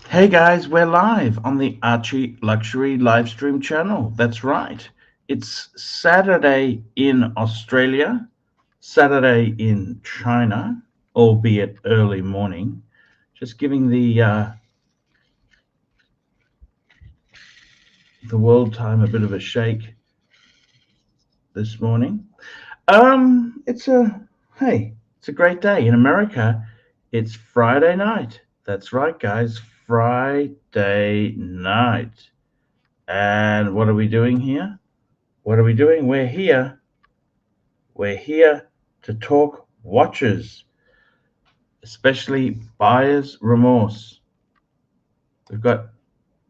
Hey guys, we're live on the Archieluxury live stream channel. That's right. It's Saturday in Australia, Saturday in China, albeit early morning. Just giving the world time a bit of a shake this morning. It's a it's a great day in America. It's Friday night. That's right, guys. Friday night. And what are we doing here? What are we doing? We're here. We're here to talk watches, especially buyer's remorse. We've got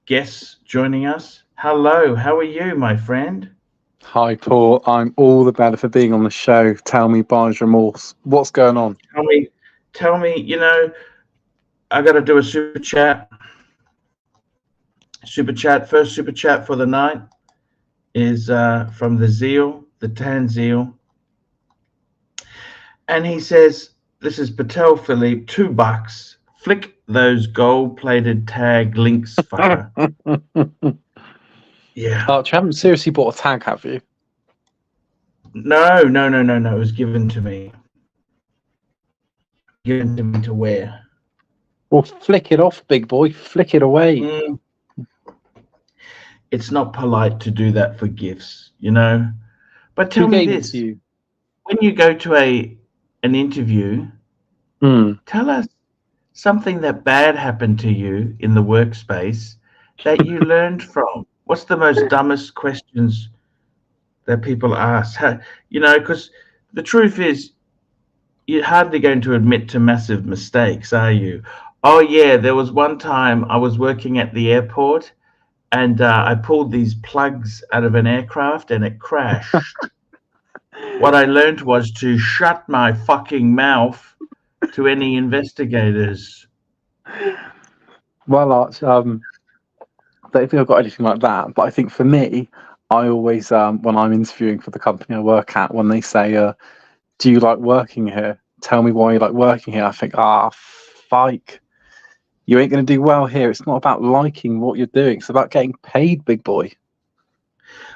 guests joining us. Hello, how are you, my friend? Hi, Paul. I'm all the better for being on the show. Tell me, buyer's remorse. What's going on? Tell me, I got to do a super chat. First super chat for the night is from the Zeal, the Tan Zeal. And he says, this is Patel Philippe, $2. Flick those gold-plated tag links, fucker. Yeah. Arch, you haven't seriously bought a tag, have you? No. It was given to me. Given to me to wear. Well, flick it off, big boy. Flick it away. It's not polite to do that for gifts, But tell me this. When you go to an interview, tell us something that bad happened to you in the workspace that you learned from. What's the most dumbest questions that people ask? Because the truth is, you're hardly going to admit to massive mistakes, are you? Oh, yeah, there was one time I was working at the airport and I pulled these plugs out of an aircraft and it crashed. What I learned was to shut my fucking mouth to any investigators. Well, Arch, I don't think I've got anything like that. But I think for me, I always, when I'm interviewing for the company I work at, when they say, do you like working here? Tell me why you like working here. I think, fike. You ain't going to do well here. It's not about liking what you're doing. It's about getting paid, big boy.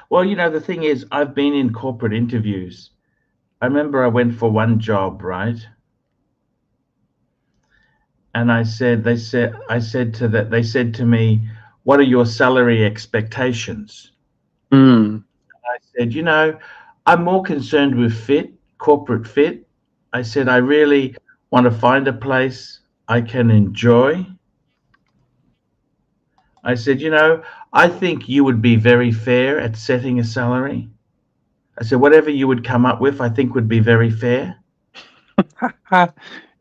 Well, the thing is, I've been in corporate interviews. I remember I went for one job, right? And they said to me, what are your salary expectations? I said, I'm more concerned with corporate fit. I said, I really want to find a place I can enjoy. I said, I think you would be very fair at setting a salary. I said, whatever you would come up with, I think would be very fair.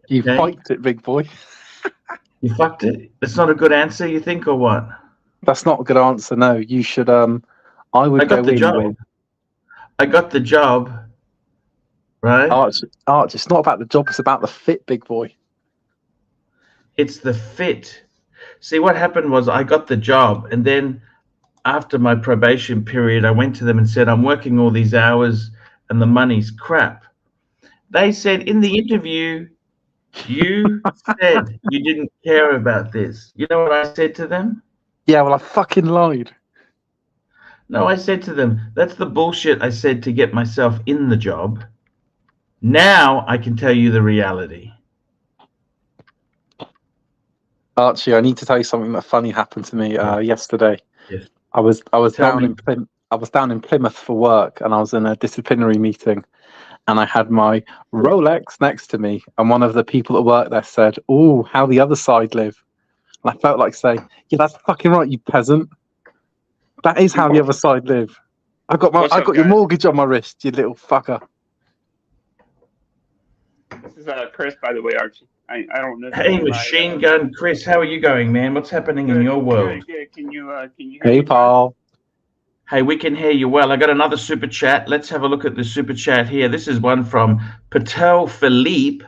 You fucked it, big boy. You fucked it. That's not a good answer, you think, or what? That's not a good answer. No, you should. I got the job, right? Arch, it's not about the job. It's about the fit, big boy. It's the fit. See, what happened was I got the job, and then after my probation period, I went to them and said, I'm working all these hours and the money's crap. They said in the interview, you said you didn't care about this. You know what I said to them? Yeah, well, I fucking lied. No, I said to them, that's the bullshit I said to get myself in the job. Now I can tell you the reality. Archie, I need to tell you something that funny happened to me yesterday. Yes. I was down in Plymouth for work, and I was in a disciplinary meeting, and I had my Rolex next to me, and one of the people at work there said, "Oh, how the other side live." And I felt like saying, "Yeah, that's fucking right, you peasant. That is how the other side live. I got your mortgage on my wrist, you little fucker." This is Chris, by the way, Archie. I don't know. Hey, Machine Gun Chris, how are you going, man? What's happening in your world? Good. Can you hear me? Hey, Paul. Hey, we can hear you well. I got another super chat. Let's have a look at the super chat here. This is one from Patel Philippe,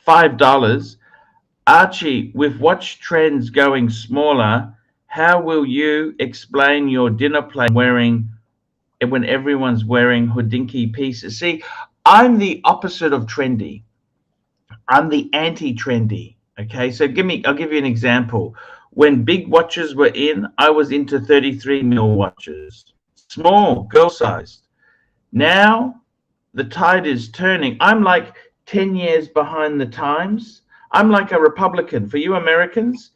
$5. Archie, with watch trends going smaller, how will you explain your dinner plate when everyone's wearing hoodinky pieces? See, I'm the opposite of trendy. I'm the anti-trendy. Okay, so I'll give you an example. When big watches were in, I was into 33 mil watches, small, girl-sized. Now the tide is turning. I'm like 10 years behind the times. I'm like a Republican. For you Americans,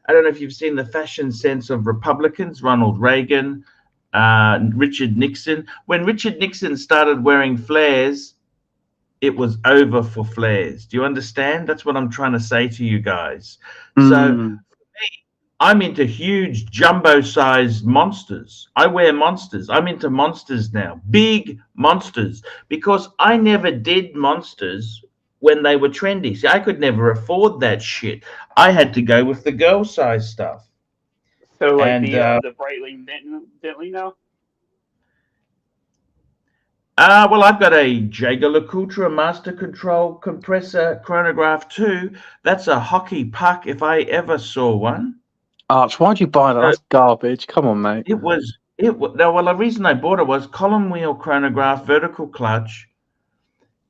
I don't know if you've seen the fashion sense of Republicans, Ronald Reagan, Richard Nixon. When Richard Nixon started wearing flares, it was over for flares. Do you understand? That's what I'm trying to say to you guys. So I'm into huge jumbo-sized monsters. I wear monsters. I'm into monsters now, big monsters, because I never did monsters when they were trendy. See, I could never afford that shit. I had to go with the girl size stuff. So, like the Breitling Bentley now? Well, I've got a Jaeger-LeCoultre Master Control Compressor Chronograph 2. That's a hockey puck if I ever saw one. Arch, why'd you buy that? That's garbage. Come on, mate. No, well, the reason I bought it was column wheel chronograph, vertical clutch.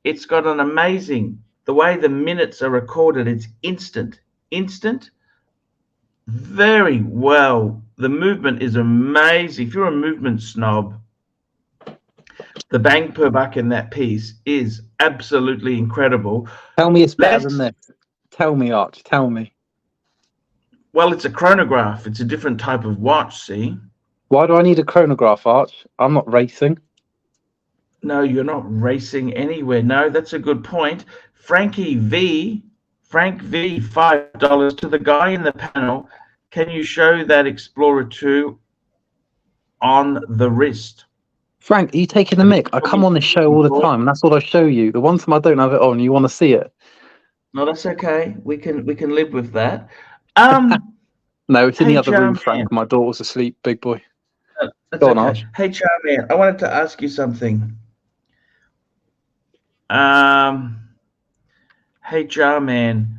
It's got an amazing, the way the minutes are recorded, it's instant, very well. The movement is amazing. If you're a movement snob, the bang per buck in that piece is absolutely incredible. Tell me it's better than this. Tell me, Arch, tell me. Well, it's a chronograph. It's a different type of watch, see? Why do I need a chronograph, Arch? I'm not racing. No, you're not racing anywhere. No, that's a good point. Frank V, $5 to the guy in the panel. Can you show that Explorer 2 on the wrist? Frank, are you taking the mic? I come on this show all the time, and that's what I show you. The one time I don't have it on, you want to see it. No, that's okay. We can live with that. No, it's in the other room, Frank. My daughter's asleep, big boy. That's okay. Hey, Charman, I wanted to ask you something. Hey, Charman.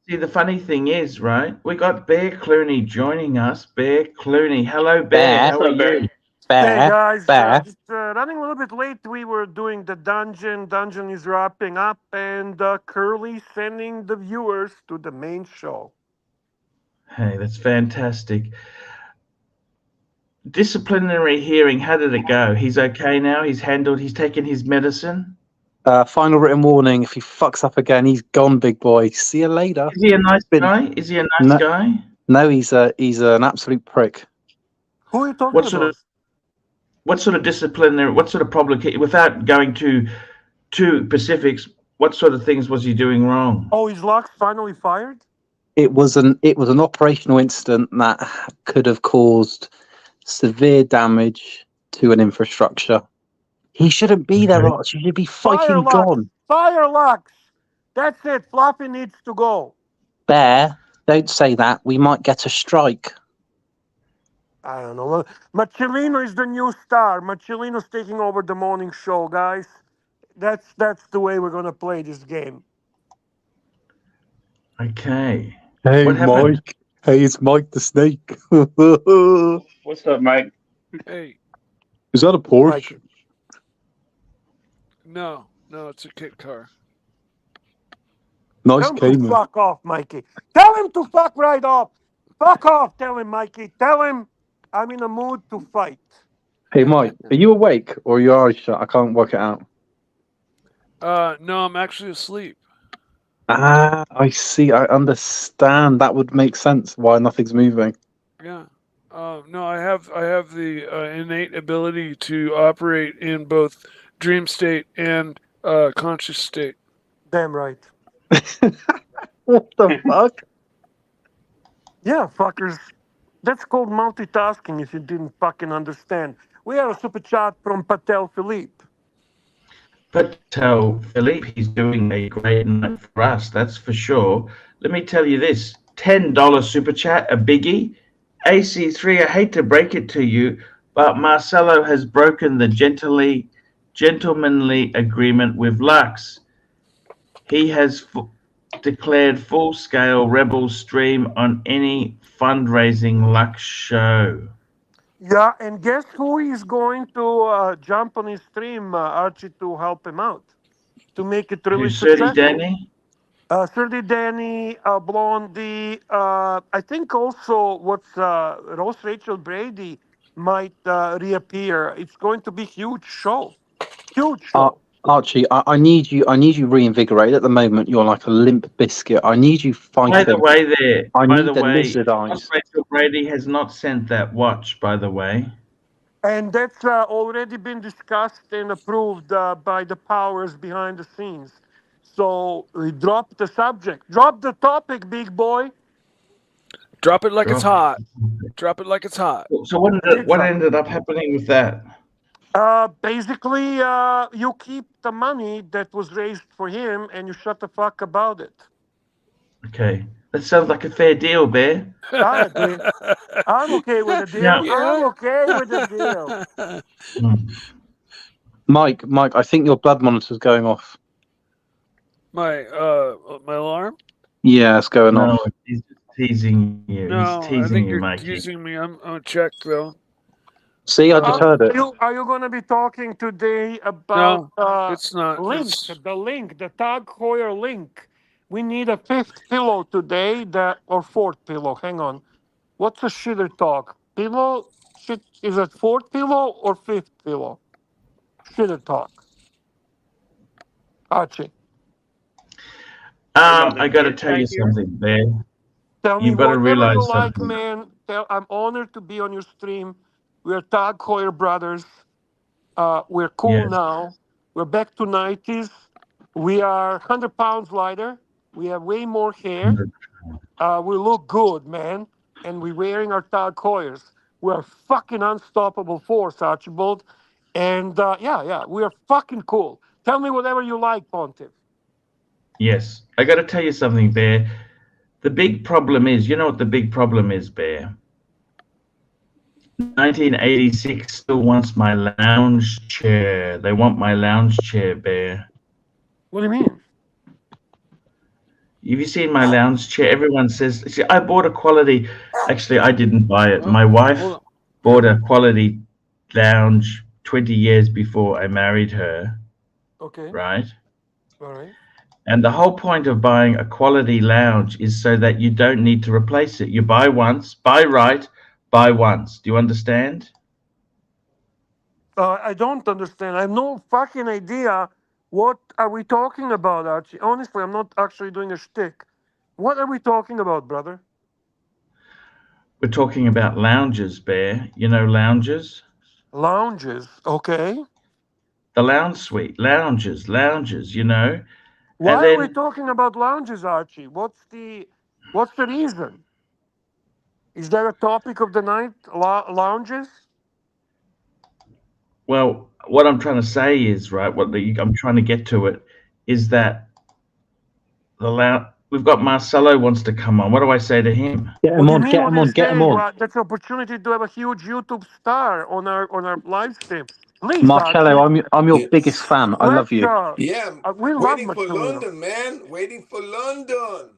See, the funny thing is, right? We got Bear Clooney joining us. Bear Clooney. Hello, Bear. How are you? Hey, guys. Just running a little bit late. We were doing the dungeon. Dungeon is wrapping up, and Curly sending the viewers to the main show. Hey, that's fantastic. Disciplinary hearing, how did it go? He's okay now? He's taken his medicine? Final written warning, if he fucks up again, he's gone, big boy. See you later. Is he a nice guy? Is he a nice guy? No, he's an absolute prick. Who are you talking about? What sort of disciplinary, what sort of problem, without going to specifics, what sort of things was he doing wrong? Oh, his lock's finally fired? It was an operational incident that could have caused severe damage to an infrastructure. He shouldn't be there, Arch. He should be fucking gone. Fire locks. That's it. Floppy needs to go. Bear, don't say that. We might get a strike. I don't know. Macellino is the new star. Macellino's taking over the morning show, guys. That's the way we're gonna play this game. Okay. Hey, Mike. Hey, it's Mike the Snake. What's up, Mike? Hey. Is that a Porsche? Mike. No, it's a kit car. Nice Tell him to fuck off, Mikey. Tell him to fuck right off. Fuck off, tell him, Mikey. Tell him I'm in a mood to fight. Hey, Mike, are you awake or are your eyes shut? I can't work it out. No, I'm actually asleep. Ah, I see. I understand. That would make sense why nothing's moving. Yeah. No, I have the innate ability to operate in both dream state and conscious state. Damn right. What the fuck? Yeah, fuckers. That's called multitasking if you didn't fucking understand. We have a super chat from Patel Philippe. Patel Philippe, he's doing a great night for us, that's for sure. Let me tell you this, $10 super chat, a biggie. AC3, I hate to break it to you, but Marcelo has broken the gentlemanly agreement with Lux. He has declared full-scale Rebel stream on any fundraising Lux show. Yeah, and guess who is going to jump on his stream, Archie, to help him out, to make it really successful? Danny? Shirley Danny, Blondie. I think also what's Rose Rachel Brady might reappear. It's going to be huge show. Huge show. Archie, I need you. I need you reinvigorated. At the moment, you're like a limp biscuit. I need you fighting. By the way, I by need the the way, lizard eyes. Rachel Brady has not sent that watch. By the way, And that's already been discussed and approved by the powers behind the scenes. So we drop the subject. Drop the topic, big boy. Drop it like it's hot. Drop it like it's hot. So what ended up happening with that? Basically, you keep the money that was raised for him and you shut the fuck about it. Okay. That sounds like a fair deal, Bear. I agree. I'm okay with the deal. Yeah. I'm okay with the deal. Mike, I think your blood monitor's going off. My alarm? Yeah, it's going off. He's just teasing you. No, He's teasing I think you, you're Mikey. teasing me. I'm gonna check though. See, I just heard it. Are you going to be talking today about it's not. link, the Tag Heuer link? We need a fifth pillow today, or fourth pillow. Hang on. What's a shitter talk? Pillow? Shit, is it fourth pillow or fifth pillow? Shitter talk. Archie. I got to tell you something, Bear. Tell me whatever you like, something. man. I'm honored to be on your stream. We're Tag Heuer brothers. We're cool now. We're back to 90s. We are 100 pounds lighter. We have way more hair. We look good, man. And we're wearing our Tag Heuers. We're a fucking unstoppable force, Archibald. And we're fucking cool. Tell me whatever you like, Pontiff. Yes. I got to tell you something, Bear. The big problem is, you know what the big problem is, Bear? 1986 still wants my lounge chair. They want my lounge chair, Bear. What do you mean? Have you seen my lounge chair? Everyone says, see, I bought a quality. Actually, I didn't buy it. My wife bought a quality lounge 20 years before I married her. Okay. Right? All right. And the whole point of buying a quality lounge is so that you don't need to replace it. You buy once, buy right, buy once. Do you understand? I don't understand. I have no fucking idea. What are we talking about, Archie? Honestly, I'm not actually doing a shtick. What are we talking about, brother? We're talking about lounges, Bear. You know lounges? Lounges, okay. The lounge suite, lounges, you know. Why are we talking about lounges, Archie? What's the reason? Is there a topic of the night, lounges? Well, what I'm trying to say is, right, I'm trying to get to it, is that we've got Marcelo wants to come on. What do I say to him? Get him on. That's an opportunity to have a huge YouTube star on our live stream. Please, Marcello, I'm your biggest fan. I love you. Yeah, we waiting love for Marcello. London, man. Waiting for London.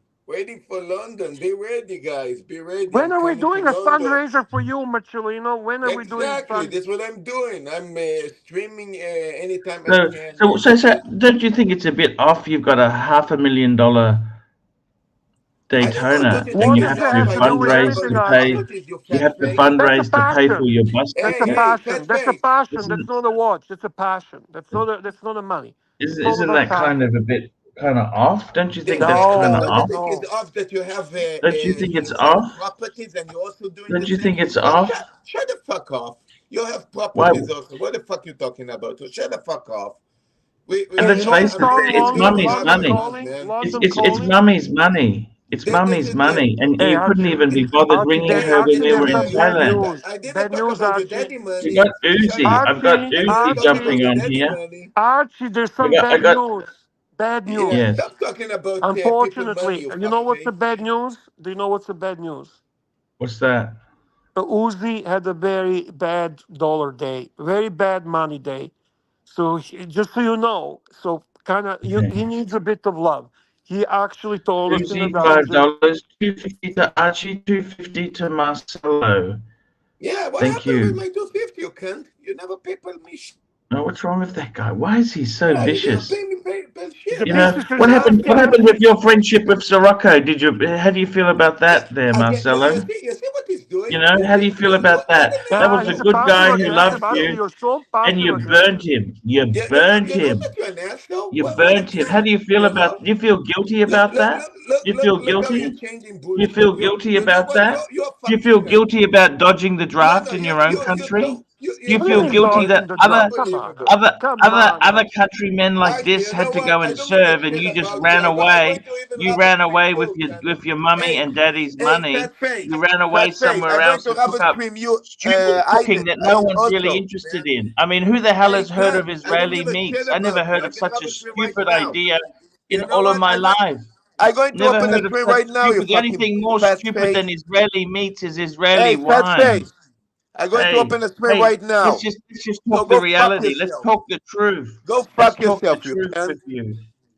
Be ready, guys. Be ready. When are we doing a fundraiser for you, Marcellino? When are we doing? Exactly. That's what I'm doing. I'm streaming anytime I can. So, don't you think it's a bit off? You've got a $500,000 Daytona, and you have to fundraise to pay. You have to fundraise to pay for your bus. That's a passion. That's a passion. That's not a watch. That's a passion. That's not a money. Isn't that kind of a bit kind of off? Don't you think that's kind of off? I think it's off that you have. Don't you think it's off? Properties, and you're also doing. Don't you think it's off? Shut the fuck off. You have properties also. What the fuck you talking about? So shut the fuck off. And let's face it, it's mummy's money. It's mummy's money. It's mummy's money, and you couldn't even be bothered ringing her when they were in Thailand. I didn't talk about your daddy money. You got Uzi. I've got Uzi jumping on here. Archie, there's some bad news. Bad news. Yeah, stop talking about unfortunately, money, you know what's the bad news? Do you know what's the bad news? What's that? Uzi had a very bad dollar day, very bad money day. So just so you know, so kind of he needs a bit of love. He actually told us in the $5, $250 to Archie, $250 to Marcelo. Yeah, what Thank happened you. with my $250, you cunt? You never PayPal me. Oh, what's wrong with that guy? Why is he so vicious? You know, what happened with your friendship with Sirocco? How do you feel about that there, Marcelo? You see what he's doing? You know, how do you feel about that? That was a good guy who loved you, and you burnt him. You burnt him. You burnt him. How do you feel about? Do you feel guilty about that? Do you feel guilty? Do you feel guilty about that? Do you feel guilty about dodging the draft in your own country? Do you feel guilty that other countrymen like this had to go and serve, and you just ran away? You ran away with your mummy and daddy's money. You ran away somewhere else and took up stupid cooking that no one's really interested in. I mean, who the hell has heard of Israeli meats? I never heard of such a stupid idea in all of my life. I'm going to Never open heard the of screen such right now. stupid. The only thing more stupid than Israeli meats is Israeli wine. I'm going to open the screen right now. Let's just talk the reality. Let's talk the truth. Go fuck yourself, you with you.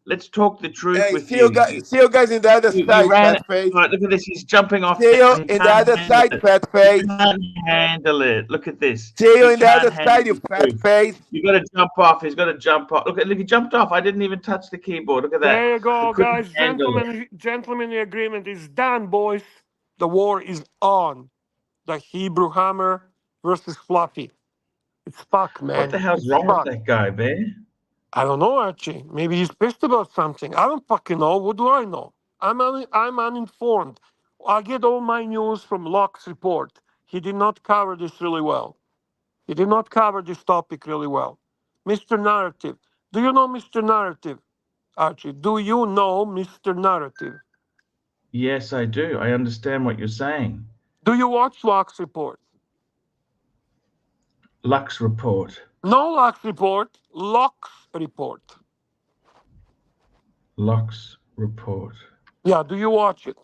Let's talk the truth with you. See you guys in the other side, fat face. Right, look at this. He's jumping off. See you in the other side, fat face. You can't handle it. Look at this. See you in the other side, you fat face. You got to jump off. He's got to jump off. Look, he jumped off. I didn't even touch the keyboard. Look at that. There you go, guys. Gentlemen, the agreement is done, boys. The war is on. The Hebrew Hammer versus Fluffy. It's fuck, man. What the hell's wrong with that guy, Bear? I don't know, Archie. Maybe he's pissed about something. I don't fucking know. What do I know? I'm uninformed. I get all my news from Locke's report. He did not cover this really well. He did not cover this topic really well. Mr. Narrative. Do you know Mr. Narrative, Archie? Do you know Mr. Narrative? Yes, I do. I understand what you're saying. Do you watch Locke's report? Lux report. No Lux report. Locke's report. Lux report. Yeah, do you watch it?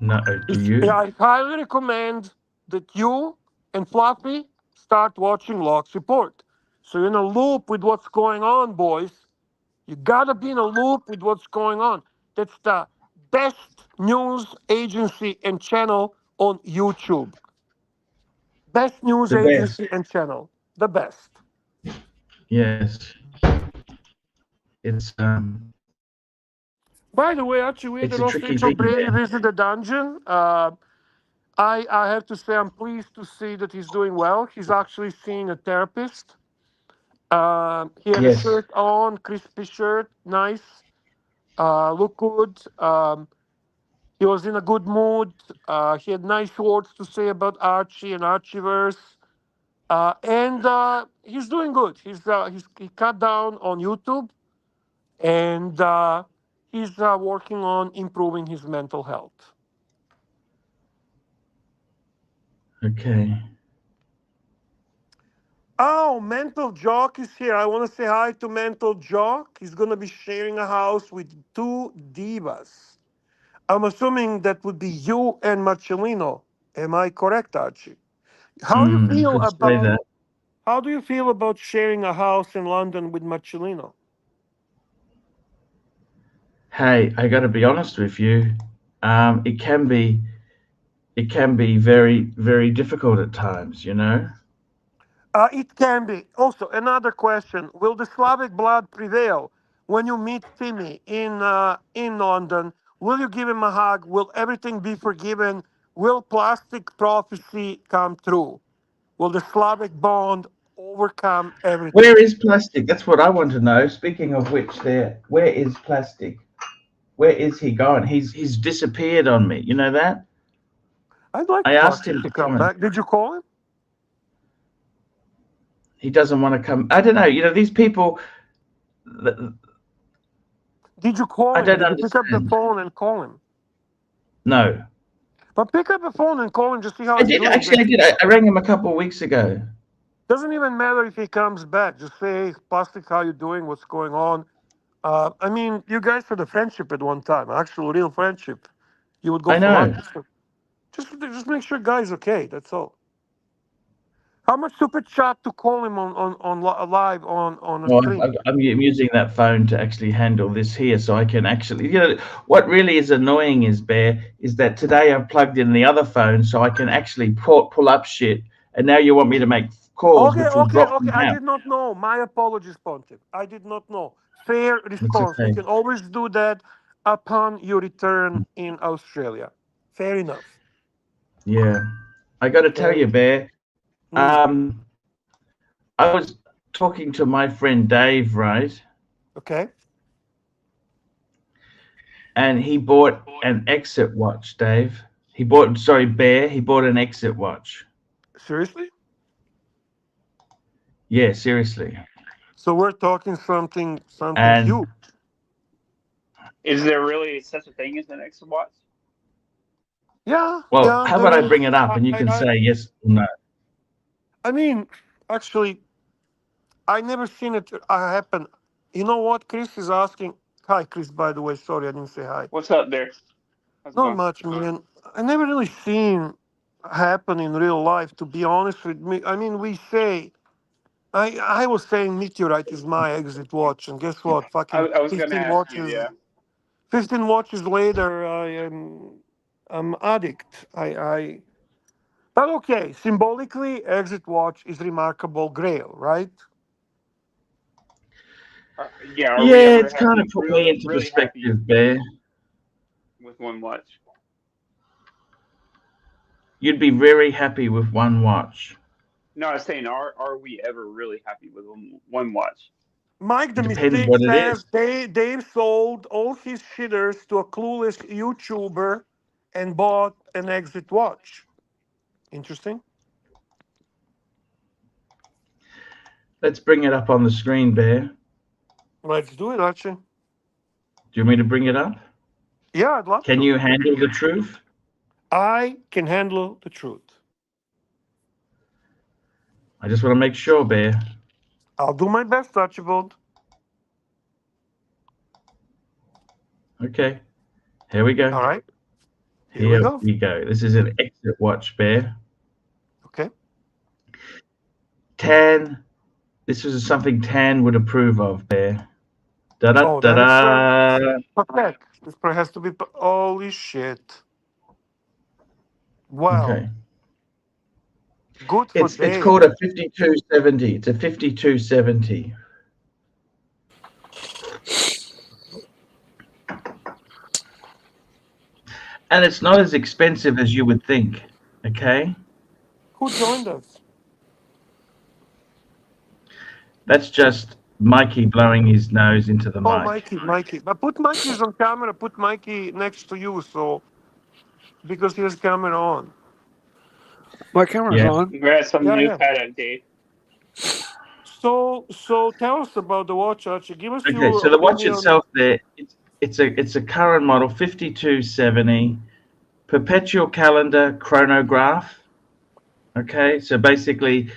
No, do you? I highly recommend that you and Fluffy start watching Locke's report. So you're in a loop with what's going on, boys. You gotta be in a loop with what's going on. That's the best news agency and channel on YouTube. Best news agency and channel. The best. Yes. It's By the way, actually, we had also Brady visit the dungeon. I have to say I'm pleased to see that he's doing well. He's actually seeing a therapist. He had a shirt on, crispy shirt, nice. Look good. He was in a good mood. He had nice words to say about Archie and Archieverse. And he's doing good. He cut down on YouTube, and he's working on improving his mental health. Okay. Oh, Mental Jock is here. I want to say hi to Mental Jock. He's going to be sharing a house with two divas. I'm assuming that would be you and Marcellino. Am I correct, Archie? How do you feel about sharing a house in London with Marcellino? Hey, I got to be honest with you. It can be very, very difficult at times, you know. It can be. Also, another question: will the Slavic blood prevail when you meet Timmy in London? Will you give him a hug? Will everything be forgiven? Will plastic prophecy come true? Will the Slavic bond overcome everything? Where is plastic? That's what I want to know. Speaking of which, where is plastic? Where is he going? He's disappeared on me. You know that? I asked him to come back. Did you call him? He doesn't want to come. I don't know. You know, these people. Did you call him? I don't understand. Pick up the phone and call him. No. But pick up the phone and call him to see how I did. Actually, I did. I rang him a couple of weeks ago. Doesn't even matter if he comes back. Just say, hey, Plastic, how you doing? What's going on? I mean, you guys had a friendship at one time. Actual real friendship. You would go for lunch. Just make sure guy's okay. That's all. How much super chat to call him on live on a stream? I'm using that phone to actually handle this here, so I can actually. You know, what really is annoying is that today I've plugged in the other phone, so I can actually pull up shit, and now you want me to make calls, Okay, which will okay, drop okay. them I out. did not know. My apologies, Pontiff. I did not know. Fair It's response. You okay. can always do that upon your return in Australia. Fair enough. Yeah. I got to tell you, Bear, I was talking to my friend Dave, right? Okay. And he bought an exit watch, Dave. Bear, he bought an exit watch. Seriously? Yeah, seriously. So we're talking something And huge. Is there really such a thing as an exit watch? Yeah, well, yeah. how There about I is. bring it up and you can say yes or no? I mean, actually, I never seen it happen. You know what? Chris is asking. Hi, Chris. By the way, sorry I didn't say hi. What's up there? How's it Not going? much, man. I never really seen happen in real life. To be honest with me, I mean, we say. I was saying meteorite is my exit watch, and guess what? Fucking I was going to 15 ask you, watches. yeah. 15 watches later, I'm addict. But okay, symbolically, exit watch is remarkable. Grail, right? Yeah, are we Yeah, ever it's kind of put me into really happy perspective, Bear. with one watch? You'd be very happy with one watch. No, I was saying, are we ever really happy with one watch? Mike the Depends Mistake what it says is. Dave sold all his shitters to a clueless YouTuber and bought an exit watch. Interesting. Let's bring it up on the screen, Bear. Let's do it, Archie. Do you want me to bring it up? Yeah, I'd love Can to. you handle the truth? I can handle the truth. I just want to make sure, Bear. I'll do my best, Archibald. Okay. Here we go. All right. Here we go. This is an exit watch, Bear. Okay. Tan. This is something Tan would approve of, Bear. Da da Oh, da that is da. perfect. This probably has to be. Holy shit! Wow. Okay. Good for It's Dave. called a 5270. It's a 5270. And it's not as expensive as you would think. Okay. Who joined us? That's just Mikey blowing his nose into the Oh, mic. Mikey. But put Mikey's on camera. Put Mikey next to you, so because he has camera on. My camera's on. Congrats on the new paddock, Dave. So tell us about the watch, Archie. Give us your So the watch opinion. itself, there, it's a current model 5270 perpetual calendar chronograph. Okay, so basically,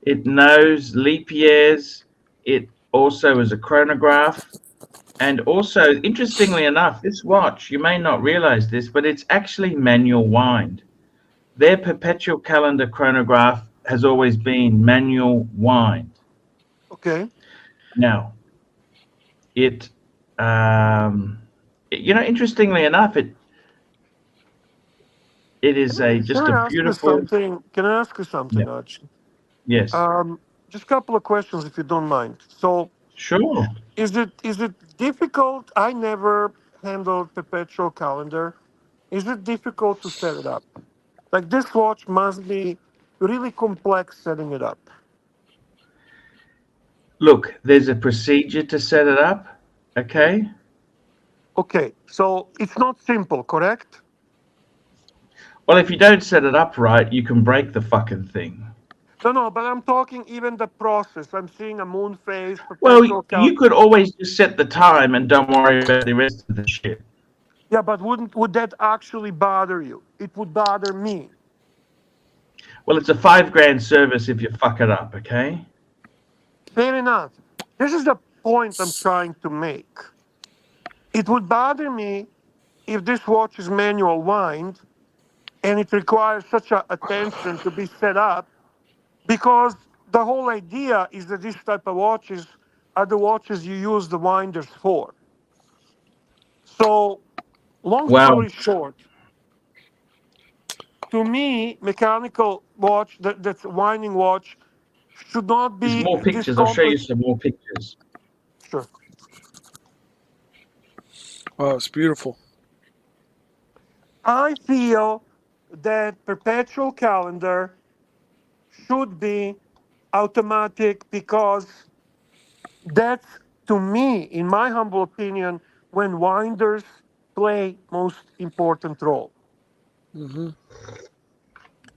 it knows leap years. It also is a chronograph. And also, interestingly enough, this watch, you may not realize this, but it's actually manual wind. Their perpetual calendar chronograph has always been manual wind. Okay. Now, interestingly enough, it is just a beautiful. Can I ask you something, Archie? Yes. Just a couple of questions, if you don't mind. So, sure. Is it difficult? I never handled perpetual calendar. Is it difficult to set it up? Like this watch must be really complex setting it up. Look, there's a procedure to set it up. Okay. Okay, so it's not simple, correct? Well, if you don't set it up right, you can break the fucking thing. No, but I'm talking even the process. I'm seeing a moon phase. Well, you could always just set the time and don't worry about the rest of the shit. Yeah, but would that actually bother you? It would bother me. Well, it's a $5,000 service if you fuck it up, okay? Fair enough. This is the point I'm trying to make. It would bother me if this watch is manual wind and it requires such attention to be set up, because the whole idea is that this type of watches are the watches you use the winders for. So, long story short, to me, mechanical watch, that's winding watch, should not be. There's more pictures. I'll show you some more pictures. Sure. Oh, it's beautiful. I feel that perpetual calendar should be automatic because that's, to me, in my humble opinion, when winders play most important role. Mm-hmm.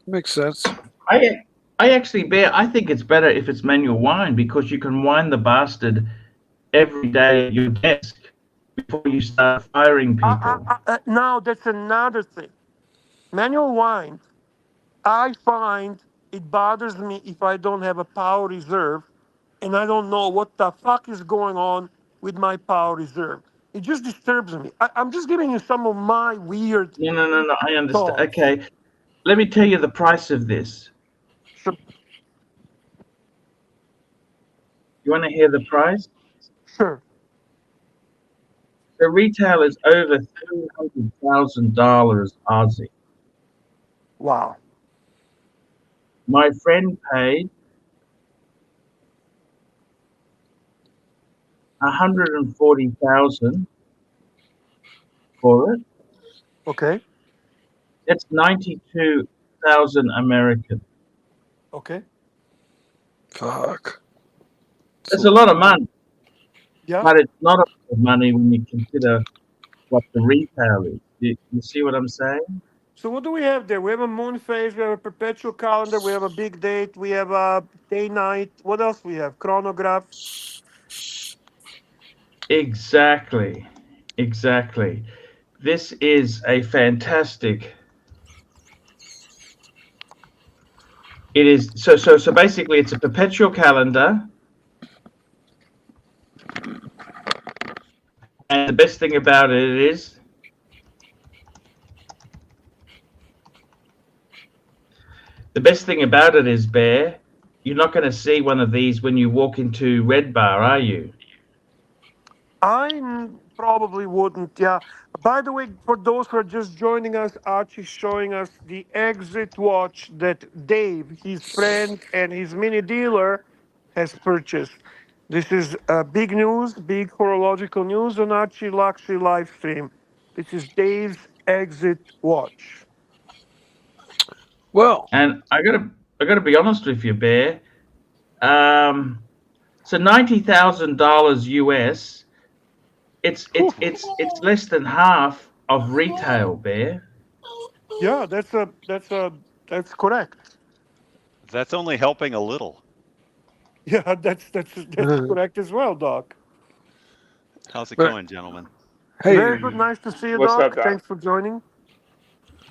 Makes sense. I actually, Bear, I think it's better if it's manual wind because you can wind the bastard every day at your desk before you start firing people. Now, that's another thing. Manual wind, I find it bothers me if I don't have a power reserve and I don't know what the fuck is going on with my power reserve. It just disturbs me. I'm just giving you some of my weird. No. I understand. thoughts. Okay, let me tell you the price of this. Sure. You want to hear the price? Sure. The retail is over $300,000 Aussie. Wow. My friend paid $140,000 for it. Okay. That's 92,000 American. Okay. Fuck. That's a lot of money. Yeah. But it's not a lot of money when you consider what the retail is. You see what I'm saying? So what do we have there? We have a moon phase, we have a perpetual calendar, we have a big date, we have a day-night. What else we have? Chronograph. Exactly. This is a fantastic. It is so basically it's a perpetual calendar. And the best thing about it is Bear, you're not going to see one of these when you walk into Red Bar, are you? I probably wouldn't, yeah. By the way, for those who are just joining us, Archie's showing us the exit watch that Dave, his friend and his mini dealer, has purchased. This is big news, big horological news on Archieluxury live stream. This is Dave's exit watch. Well, and I gotta be honest with you, Bear. So $90,000 US. It's less than half of retail, Bear. Yeah, that's correct. That's only helping a little. Yeah, that's correct as well, Doc. How's it going, gentlemen? Hey, very good. Nice to see you, What's Doc. up, Doc? Thanks for joining.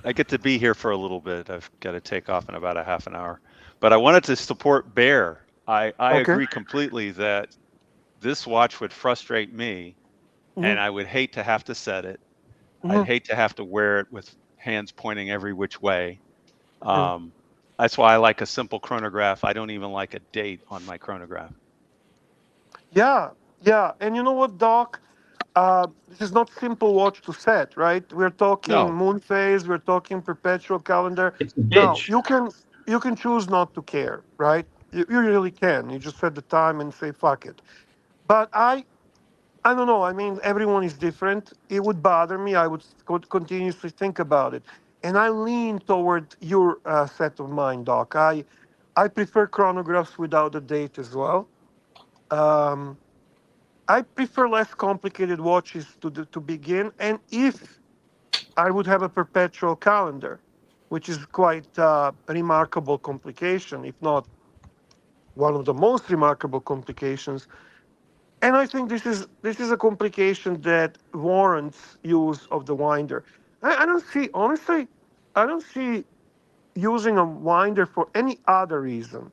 I get to be here for a little bit. I've got to take off in about a half an hour, but I wanted to support Bear. I agree completely that this watch would frustrate me, and I would hate to have to set it. I'd hate to have to wear it with hands pointing every which way. That's why I like a simple chronograph. I don't even like a date on my chronograph. Yeah. And you know what, Doc? This is not simple watch to set, right? We're talking moon phase. We're talking perpetual calendar. It's a Now bitch. you can choose not to care, right? You really can. You just set the time and say fuck it. But I don't know. I mean, everyone is different. It would bother me. I would continuously think about it, and I lean toward your set of mind, Doc. I prefer chronographs without a date as well. I prefer less complicated watches to begin, and if I would have a perpetual calendar, which is quite a remarkable complication, if not one of the most remarkable complications. And I think this is a complication that warrants use of the winder. I don't see, honestly, I don't see using a winder for any other reason.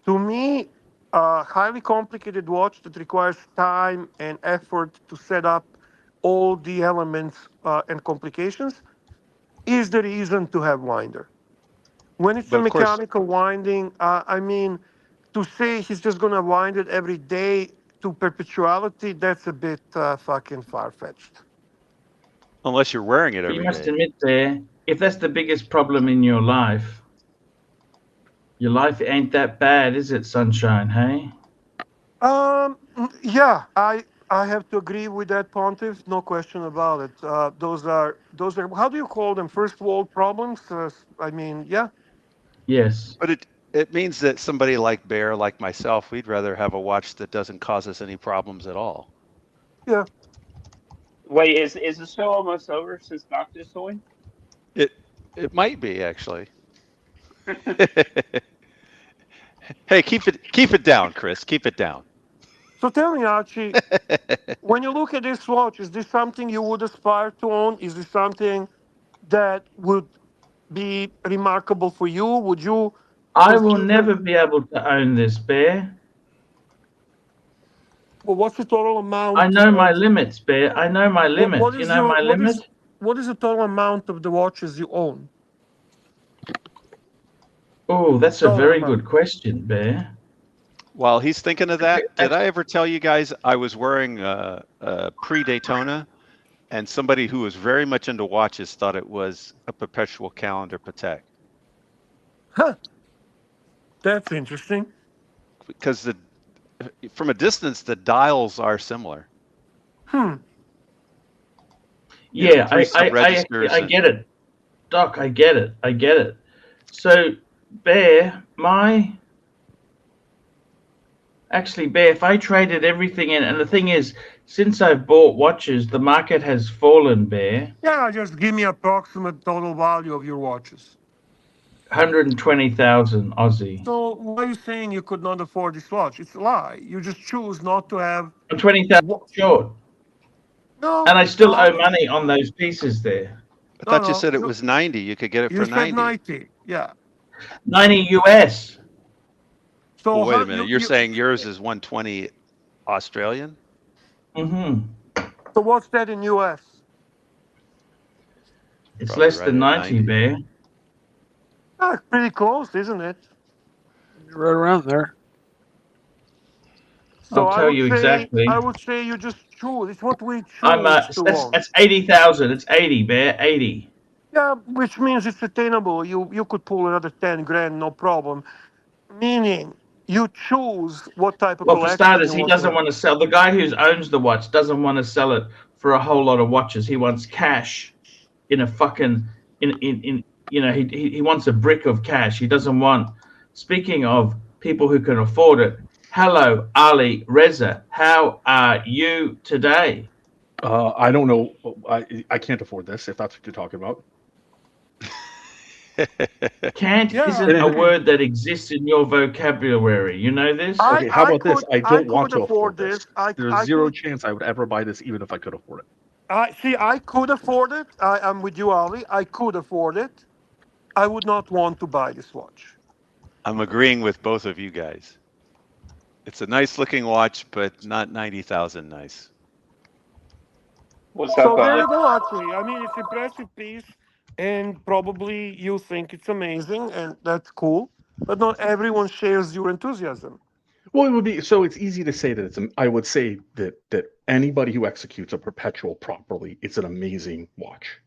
To me, a highly complicated watch that requires time and effort to set up all the elements and complications is the reason to have winder. When it's a But of course, mechanical winding, I mean, to say he's just going to wind it every day to perpetuality, that's a bit fucking far-fetched. unless you're wearing it But you every must day. admit, Bear, if that's the biggest problem in your life, Your life ain't that bad, is it, sunshine? Hey. Yeah, I have to agree with that, Pontiff. No question about it. Those are how do you call them? First world problems. I mean, yeah. Yes. But it means that somebody like Bear, like myself, we'd rather have a watch that doesn't cause us any problems at all. Yeah. Wait, is the show almost over since Noctis joined? It might be actually. Hey, keep it down, Chris. Keep it down. So tell me, Archie, when you look at this watch, is this something you would aspire to own? Is this something that would be remarkable for you? Would you? I will never be able to own this, Bear. Well, what's the total amount? I know my limits, Bear. I know my limit. What You is know my limit? What is the total amount of the watches you own? Oh, that's a very good question, Bear. While he's thinking of that, did I ever tell you guys I was wearing a pre-Daytona, and somebody who was very much into watches thought it was a perpetual calendar Patek? Huh. That's interesting. Because from a distance, the dials are similar. Yeah, I get it. Doc, I get it. So, Bear, Bear, if I traded everything in, and the thing is, since I've bought watches, the market has fallen, Bear. Yeah, just give me approximate total value of your watches. 120,000 Aussie. So why are you saying you could not afford this watch? It's a lie. You just choose not to have. I'm 20,000 short. No. And I still owe money on those pieces there. I thought you said it was 90. You could get it for 90. You said 90. Yeah. 90 US. So wait a minute. You're saying yours is 120 Australian? Mm-hmm. So what's that in US? It's probably less than 90, Bear. Pretty close, isn't it? Right around there. So I'll tell you exactly. I would say you just choose. It's what we choose to want. That's 80,000. It's 80, Bear. 80. Yeah, which means it's attainable. You could pull another 10 grand, no problem. Meaning, you choose what type of collection. Well, for starters, he doesn't want to sell. The guy who owns the watch doesn't want to sell it for a whole lot of watches. He wants cash in a fucking he wants a brick of cash. He doesn't want. Speaking of people who can afford it, hello, Ali Reza. How are you today? I don't know. I can't afford this. If that's what you're talking about. Can't isn't a word that exists in your vocabulary. You know this? Okay, how about this? I don't want to afford this. There's zero chance I would ever buy this, even if I could afford it. I could afford it. I'm with you, Ali. I could afford it. I would not want to buy this watch. I'm agreeing with both of you guys. It's a nice looking watch, but not 90,000 nice. What's up, so there you go, Archie. I mean, it's an impressive piece. And probably you think it's amazing, and that's cool. But not everyone shares your enthusiasm. Well, it would be so. It's easy to say that I would say that anybody who executes a perpetual properly, it's an amazing watch.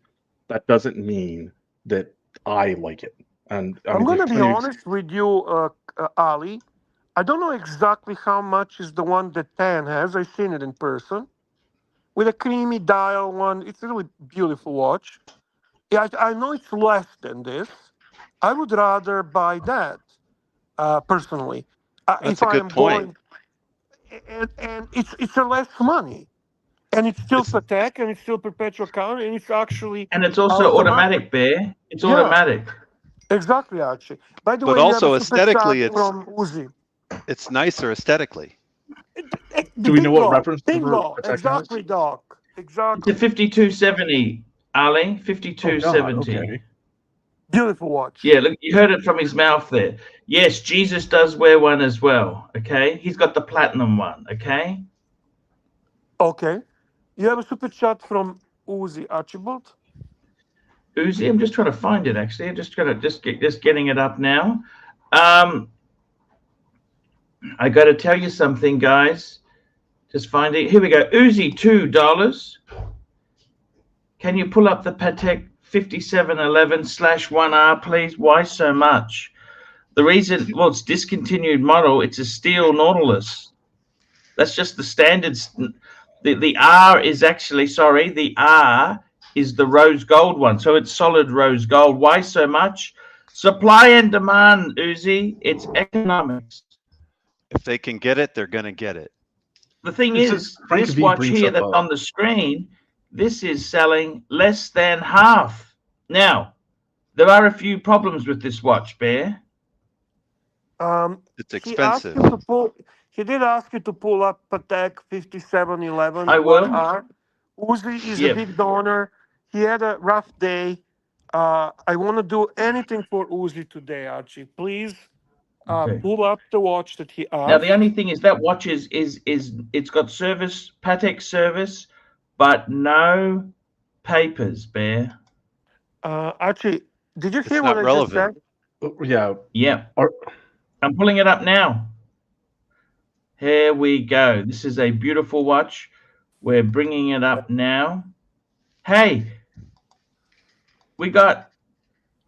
That doesn't mean that I like it. And I'm going to be honest with you, Ali. I don't know exactly how much is the one that Tan has. I've seen it in person with a creamy dial one. It's a really beautiful watch. Yeah, I know it's less than this. I would rather buy that, personally. That's a good point. And it's a less money, and it's still Patek, and it's still perpetual calendar, and it's actually it's also automatic, Bear. It's automatic. Exactly, Archie. By the way, also aesthetically, from Uzi. It's nicer aesthetically. Do we know what reference? Bingo. Exactly, Doc. Exactly. It's a 5270. Ali, 5270. Okay. Beautiful watch. Yeah, look, you heard it from his mouth there. Yes, Jesus does wear one as well. Okay, he's got the platinum one. Okay. Okay. You have a super chat from Uzi, Archibald. Uzi, I'm just trying to find it. Actually, I'm just getting it up now. I got to tell you something, guys. Just find it. Here we go. Uzi, $2. Can you pull up the Patek 5711/1R, please? Why so much? The reason, well, it's discontinued model. It's a steel Nautilus. That's just the standards. The R is actually, sorry, the R is the rose gold one. So it's solid rose gold. Why so much? Supply and demand, Uzi. It's economics. If they can get it, they're going to get it. The thing is, this watch here that's on the screen, this is selling less than half. Now, there are a few problems with this watch, Bear. It's expensive. He did ask you to pull up Patek 5711. I will. Uzi is a big donor. He had a rough day. I want to do anything for Uzi today, Archie. Please pull up the watch that he asked. Now, the only thing is that watch is it's got service, Patek service, but no papers, Bear. Archie, did you hear what I just said? Yeah. Yeah. I'm pulling it up now. Here we go. This is a beautiful watch. We're bringing it up now. Hey, we got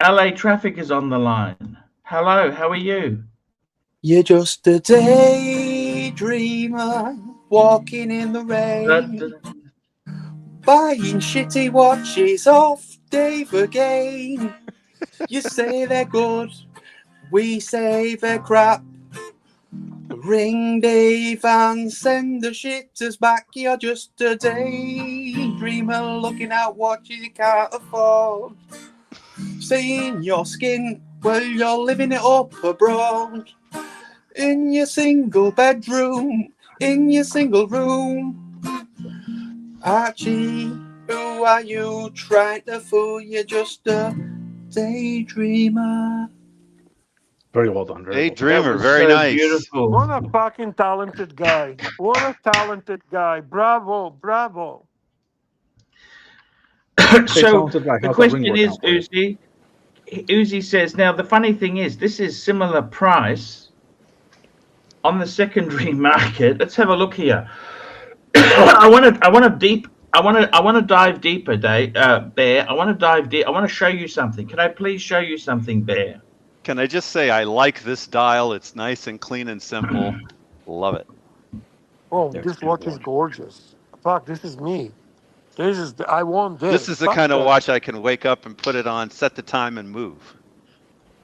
LA Traffic is on the line. Hello, how are you? You're just a daydreamer walking in the rain, buying shitty watches off Dave again. You say they're good, we say they're crap. Ring Dave and send the shitters back. You're just a daydreamer looking at watches you can't afford. Seeing your skin, well, you're living it up abroad. In your single bedroom, in your single room. Archie, who are you trying to fool? You're just a daydreamer. Very well done. Daydreamer, very nice. Beautiful. What a fucking talented guy. What a talented guy. Bravo, bravo. So the question is, Uzi says, now the funny thing is, this is similar price on the secondary market. Let's have a look here. I want to dive deeper, Bear. I want to dive deep. I want to show you something. Can I please show you something, Bear? Can I just say I like this dial? It's nice and clean and simple. Love it. Oh, this watch is gorgeous. Fuck, this is me. I want this. This is the kind of watch I can wake up and put it on, set the time, and move.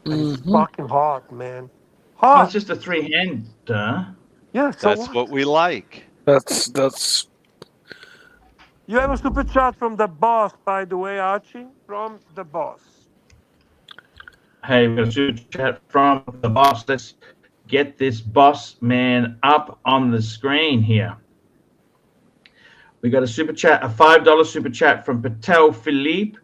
It's fucking hot, man. Hot. Oh, it's just a three-hander. Yeah, so that's what we like. That's. You have a super chat from the boss, by the way, Archie. From the boss. Hey, we've got a super chat from the boss. Let's get this boss man up on the screen here. We got a super chat, a $5 super chat from Patel Philippe.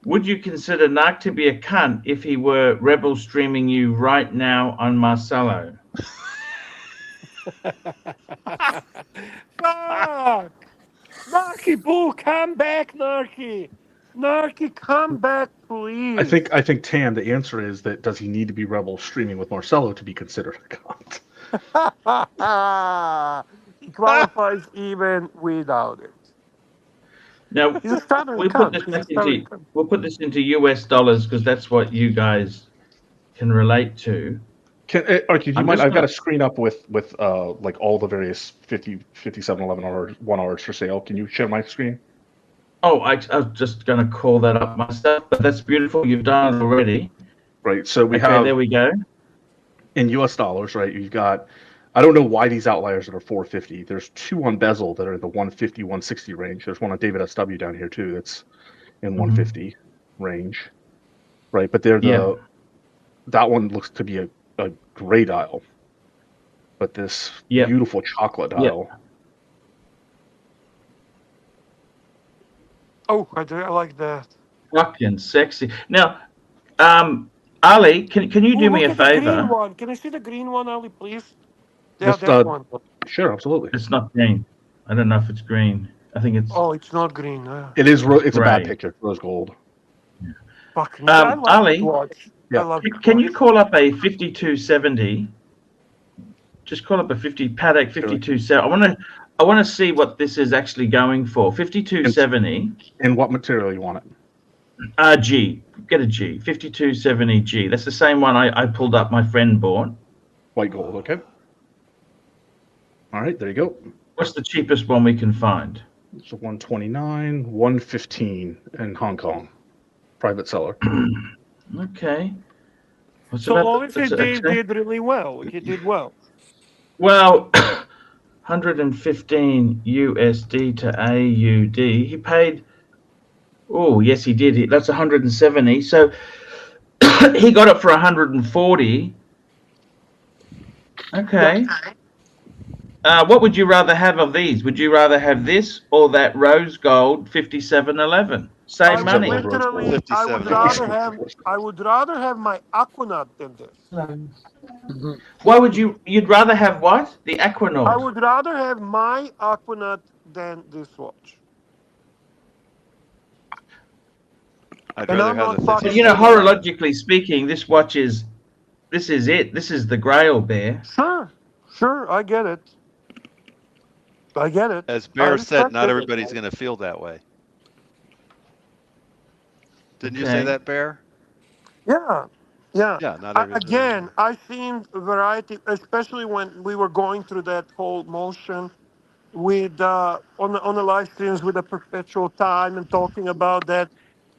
Would you consider Narc to be a cunt if he were rebel streaming you right now on Marcelo? Fuck! Narky Boo, come back, Narky! Narky, come back, please. I think Tam, the answer is that does he need to be rebel streaming with Marcelo to be considered a cunt? He qualifies even without it. Now we'll put this into US dollars because that's what you guys can relate to. Archie, I've got a screen up with like all the various 50, 57, 11 hours, 1 hours for sale. Can you share my screen? Oh, I was just going to call that up myself, but that's beautiful. You've done it already. Right. So we have. There we go. In US dollars, right? You've got. I don't know why these outliers that are 450. There's two on bezel that are in the 150, 160 range. There's one on David SW down here too that's in 150 range, right? But they're that one looks to be a gray dial, but this beautiful chocolate dial. Oh, I like that. Fucking sexy. Now, Ali, can you do me a favor? Can I see the green one, Ali, please? Yeah, that one. Sure, absolutely. It's not green. I don't know if it's green. I think it's. Oh, it's not green. It is. It's a bad picture. Rose gold. Yeah. Fucking Ali, can you call up a 5270? Just call up a Patek 5270. I want to see what this is actually going for. 5270. And what material you want it? RG. get a G, 5270G. That's the same one I pulled up my friend bought. White gold, okay. All right, there you go. What's the cheapest one we can find? It's a 129, 115 in Hong Kong. Private seller. Okay. So obviously Dave did really well. He did well. Well, 115 USD to AUD. He paid. Oh, yes, he did. That's 170. So he got it for 140. Okay. What would you rather have of these? Would you rather have this or that rose gold 5711? Same money. Literally, I would rather have my Aquanaut than this. Why would you'd rather have what? The Aquanaut? I would rather have my Aquanaut than this watch. I'd rather have the 57. You know, horologically speaking, this is it. This is the Grail, Bear. Sure, I get it. As Bear said, not everybody's going to feel that way. Didn't you say that, Bear? Yeah. Not everybody. Again, I've seen variety, especially when we were going through that whole motion with on the live streams with the perpetual time and talking about that.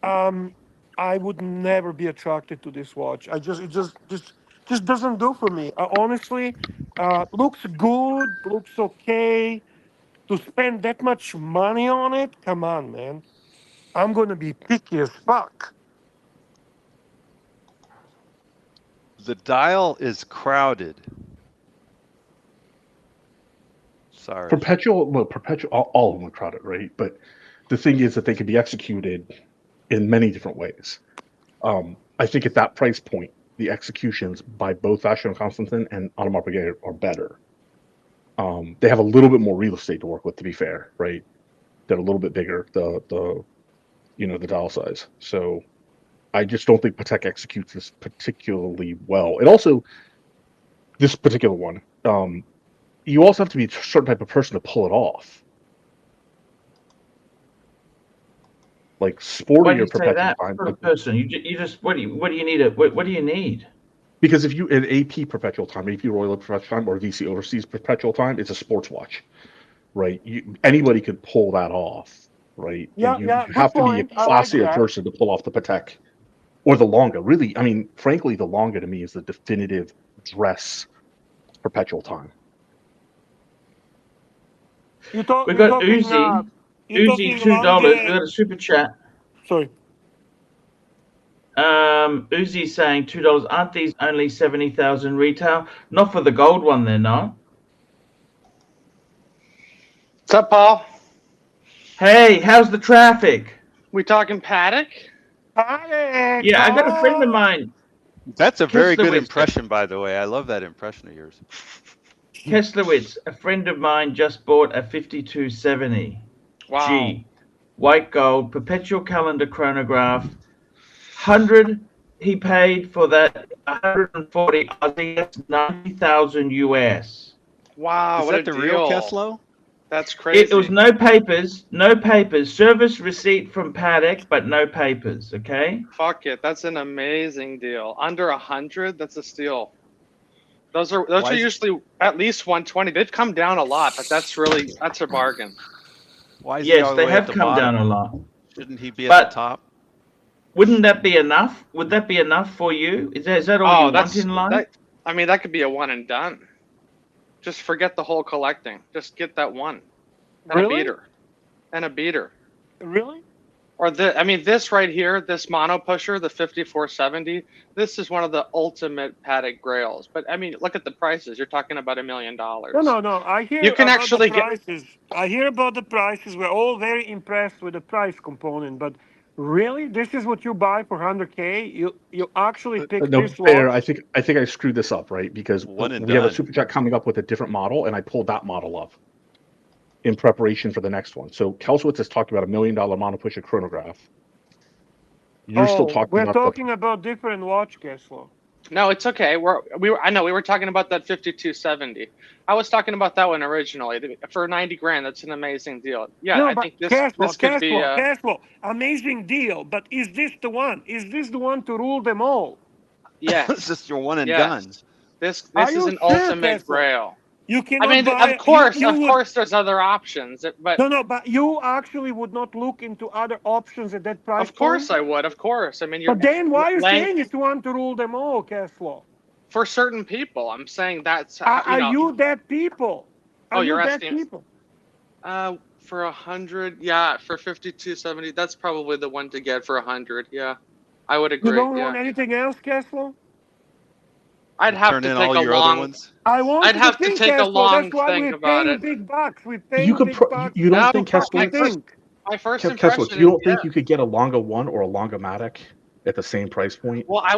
I would never be attracted to this watch. It just doesn't do for me. Honestly, looks good, looks okay. To spend that much money on it, come on, man. I'm gonna be picky as fuck. The dial is crowded. Sorry. Perpetual, all of them are crowded, right? But the thing is that they can be executed in many different ways. I think at that price point, the executions by both Vacheron Constantin and Audemars Piguet are better. They have a little bit more real estate to work with, to be fair, right? They're a little bit bigger, the dial size. So I just don't think Patek executes this particularly well. And also, this particular one, you also have to be a certain type of person to pull it off. Like sporty or perpetual time. Sort of person. You just what do you need? What do you need? Because if you an AP perpetual time, AP Royal perpetual time, or VC Overseas perpetual time, it's a sports watch, right? Anybody could pull that off, right? Yeah, you have to be a classier person to pull off the Patek or the Longa. Really, I mean, frankly, the Longa to me is the definitive dress perpetual time. We got Uzi. Uzi $2. We got a super chat. Sorry. Uzi saying $2. Aren't these only 70,000 retail? Not for the gold one, they're not. What's up, Paul? Hey, how's the traffic? We talking Patek? Patek. Yeah, I got a friend of mine. That's a very good impression, by the way. I love that impression of yours. Kesslowitz, a friend of mine just bought a 5270 wow. G, white gold, perpetual calendar chronograph. 100 he paid for that. 140 Aussie. That's 90,000 US. Wow, is that the real Kesslow? That's crazy. It was no papers. Service receipt from Patek, but no papers. Okay. Fuck it, that's an amazing deal. Under 100, that's a steal. Those are usually at least 120. They've come down a lot, but that's a bargain. Why is yes, they have come down a lot. Shouldn't he be at the top? Wouldn't that be enough? Would that be enough for you? Is that all you want in life? That could be a one and done. Just forget the whole collecting. Just get that one. And a beater. And a beater. Really? Or this right here, this mono pusher, the 5470, this is one of the ultimate Patek Grails. But I mean, look at the prices. You're talking about $1 million. No. I hear you can about actually the prices. I hear about the prices. We're all very impressed with the price component, but really, this is what you buy for 100K? You actually pick this fair. watch? I think I screwed this up, right? Because we have a super chat coming up with a different model, and I pulled that model up in preparation for the next one. So Kelswitz is talking about $1 million monopusher chronograph. You're still talking we're about talking about different watch, Kessler. No, it's okay. I know we were talking about that 5270. I was talking about that one originally for 90 grand. That's an amazing deal. Yeah, no, I but think this could be cash flow, amazing deal. But is this the one? Is this the one to rule them all? Yes. It's just your one and yes. done. This is an ultimate Grail. You cannot buy. Of course, there's other options, but no, but you actually would not look into other options at that price. Of course, I would. Of course, I mean, but then why are you saying it's one to rule them all, cash flow? For certain people, I'm saying that's. Are you that people? You're asking people. For 100, yeah, for 5270, that's probably the one to get for 100. Yeah, I would agree. You don't want anything else, cash flow? I'd have to take a long. I'd have to take a long think about it. Big bucks. We pay you could. Big bucks. You don't think Kessler? My first impression. You don't think you could get a Longa 1 or a Longa Matic at the same price point? Well, I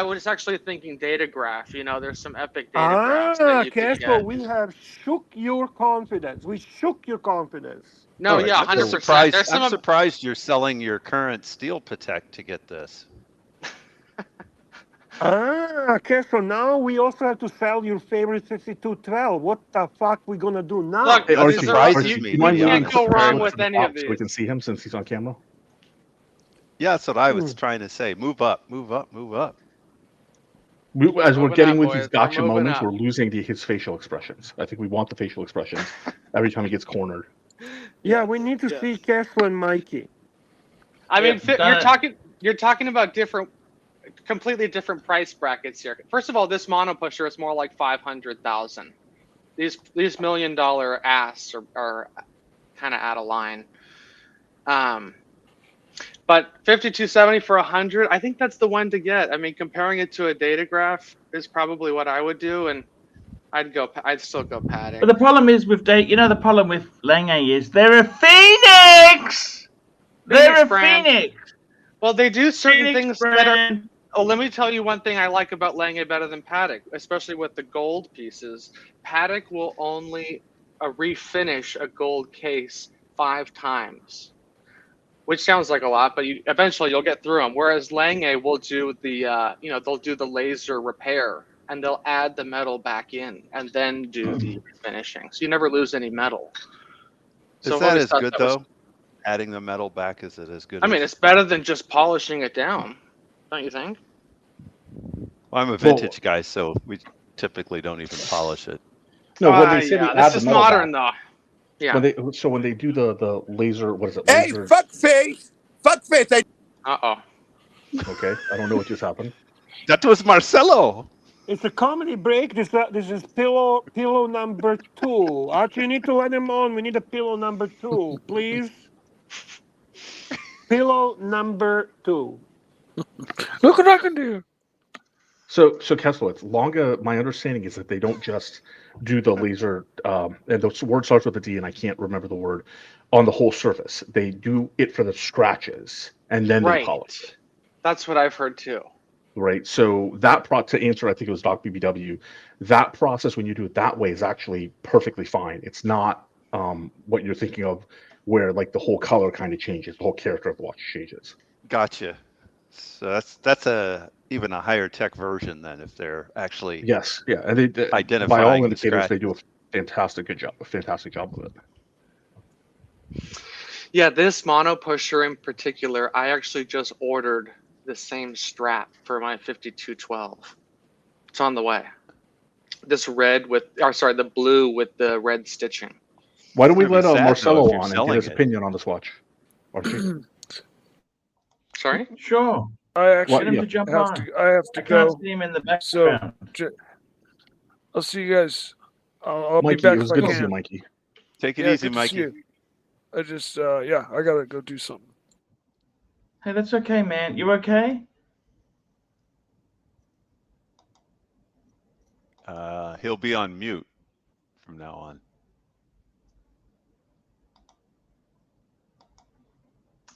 was actually thinking Datagraph. You know, there's some epic Datagraphs that you could get. We have shook your confidence. We shook your confidence. No, yeah, 100%. I'm surprised you're selling your current Steel Patek to get this. Okay, so now we also have to sell your favorite 5212. What the fuck we gonna do now? Look, Archie, you can't go wrong with any of these. So we can see him since he's on camera. Yeah, that's what I was trying to say. Move up, move up, move up. As we're getting with these gotcha moments, we're losing his facial expressions. I think we want the facial expressions every time he gets cornered. Yeah, we need to see Kessler and Mikey. I mean, you're talking about completely different price brackets here. First of all, this mono pusher is more like 500,000. These $1 million asks are kind of out of line. But 5270 for 100, I think that's the one to get. I mean, comparing it to a Datagraph is probably what I would do, and I'd still go padding. But the problem is with the problem with Lange is they're a Phoenix. They're a Phoenix. Well, they do certain things better. Oh, let me tell you one thing I like about Lange better than Patek, especially with the gold pieces. Patek will only refinish a gold case 5 times, which sounds like a lot, but eventually you'll get through them. Whereas Lange will do they'll do the laser repair and they'll add the metal back in and then do the finishing. So you never lose any metal. Is that as good though? Adding the metal back, is it as good? I mean, it's better than just polishing it down, don't you think? Well, I'm a vintage guy, so we typically don't even polish it. No, when they say this is modern though. Yeah. When they do the laser, what is it? Hey, fuckface! Fuckface! Uh-oh. Okay, I don't know what just happened. That was Marcelo. It's a comedy break. This is pillow number 2. Archie, you need to let him on. We need a pillow number 2, please. Pillow number 2. Look what I can do. So Kessler, Longa. My understanding is that they don't just do the laser, and the word starts with a D, and I can't remember the word, on the whole surface. They do it for the scratches, and then they polish it. That's what I've heard too. Right. So to answer, I think it was Doc BBW. That process, when you do it that way, is actually perfectly fine. It's not what you're thinking of, where like the whole color kind of changes, the whole character of the watch changes. Gotcha. So that's even a higher tech version than if they're actually and they identifying by all indicators they do a fantastic job with it. Yeah, this mono pusher in particular, I actually just ordered the same strap for my 5212. It's on the way. This the blue with the red stitching. Why don't we let Marcelo on and get his opinion on this watch? Sorry? Sure. I actually get him to jump on. I have to go. I can't see him in the background. So, I'll see you guys. I'll Mikey, be back. It was good to see you, Mikey. Take it easy, Mikey. I just, I gotta go do something. Hey, that's okay, man. You okay? He'll be on mute from now on.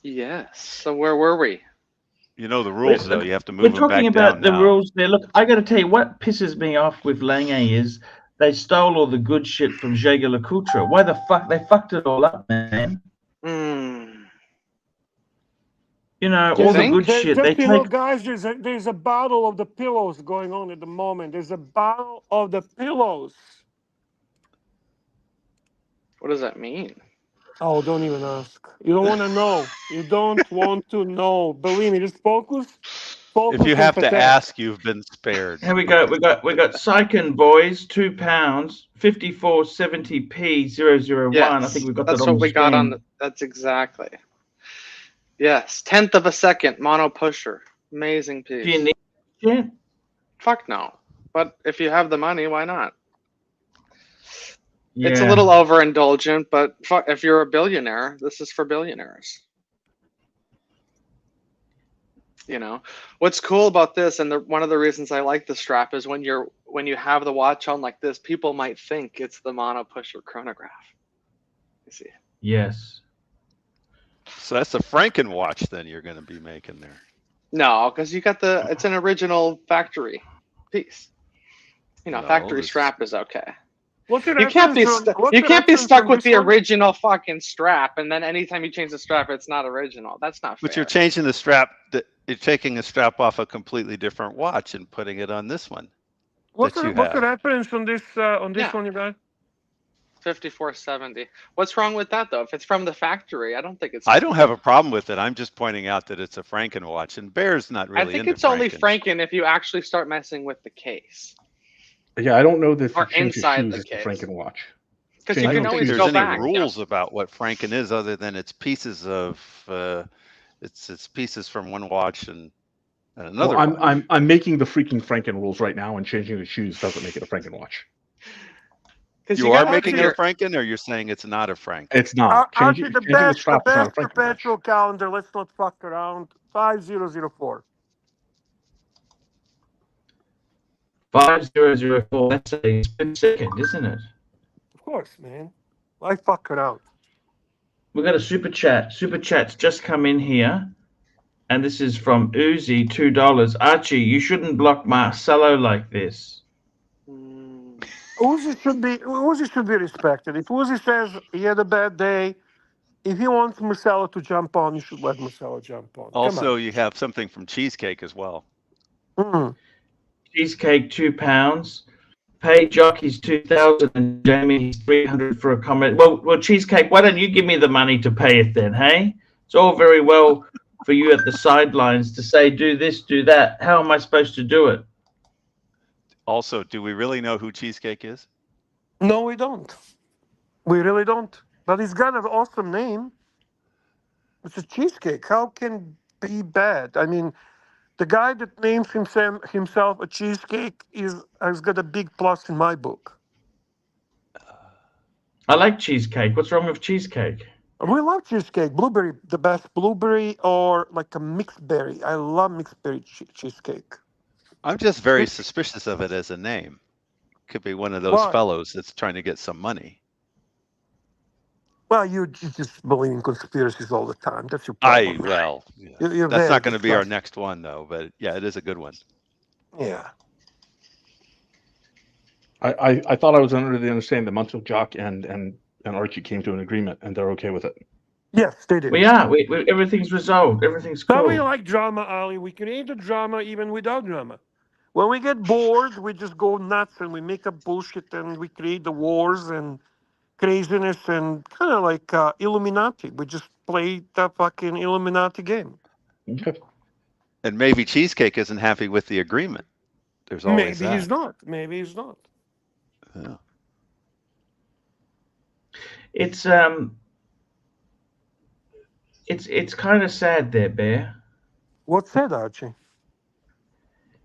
Yes. So where were we? You know the rules, though. You have to move them back down. We're talking about the rules there. Look, I got to tell you, what pisses me off with Lange is they stole all the good shit from Jaeger-LeCoultre. Why the fuck? They fucked it all up, man. You know, all the good shit. They take. Guys, there's a battle of the pillows going on at the moment. There's a battle of the pillows. What does that mean? Oh, don't even ask. You don't want to know. You don't want to know. Believe me, just focus. If you have to ask, you've been spared. Here we go. We got Sycan boys, £2, 5470p001. Yes, I think we got that's that on what the we got screen. on. That's exactly. Yes, 1/10 of a second mono pusher. Amazing piece. Do you need it? Fuck no. But if you have the money, why not? Yeah. It's a little overindulgent, but fuck, if you're a billionaire, this is for billionaires. You know what's cool about this, and one of the reasons I like the strap is when you have the watch on like this, people might think it's the mono pusher chronograph. You see? Yes. So that's a Franken watch then you're going to be making there. No, because you got it's an original factory piece. You know, No, factory strap is okay. You can't be stuck with the original fucking strap, and then anytime you change the strap, it's not original. That's not fair. But you're changing the strap. You're taking a strap off a completely different watch and putting it on this one. What's the reference on this one you got? 5470. What's wrong with that though? If it's from the factory, I don't think it's. I don't have a problem with it. I'm just pointing out that it's a Franken watch, and Bear's not really. I think it's only Franken if you actually start messing with the case. Yeah, I don't know that or inside the case. Franken watch. Because you can always go back. There's any rules about what Franken is other than it's pieces of it's pieces from one watch and another. Well, I'm making the freaking Franken rules right now, and changing the shoes doesn't make it a Franken watch. You are making it a Franken, or you're saying it's not a Franken? It's not. Changing the strap is not a Franken perpetual watch. Calendar. Let's not fuck around. 5004. 5004. That's a split second, isn't it? Of course, man. Why fuck around? We got a super chat. Super chat's just come in here, and this is from Uzi, $2. Archie, you shouldn't block Marcelo like this. Uzi should be respected. If Uzi says he had a bad day, if he wants Marcelo to jump on, you should let Marcelo jump on. Also, you have something from Cheesecake as well. Cheesecake, £2. Pay jockeys 2,000 and Jamie 300 for a comment. Well, Cheesecake, why don't you give me the money to pay it then? Hey, it's all very well for you at the sidelines to say do this, do that. How am I supposed to do it? Also, do we really know who Cheesecake is? No, we don't. We really don't. But he's got an awesome name. It's a Cheesecake. How can it be bad? I mean, the guy that names himself a cheesecake has got a big plus in my book. I like cheesecake. What's wrong with cheesecake? We love cheesecake. Blueberry, the best. Blueberry or like a mixed berry. I love mixed berry cheesecake. I'm just very suspicious of it as a name. Could be one of those fellows that's trying to get some money. Well, you just believe in conspiracies all the time. That's your problem. That's not going to be our next one, though. But yeah, it is a good one. Yeah. I thought I was under the understanding that Montel Jock and Archie came to an agreement, and they're okay with it. Yes, they did. We are. We everything's resolved. Everything's cool. But we like drama, Ali. We create the drama even without drama. When we get bored, we just go nuts and we make up bullshit and we create the wars and craziness and kind of like Illuminati. We just play the fucking Illuminati game. Okay. And maybe Cheesecake isn't happy with the agreement. There's always Maybe he's not. Maybe he's not. Yeah. It's kind of sad there, Bear. What's sad, Archie?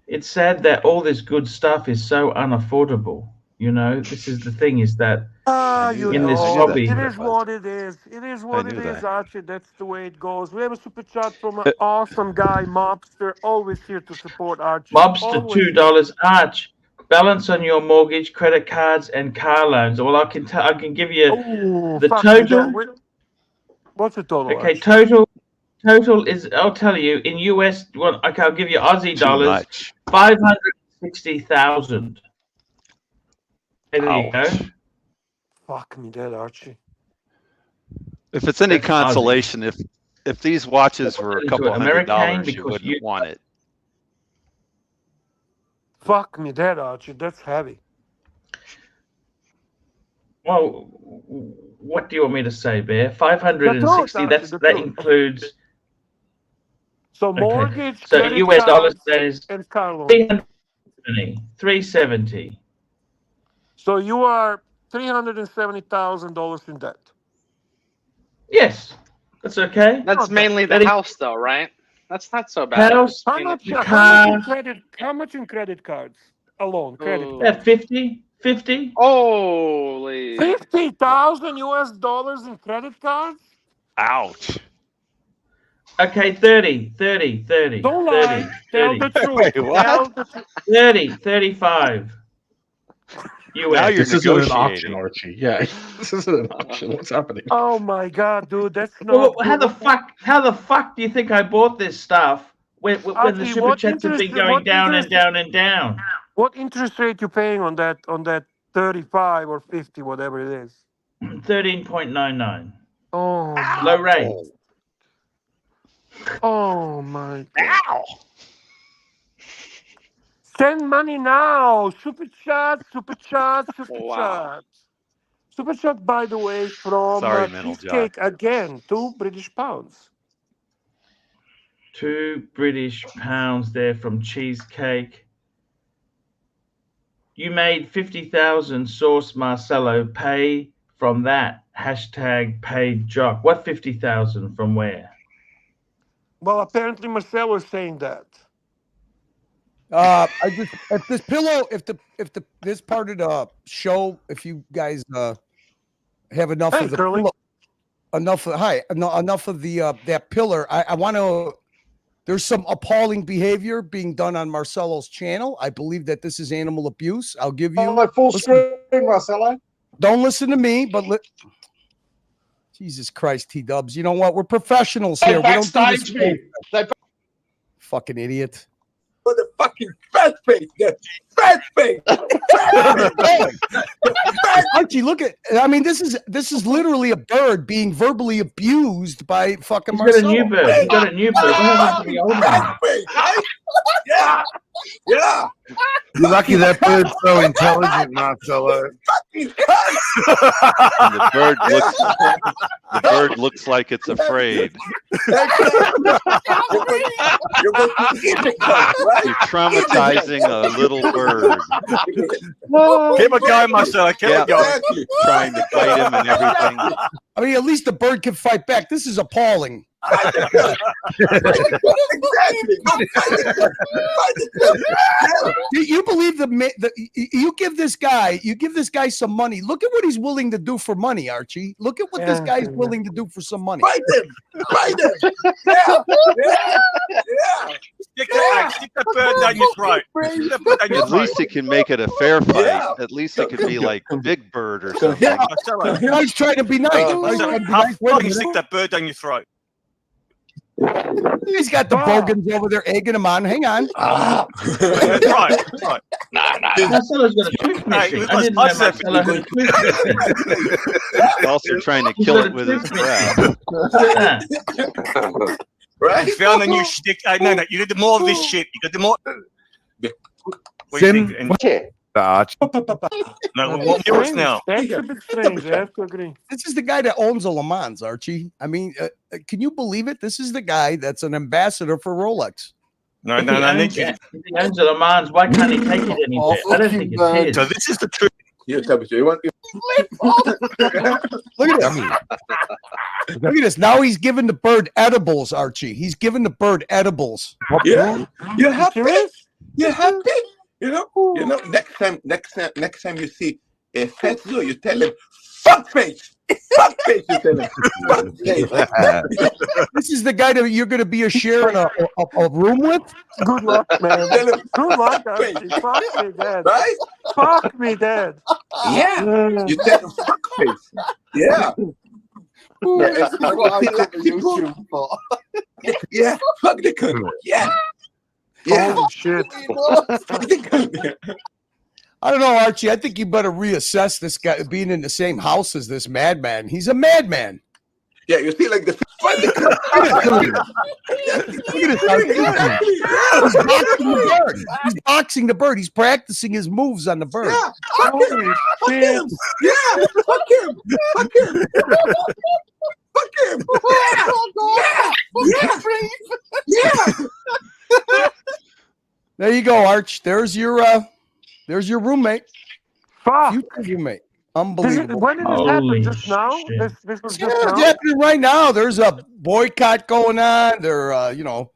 It's sad that all this good stuff is so unaffordable. You know, this is the thing: is that this hobby, it is what it is. It is what it is, Archie. That's the way it goes. We have a super chat from an awesome guy, Mobster, always here to support Archie. Mobster, $2. Arch, balance on your mortgage, credit cards, and car loans. Well, I can give you the total. What's the total? Okay, Archie? Total is, I'll tell you, in US. Well, okay, I'll give you Aussie dollars. 560,000. There you go. Fuck me dead, Archie. If it's any consolation, If these watches were a couple $100, you wouldn't want it. Fuck me dead, Archie. That's heavy. Well, what do you want me to say, Bear? 560. That includes. So mortgage, so credit US dollars, cards, that is and car loan. 370. So you are $370,000 in debt. Yes, that's okay. That's mainly the house, though, right? That's not so bad. House, how much in credit cards alone? Credit cards? 50. Holy. $50,000 in credit cards? Ouch. Okay, 30. Don't lie. Tell the truth. Wait, what? 35. Now you're this isn't an negotiating. option, Archie. Yeah, this isn't an option. What's happening? Oh my God, dude, that's not. Well, how the fuck do you think I bought this stuff when the super chats have been going down and down and down? What interest rate you paying on that 35 or 50, whatever it is? 13.99. Oh, low rate. Oh my God. Send money now. Super chat. Wow. Super chat, by the way, from Sorry, Mental Cheesecake Jack. again, £2 British. £2 there from Cheesecake. You made 50,000, source Marcelo. Pay from that. #paid Jock. What 50,000 from where? Well, apparently Marcelo is saying that. I just if this pillow, if this part of the show, if you guys have enough of the pillow, enough of the that pillar, I want to. There's some appalling behavior being done on Marcelo's channel. I believe that this is animal abuse. I'll give you my full screen, Marcelo. Don't listen to me, but Jesus Christ, T-dubs. You know what? We're professionals here. We don't do this. Fucking idiot. For the fucking fat face, fat face. Archie, look at. I mean, this is literally a bird being verbally abused by fucking Marcelo. He's got a new bird. What happened to the old one? Yeah. You're lucky that bird's so intelligent, Marcelo. And the bird looks like it's afraid. You're traumatizing a little bird. Keep it going, Marcelo. Keep it going. Trying to bite him and everything. I mean, at least the bird can fight back. This is appalling. You believe you give this guy some money. Look at what he's willing to do for money, Archie. Look at what this guy's willing to do for some money. Fight him. Yeah. Stick the bird down your throat. At least it can make it a fair fight. Yeah. At least it could be like Big Bird or something. He's trying to be nice. Stick that bird down your throat. He's got the bogans over there egging him on. Hang on. That's right. Marcelo's got a tooth missing. I didn't know Marcelo had a tooth missing. He's also trying to kill it with his breath. Right? You found a new stick. No, you did more of this shit. You did more. What do you think? No, we want yours now. That's a bit strange. I have to agree. This is the guy that owns a Le Mans, Archie. I mean, can you believe it? This is the guy that's an ambassador for Rolex. No. He owns a Le Mans. Why can't he take it anymore? I don't think it's his. So this is the truth. Look at this. Look at this. Now he's giving the bird edibles, Archie. He's giving the bird edibles. Yeah. You're happy? You're happy? You know, next time you see a Fetzo, you tell him, fuck face, you tell him, fuck face. This is the guy that you're going to be sharing a room with? Good luck, man. Good luck, Archie. Fuck me dead. Right? Fuck me dead. Yeah. You tell him, fuck face. Yeah. Yeah, fuck the cunt. Yeah. Holy shit. I don't know, Archie. I think you better reassess this guy being in the same house as this madman. He's a madman. Yeah, you see, like the Look at this. He's boxing the bird. He's boxing the bird. He's practicing his moves on the bird. Yeah, fuck him. Fuck him. Yeah, fuck him. Fuck him. Fuck him. Yeah. Yeah. There you go, Arch. There's your roommate. Future roommate. Unbelievable. When did this happen? Just now? This was just now? It's happening right now. There's a boycott going on. There, you know,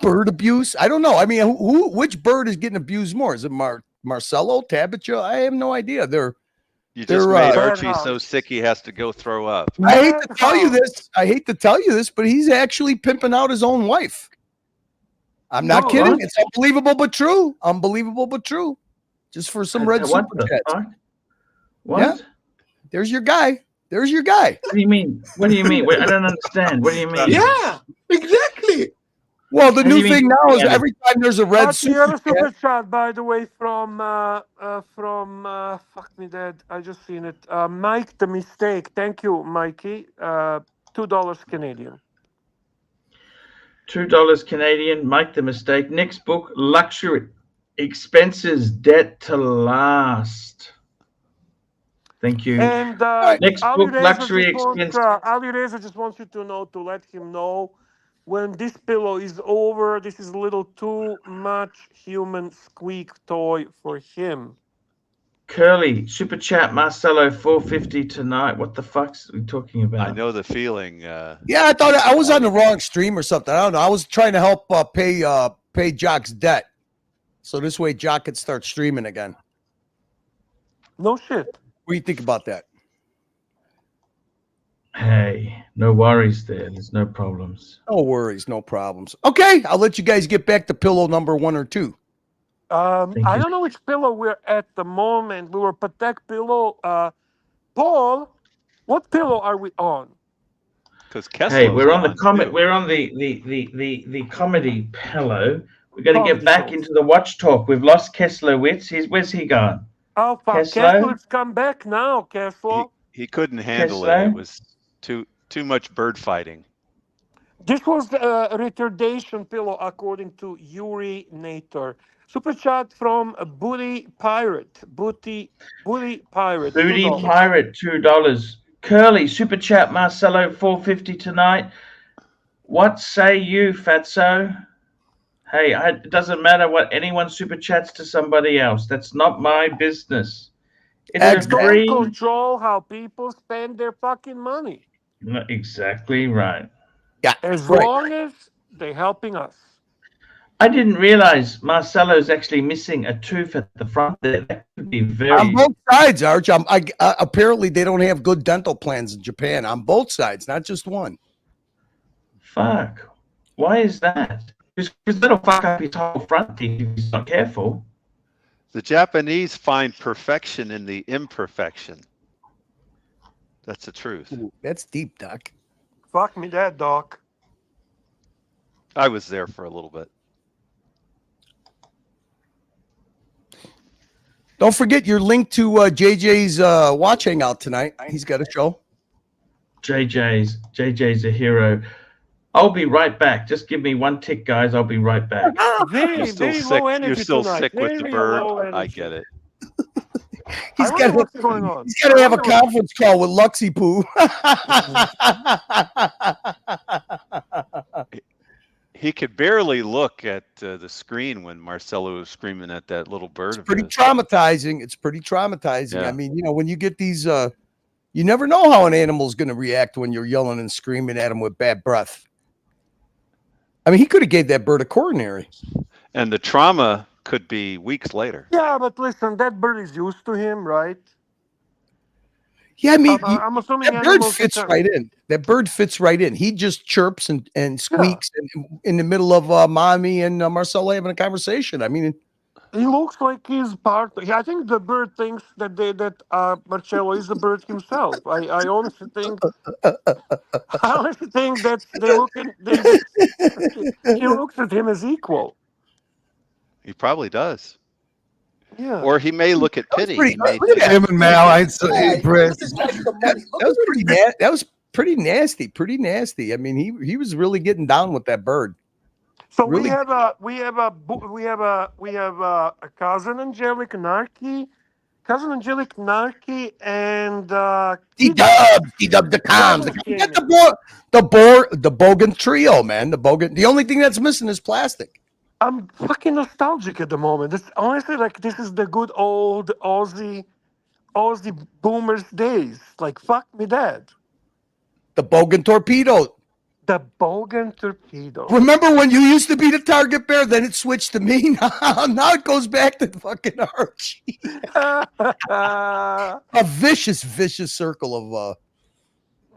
bird abuse. I don't know. I mean, which bird is getting abused more? Is it Marcelo, Tabitha? I have no idea. You just made Archie so sick he has to go throw up. I hate to tell you this. But he's actually pimping out his own wife. I'm not kidding. What? It's unbelievable but true. Unbelievable but true. Just for some red super chats. What? Yeah. There's your guy. There's your guy. What do you mean? What do you mean? Wait, I don't understand. What do you mean? Yeah, exactly. Well, the new thing now is every time there's a red super chat, by the way, from fuck me dead. I just seen it. Mike the Mistake. Thank you, Mikey. $2 Canadian. $2 Canadian. Mike the Mistake. Next book, Luxury. Expenses, debt to last. Thank you. And next book, Luxury Expenses. Ali Reza just wants you to know, to let him know, when this pillow is over, this is a little too much human squeak toy for him. Curly, super chat, Marcelo, 450 tonight. What the fuck's we talking about? I know the feeling. Yeah, I thought I was on the wrong stream or something. I don't know. I was trying to help pay Jock's debt. So this way Jock could start streaming again. No shit. What do you think about that? Hey, no worries there. There's no problems. No worries, no problems. Okay, I'll let you guys get back to pillow number 1 or 2. I don't know which pillow we're at the moment. We were Patek pillow. Paul, what pillow are we on? Because Kessler. Hey, we're on the comment. We're on the comedy pillow. We're going to get back into the watch talk. We've lost Kessler Witz. Where's he gone? Oh, fuck. Kessler's come back now, Kessler. He couldn't handle it. It was too much bird fighting. This was the retardation pillow, according to Yuri Nator. Super chat from Booty Pirate. Booty Pirate. Booty Pirate, $2. Curly, super chat, Marcelo, 450 tonight. What say you, Fatso? Hey, it doesn't matter what anyone super chats to somebody else. That's not my business. It's a free... Don't control how people spend their fucking money. Exactly right. Yeah, as long as they're helping us. I didn't realize Marcelo's actually missing a tooth at the front there. That could be very... On both sides, Arch. Apparently, they don't have good dental plans in Japan. On both sides, not just one. Fuck. Why is that? Because that'll fuck up his whole front teeth if he's not careful. The Japanese find perfection in the imperfection. That's the truth. Ooh, that's deep, Doc. Fuck me dead, Doc. I was there for a little bit. Don't forget your link to JJ's watch hangout tonight. He's got a show. JJ's a hero. I'll be right back. Just give me one tick, guys. I'll be right back. You're still sick. You're still sick with the bird. I get it. He's got to have a conference call with Luxy Poo. He could barely look at the screen when Marcelo was screaming at that little bird. It's pretty traumatizing. It's pretty traumatizing. Yeah. I mean, when you get these, you never know how an animal is going to react when you're yelling and screaming at him with bad breath. I mean, he could have gave that bird a coronary. And the trauma could be weeks later. Yeah, but listen, that bird is used to him, right? Yeah, I mean, I'm assuming that bird fits right in. That bird fits right in. He just chirps and squeaks in the middle of Mommy and Marcelo having a conversation. I mean, he looks like he's part. I think the bird thinks that Marcello is the bird himself. I honestly think. I honestly think that he looks at him as equal. He probably does. Yeah. Or he may look at pity. Look at him and Mal. That was pretty nasty. Pretty nasty. I mean, he was really getting down with that bird. So really, we have a cousin Angelic Narky, and D-Dub the comms. You got the Bogan trio, man. The Bogan. The only thing that's missing is plastic. I'm fucking nostalgic at the moment. This honestly, like, this is the good old Aussie boomers days. Like, fuck me dead. The Bogan torpedo. The Bogan torpedo. Remember when you used to be the target bear, then it switched to me? Now it goes back to fucking Archie. A vicious circle of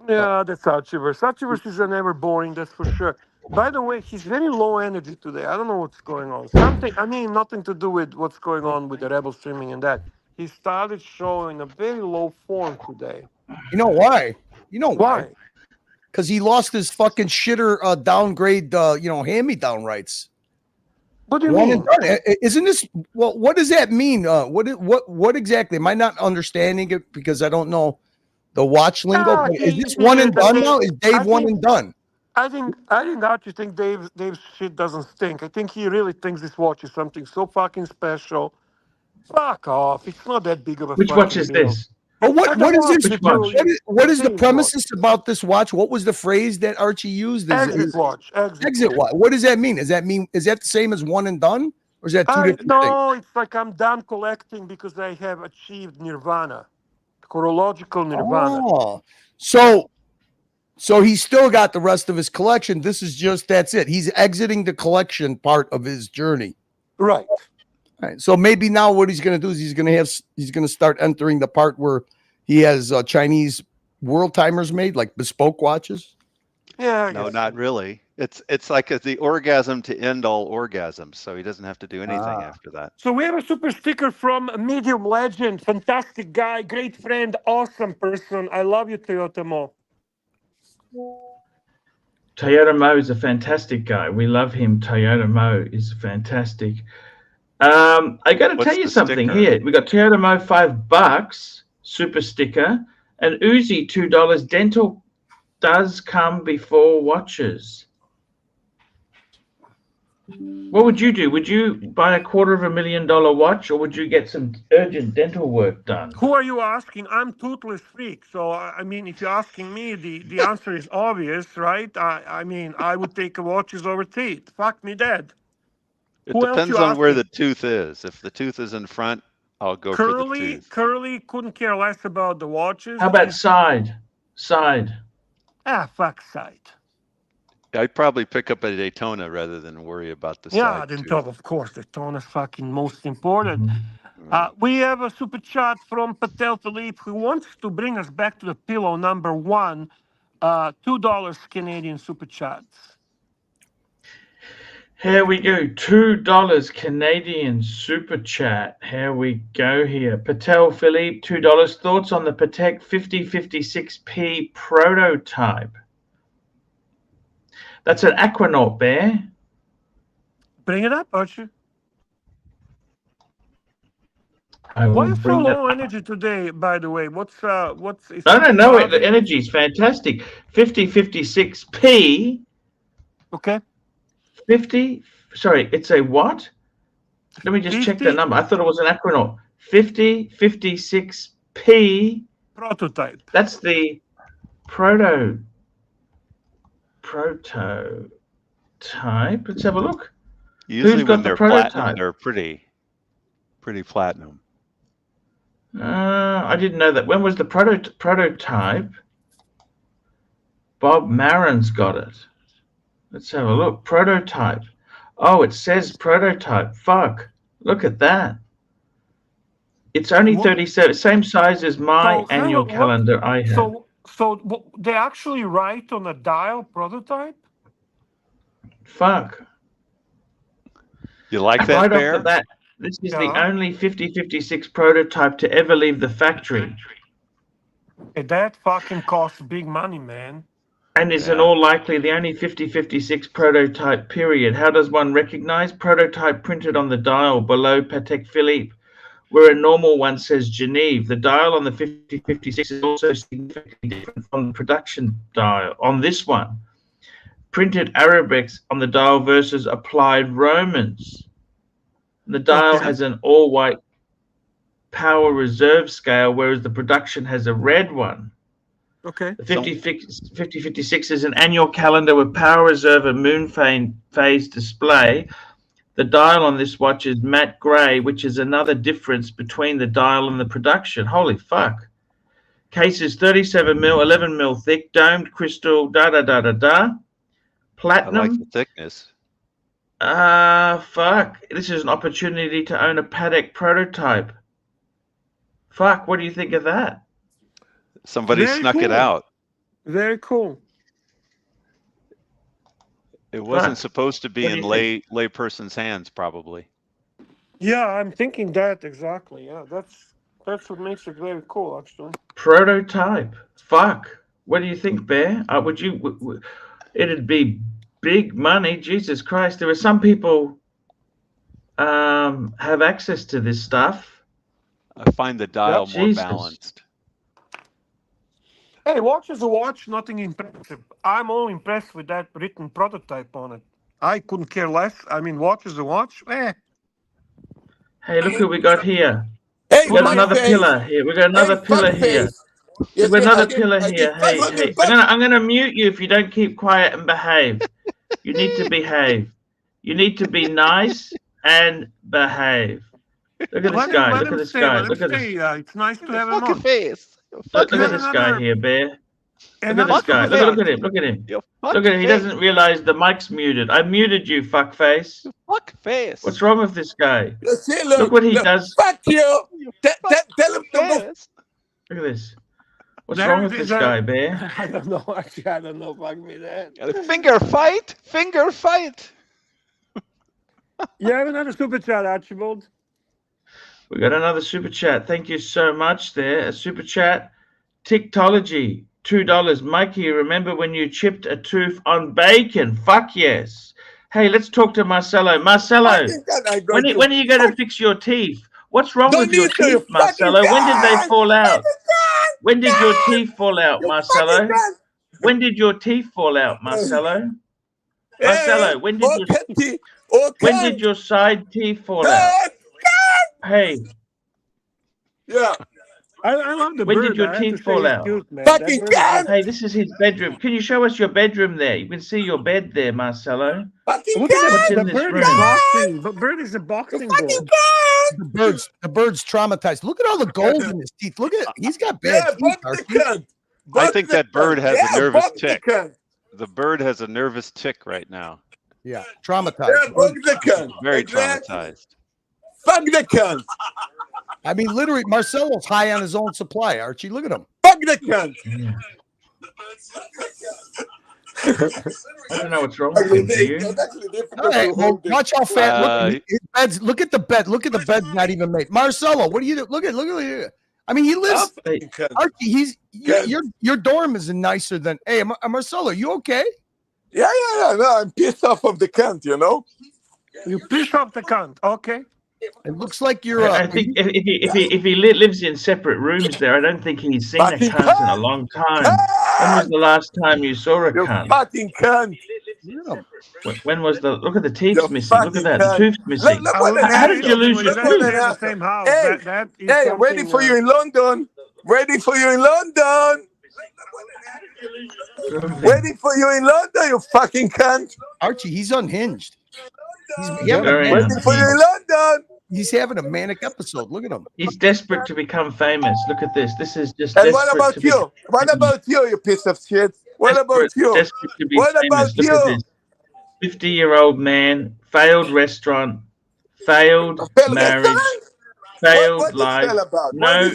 yeah, that's Archieverse. Archieverse is never boring, that's for sure. By the way, he's very low energy today. I don't know what's going on. Nothing to do with what's going on with the Rebel streaming and that. He started showing a very low form today. You know why? Why? Because he lost his fucking shitter downgrade, hand-me-down rights. What do you mean? Isn't this? Well, what does that mean? What exactly? Am I not understanding it because I don't know the watch lingo? Is this one and done now? Is Dave one and done? I think Archie think Dave's shit doesn't stink. I think he really thinks this watch is something so fucking special. Fuck off! It's not that big of a. Which watch is this? But what is this? What is the premises about this watch? What was the phrase that Archie used? Exit watch. Exit watch. What does that mean? Is that the same as one and done, or is that two different things? No, it's like I'm done collecting because I have achieved nirvana, chronological nirvana. Oh, so he's still got the rest of his collection. This is that's it. He's exiting the collection part of his journey. Right. All right. So maybe now what he's going to do is he's going to start entering the part where he has Chinese world timers made, like bespoke watches. Yeah. No, not really. It's like the orgasm to end all orgasms, so he doesn't have to do anything after that. So we have a super sticker from Medium Legend, fantastic guy, great friend, awesome person. I love you, Toyota Mo. Toyota Mo is a fantastic guy. We love him. Toyota Mo is fantastic. I got to tell you something here. We got Toyota Mo $5, super sticker, and Uzi $2. Dental does come before watches. What would you do? Would you buy a $250,000 watch, or would you get some urgent dental work done? Who are you asking? I'm toothless freak. So, I mean, if you're asking me, the answer is obvious, right? I mean, I would take watches over teeth. Fuck me dead. It depends on where the tooth is. If the tooth is in front, I'll go for the tooth. Curly couldn't care less about the watches. How about side? Side. Fuck side. I'd probably pick up a Daytona rather than worry about the side. Yeah, of course, Daytona's fucking most important. We have a super chat from Patel Philippe who wants to bring us back to the pillow number one. $2 Canadian super chats. Here we go. $2 Canadian super chat. Here we go here. Patel Philippe, $2. Thoughts on the Patek 5056P prototype? That's an Aquanaut bear. Bring it up, Archie. Why are you so low energy today, by the way? No. The energy is fantastic. 5056P. Okay. 50. Sorry, it's a what? Let me just check the number. I thought it was an Aquanaut. 5056P. Prototype. That's the prototype. Let's have a look. Usually when they're platinum, they're pretty platinum. I didn't know that. When was the prototype? Bob Marin's got it. Let's have a look. Prototype. Oh, it says prototype. Fuck. Look at that. It's only 37. Same size as my annual calendar I have. So they actually write on a dial prototype? Fuck. You like that, Bear? This is the only 5056 prototype to ever leave the factory. That fucking costs big money, man. And is in all likely the only 5056 prototype, period. How does one recognize? Prototype printed on the dial below Patek Philippe where a normal one says Geneve. The dial on the 5056 is also significantly different from the production dial on this one. Printed Arabics on the dial versus applied Romans. The dial has an all-white power reserve scale, whereas the production has a red one. Okay. The 5056 is an annual calendar with power reserve and moon phase display. The dial on this watch is matte grey, which is another difference between the dial and the production. Holy fuck. Case is 37 mil, 11 mil thick, domed crystal, Platinum. I like the thickness. Fuck. This is an opportunity to own a Patek prototype. Fuck, what do you think of that? Somebody snuck it out. Very cool. It wasn't supposed to be in lay person's hands, probably. Yeah, I'm thinking that exactly. Yeah, that's what makes it very cool, actually. Prototype. Fuck. What do you think, Bear? Would you? It'd be big money. Jesus Christ! There are some people have access to this stuff. I find the dial more balanced. Hey, watch is a watch, nothing impressive. I'm all impressed with that written prototype on it. I couldn't care less. I mean, watch is a watch. Hey, look who we got here. Hey, we got another pillar here. We got another pillar here. Yes, we got another pillar here. Hey. I'm gonna mute you if you don't keep quiet and behave. You need to behave. You need to be nice and behave. Look at this guy. Look at this guy. Look at this. It's nice to have him on. Look at this guy here, Bear. Look at this guy. Look at him. Look at him. Look at him. He doesn't realize the mic's muted. I muted you, fuckface. Fuckface. What's wrong with this guy? Look what he does. Fuck you. Tell him to go. Look at this. What's wrong with this guy, Bear? I don't know. Actually, I don't know. Fuck me that. Finger fight. Finger fight. You have another super chat, Archibald. We got another super chat. Thank you so much there. A super chat. Tiktology, $2. Mikey, remember when you chipped a tooth on bacon? Fuck yes. Hey, let's talk to Marcelo. Marcelo, when are you going to fix your teeth? What's wrong with your teeth, Marcelo? When did they fall out? When did your teeth fall out, Marcelo? When did your teeth fall out, Marcelo? Marcelo, when did your side teeth fall out? Hey. Yeah. I love the When bird. did your teeth fall out? Fucking cat. Hey, this is his bedroom. Can you show us your bedroom there? You can see your bed there, Marcelo. Fucking What's in the this bird room? is boxing. The bird is a boxing ball. The bird's traumatized. Look at all the gold in his teeth. Look at he's got bad teeth. I think that bird has a nervous tick. The bird has a nervous tick right now. Yeah, traumatized. Very traumatized. Fuck the cunt. I mean, literally, Marcelo's high on his own supply, Archie. Look at him. Fuck the cunt. I don't know what's wrong with him. Do you? Right, well, watch how fat. Look at the bed. Look at the bed's not even made. Marcelo, what do you do? Look at. I mean, he lives. Archie, your dorm is nicer than. Hey, Marcelo, you okay? Yeah. No, I'm pissed off of the cunt. You know. You pissed off the cunt. Okay. It looks like you're. I think if he lives in separate rooms there, I don't think he's seen a cunt in a long time. When was the last time you saw a cunt? Fucking cunt. When was the? Look at the teeth missing. Look at that. The tooth's missing. How did you lose your tooth? Same house. Hey, ready for you in London. Ready for you in London. Waiting for you in London, you fucking cunt. Archie, he's unhinged. Waiting for you in London. He's having a manic episode. Look at him. He's desperate to become famous. Look at this. This is just. And what about you? What about you, you piece of shit? What about you? Desperate to be what famous. about Look at this. 50-year-old man, failed restaurant, failed marriage, failed life. No,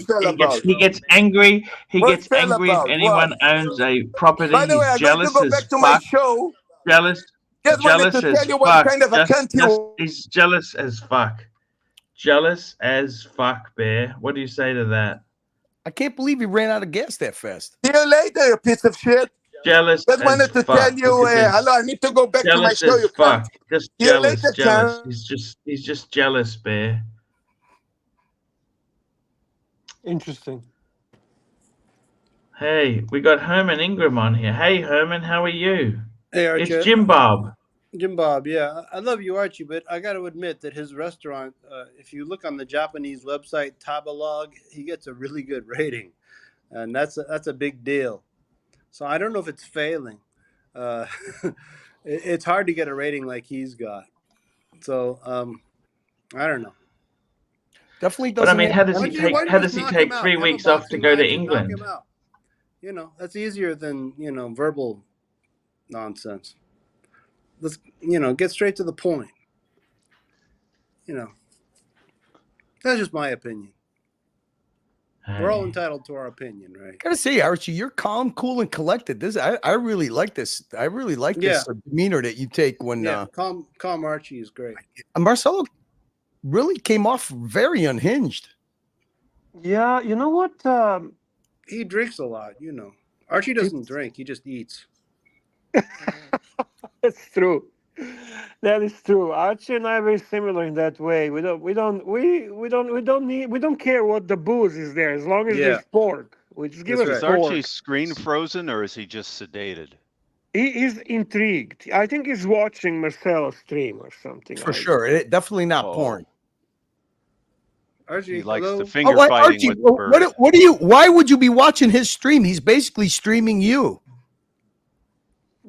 he gets angry. He gets angry if anyone owns a property. He's jealous as fuck. Jealous as fuck. He's jealous as fuck. Jealous as fuck, Bear. What do you say to that? I can't believe he ran out of gas that fast. See you later, you piece of shit. Jealous. Just wanted to tell you, hello. I need to go back to my show. You can't. Just jealous. Jealous. He's just jealous, Bear. Interesting. Hey, we got Herman Ingram on here. Hey, Herman, how are you? Hey, Archie. It's Jim Bob. Jim Bob, yeah. I love you, Archie, but I got to admit that his restaurant, if you look on the Japanese website, Tabalog, he gets a really good rating. And that's a big deal. So I don't know if it's failing. It's hard to get a rating like he's got. So I don't know. Definitely doesn't. But I mean, how does he take 3 weeks off to go to England? Knock him out. You know, that's easier than, verbal nonsense. Let's, get straight to the point. That's just my opinion. Hey. We're all entitled to our opinion, right? I gotta say, Archie, you're calm, cool, and collected. I really like this. I really like this demeanor that you take when. Calm Archie is great. Marcelo really came off very unhinged. Yeah, you know what? He drinks a lot. Archie doesn't drink; he just eats. That's true. That is true. Archie and I are very similar in that way. We don't care what the booze is there as long as there's pork. We just give us Is pork. Archie's screen frozen or is he just sedated? He is intrigued. I think he's watching Marcelo's stream or something. For sure. Definitely not porn. Archie, he likes the finger fighting Archie, with the bird. Why would you be watching his stream? He's basically streaming you.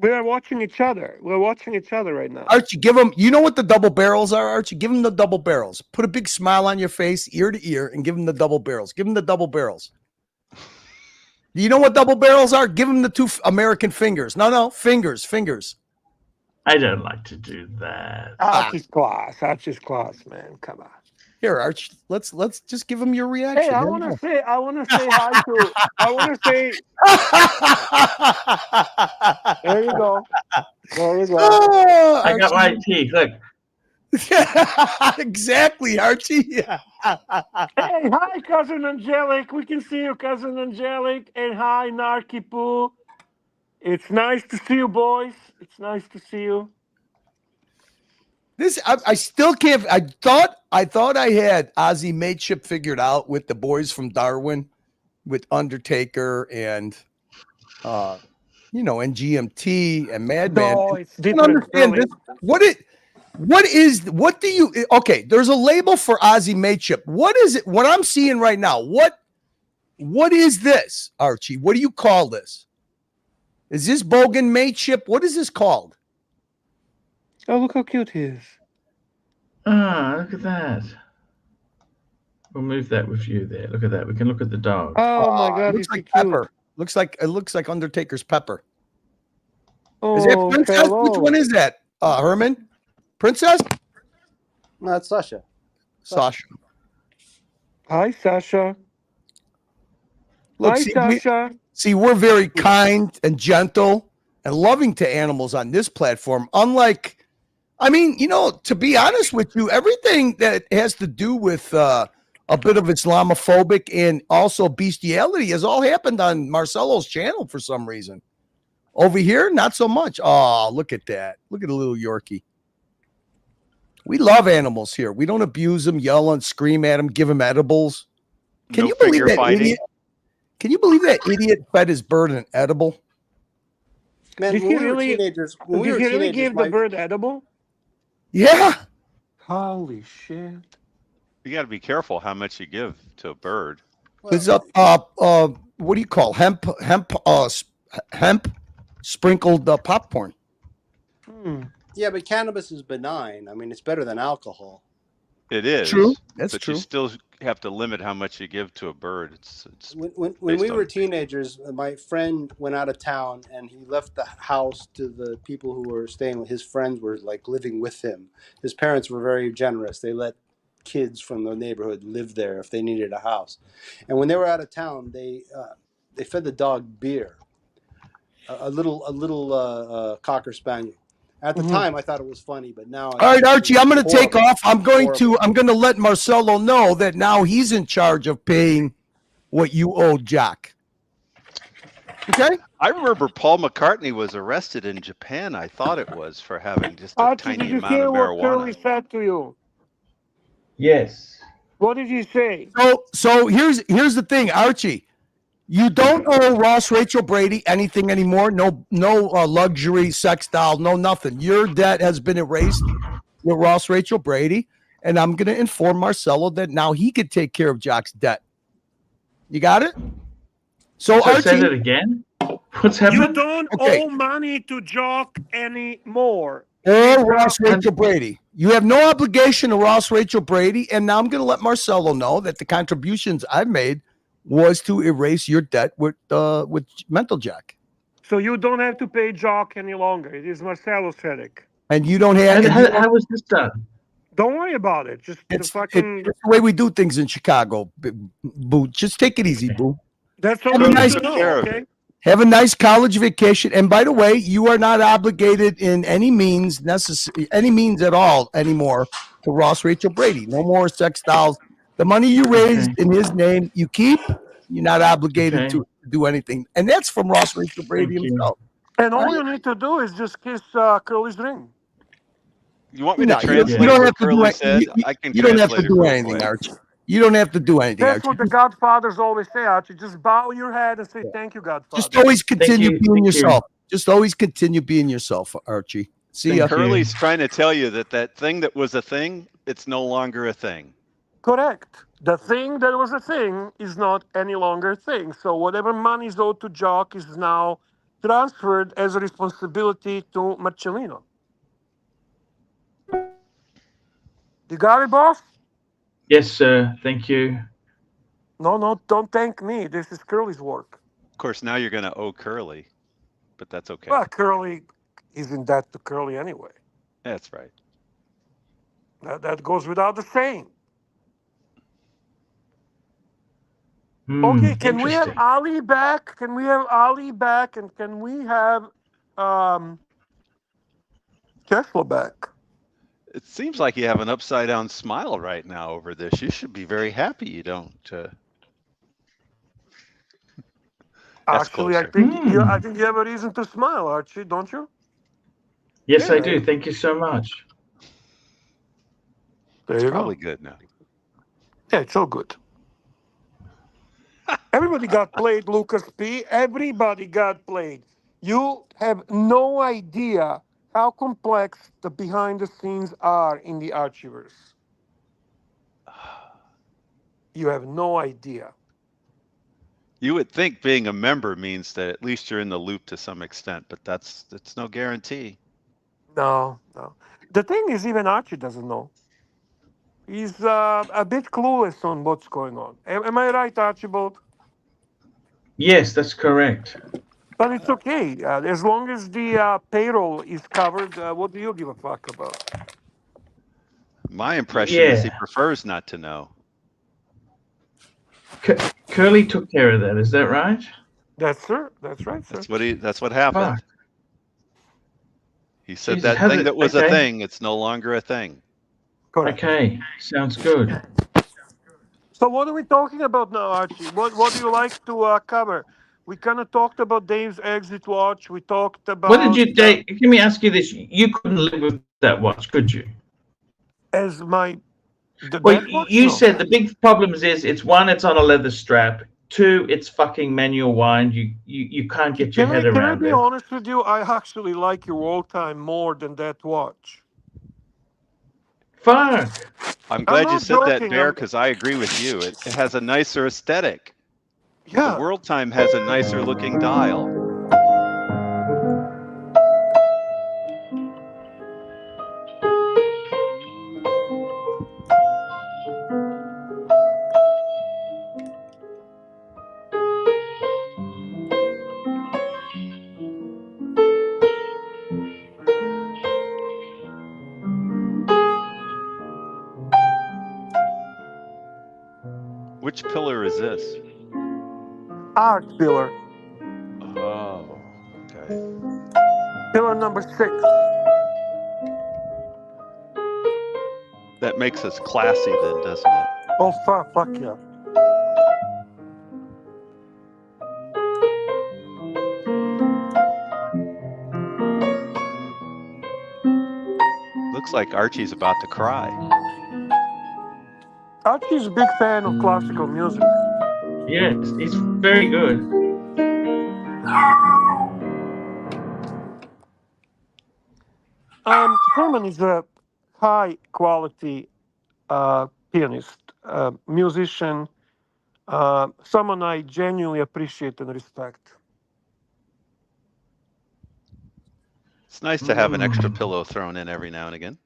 We are watching each other. We're watching each other right now. Archie, give him. You know what the double barrels are, Archie? Give him the double barrels. Put a big smile on your face, ear to ear, and give him the double barrels. Give him the double barrels. Do you know what double barrels are? Give him the 2 American fingers. No, fingers. I don't like to do that. Archie's class, man. Come on. Here, Arch. Let's just give him your reaction. Hey, I want to say hi to. I want to say. There you go. I got my teeth. Look. Exactly, Archie. Hey, hi, cousin Angelic. We can see you, cousin Angelic, and hi, Narky Poo. It's nice to see you, boys. It's nice to see you. I still can't. I thought I had Ozzy Mateship figured out with the boys from Darwin, with Undertaker and and GMT and Madman. No, it's different. What do you? Okay, there's a label for Ozzy Mateship. What is it? What I'm seeing right now. What is this, Archie? What do you call this? Is this Bogan Mateship? What is this called? Oh, look how cute he is. Look at that. We'll move that with you there. Look at that. We can look at the dog. Oh my God, looks like Pepper. Looks like Undertaker's Pepper. Oh, is that Princess? hello. Which one is that? Herman? Princess? No, it's Sasha. Sasha. Hi, Sasha. Look, Sasha. We're very kind and gentle and loving to animals on this platform. Unlike, to be honest with you, everything that has to do with a bit of Islamophobic and also bestiality has all happened on Marcelo's channel for some reason. Over here, not so much. Oh, look at that. Look at the little Yorkie. We love animals here. We don't abuse them, yell and scream at them, give them edibles. Can you believe that idiot? Can you believe that idiot fed his bird an edible? Man, did he really give the bird edible? Yeah. Holy shit. You got to be careful how much you give to a bird. It's what do you call hemp sprinkled popcorn? Yeah, but cannabis is benign. It's better than alcohol. It is true. That's but true. You still have to limit how much you give to a bird. It's when we were teenagers, my friend went out of town and he left the house to the people who were staying with his friends were like living with him. His parents were very generous. They let kids from the neighborhood live there if they needed a house. And when they were out of town, they fed the dog beer, a little Cocker Spaniel. At the time, I thought it was funny, but now. All right, Archie, I'm going to take off. I'm going to let Marcelo know that now he's in charge of paying what you owe Jack. Okay. I remember Paul McCartney was arrested in Japan. I thought it was for having just a tiny amount of marijuana. What Curly said to you? Yes. What did he say? So here's the thing, Archie. You don't owe Ross Rachel Brady anything anymore. No luxury sex doll. No nothing. Your debt has been erased with Ross Rachel Brady, and I'm going to inform Marcelo that now he could take care of Jock's debt. You got it? So Archie, say that again. What's happening? You don't owe money to Jock anymore. Or Ross Rachel Brady. You have no obligation to Ross Rachel Brady, and now I'm going to let Marcelo know that the contributions I've made was to erase your debt with Mental Jack. So you don't have to pay Jock any longer. It is Marcelo's headache. And you don't have. How was this done? Don't worry about it. Just it's the way we do things in Chicago, Boo. Just take it easy, Boo. That's all you need to know, okay? Have a nice college vacation. And by the way, you are not obligated in any means at all anymore to Ross Rachel Brady. No more sex dolls. The money you raised in his name, you keep. You're not obligated to do anything. And that's from Ross Rachel Brady himself. And all you need to do is just kiss Curly's ring. You want me to translate what Curly said? I can. You don't have to do anything, Archie. You don't have to do anything. That's what the Godfathers always say, Archie. Just bow your head and say, "Thank you, Godfather." Just always continue being yourself. Just always continue being yourself, Archie. See ya. Curly's trying to tell you that thing that was a thing, it's no longer a thing. Correct. The thing that was a thing is not any longer a thing. So whatever money is owed to Jock is now transferred as a responsibility to Marcellino. You got it, boss? Yes, sir. Thank you. No, don't thank me. This is Curly's work. Of course, now you're going to owe Curly, but that's okay. Well, Curly is in debt to Curly anyway. That's right. That goes without the saying. Okay, can we have Ali back? Can we have Ali back? And can we have Tesla back? It seems like you have an upside-down smile right now over this. You should be very happy you don't. Actually, I think you have a reason to smile, Archie, don't you? Yes, I do. Thank you so much. There you probably go. Good now. Yeah, it's all good. Everybody got played, Lucas P. Everybody got played. You have no idea how complex the behind the scenes are in the Archieverse. You have no idea. You would think being a member means that at least you're in the loop to some extent, but that's no guarantee. No. The thing is, even Archie doesn't know. He's a bit clueless on what's going on. Am I right, Archibald? Yes, that's correct. But it's okay. As long as the payroll is covered, what do you give a fuck about? My impression is he prefers not to know. Curly took care of that. Is that right? That's right, sir. That's what happened. Fuck. He said that thing that was a thing, it's no longer a thing. Correct. Okay, sounds good. So what are we talking about now, Archie? What do you like to cover? We kind of talked about Dave's exit watch. We talked about. What did you, Dave? Let me ask you this: you couldn't live with that watch, could you? As my. Well, you said the big problem is it's one, it's on a leather strap. Two, it's fucking manual wind. You can't get your head around it. Can I be honest with you? I actually like your old time more than that watch. Fuck. I'm glad you said that, Bear, because I agree with you. It has a nicer aesthetic. Yeah. The World Time has a nicer looking dial. Which pillar is this? Art pillar. Oh, okay. Pillar number 6. That makes us classy then, doesn't it? Oh, fuck yeah. Looks like Archie's about to cry. Archie's a big fan of classical music. Yes, he's very good. Herman is a high quality pianist, musician, someone I genuinely appreciate and respect. It's nice to have an extra pillow thrown in every now and again.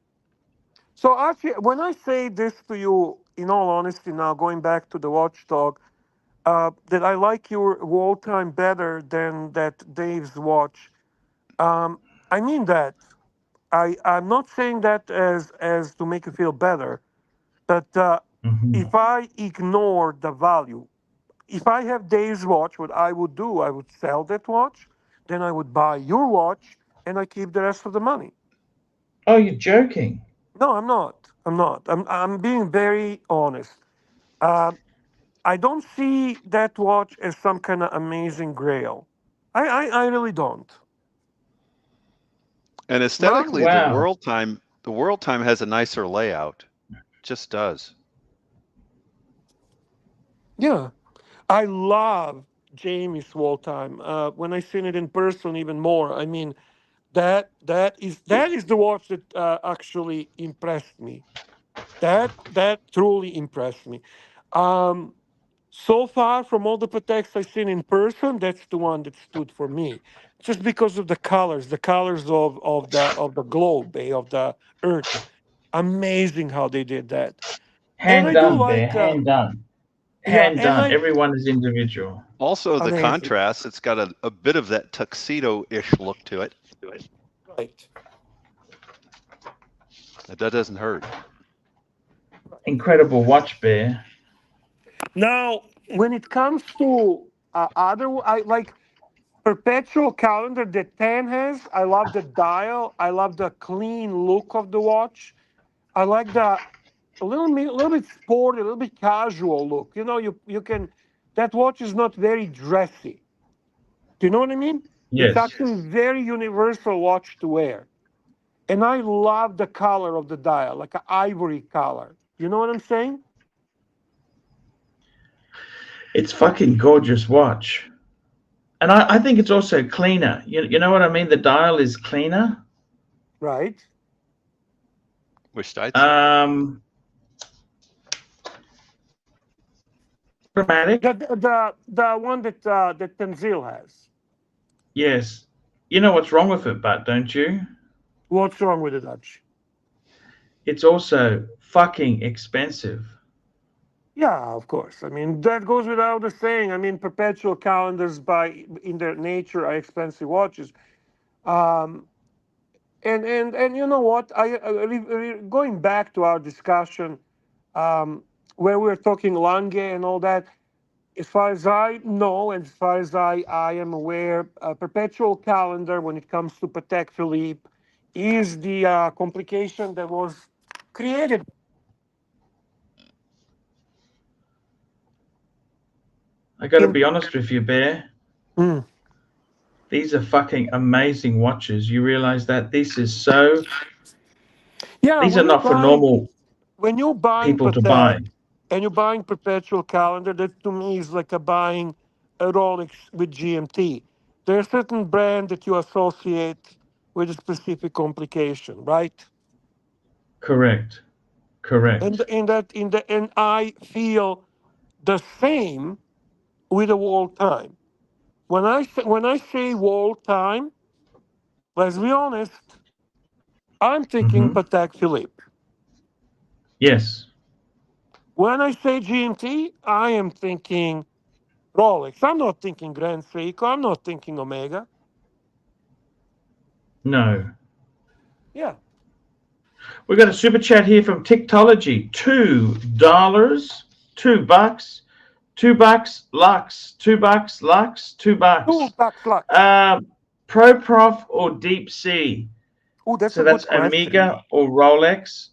So Archie, when I say this to you, in all honesty, now going back to the watchdog, that I like your wall time better than that Dave's watch. I mean that. I'm not saying that as to make you feel better, but if I ignore the value, if I have Dave's watch, what I would do, I would sell that watch, then I would buy your watch, and I keep the rest of the money. Oh, you're joking? No, I'm not. I'm being very honest. I don't see that watch as some kind of amazing grail. I really don't. And aesthetically, the world time has a nicer layout. It just does. Yeah, I love Jamie's wall time. When I seen it in person, even more. I mean, that is the watch that actually impressed me. That truly impressed me. So far, from all the Pateks I've seen in person, that's the one that stood for me, just because of the colors of the globe, of the Earth. Amazing how they did that. Hand done, Bear. Hand done. Hand done. And everyone is individual. Also, the contrast, it's got a bit of that tuxedo-ish look to it. Right. That doesn't hurt. Incredible watch, Bear. Now, when it comes to I like perpetual calendar that Tan has. I love the dial. I love the clean look of the watch. I like the a little bit sporty, a little bit casual look. You know, you can. That watch is not very dressy. Do you know what I mean? Yes. It's actually very universal watch to wear. And I love the color of the dial, like an ivory color. You know what I'm saying? It's fucking gorgeous watch. And I think it's also cleaner. You know what I mean? The dial is cleaner. Right. Wished I'd say. Chromatic. The one that Tenzil has. Yes. You know what's wrong with it, but don't you? What's wrong with it, Dutch? It's also fucking expensive. Yeah, of course. I mean, that goes without the saying. I mean, perpetual calendars, in their nature, are expensive watches. And you know what? Going back to our discussion, where we were talking Lange and all that. As far as I know, and as far as I am aware, a perpetual calendar, when it comes to Patek Philippe, is the complication that was created. I got to be honest with you, Bear. These are fucking amazing watches. You realize that this is so. Yeah, these are not for normal when you're buying people Patek, to buy. And you're buying perpetual calendar, that to me is like buying a Rolex with GMT. There are certain brands that you associate with a specific complication, right? Correct. And I feel the same with the wall time. When I say wall time, let's be honest, I'm thinking Patek Philippe. Yes. When I say GMT, I am thinking Rolex. I'm not thinking Grand Seiko. I'm not thinking Omega. No. Yeah. We got a super chat here from Tiktology. $2. $2. $2 Lux. $2 Lux. $2. $2 Lux. Pro Prof or Deep Sea? Oh, that's so that's Omega or Rolex.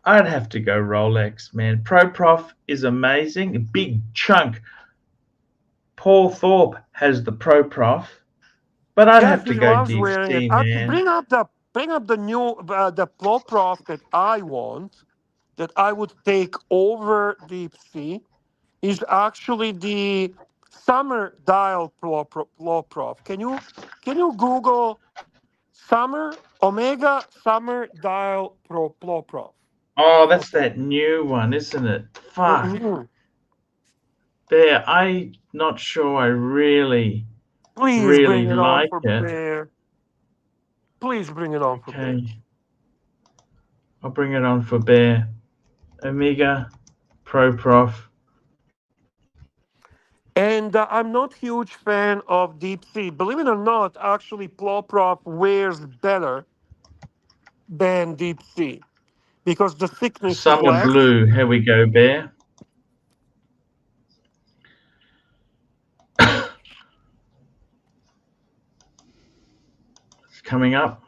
I'd have to go Rolex, man. Pro Prof is amazing. A big chunk. Paul Thorpe has the Pro Prof, but I'd have to go Deep Sea, man. Bring up the new the Pro Prof that I want. that I would take over Deep Sea is actually the Summer Dial Pro Prof. Can you Google Summer Omega Summer Dial Pro Prof? Oh, that's that new one, isn't it? Fuck. Mm-hmm. Bear, I'm not sure I really bring it on like for it. Bear. Please bring it on for Bear. I'll bring it on for Bear. Omega Pro Prof. And I'm not huge fan of Deep Sea. Believe it or not, actually, Pro Prof wears better than Deep Sea because the thickness is Summer less. Blue. Here we go, Bear. It's coming up.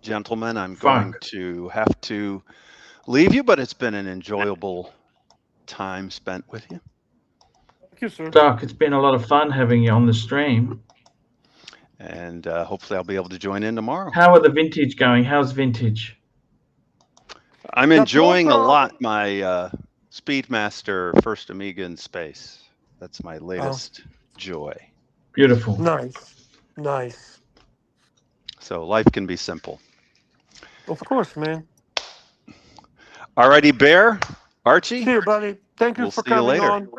Gentlemen, I'm going to have to leave you, but it's been an enjoyable time spent with you. Thank you, sir. Doc, it's been a lot of fun having you on the stream. And hopefully I'll be able to join in tomorrow. How are the vintage going? How's vintage? I'm enjoying a lot my Speedmaster First Amiga in space. That's my latest joy. Beautiful. Nice. So life can be simple. Of course, man. Alrighty, Bear, Archie. See you, buddy. Thank you for coming on.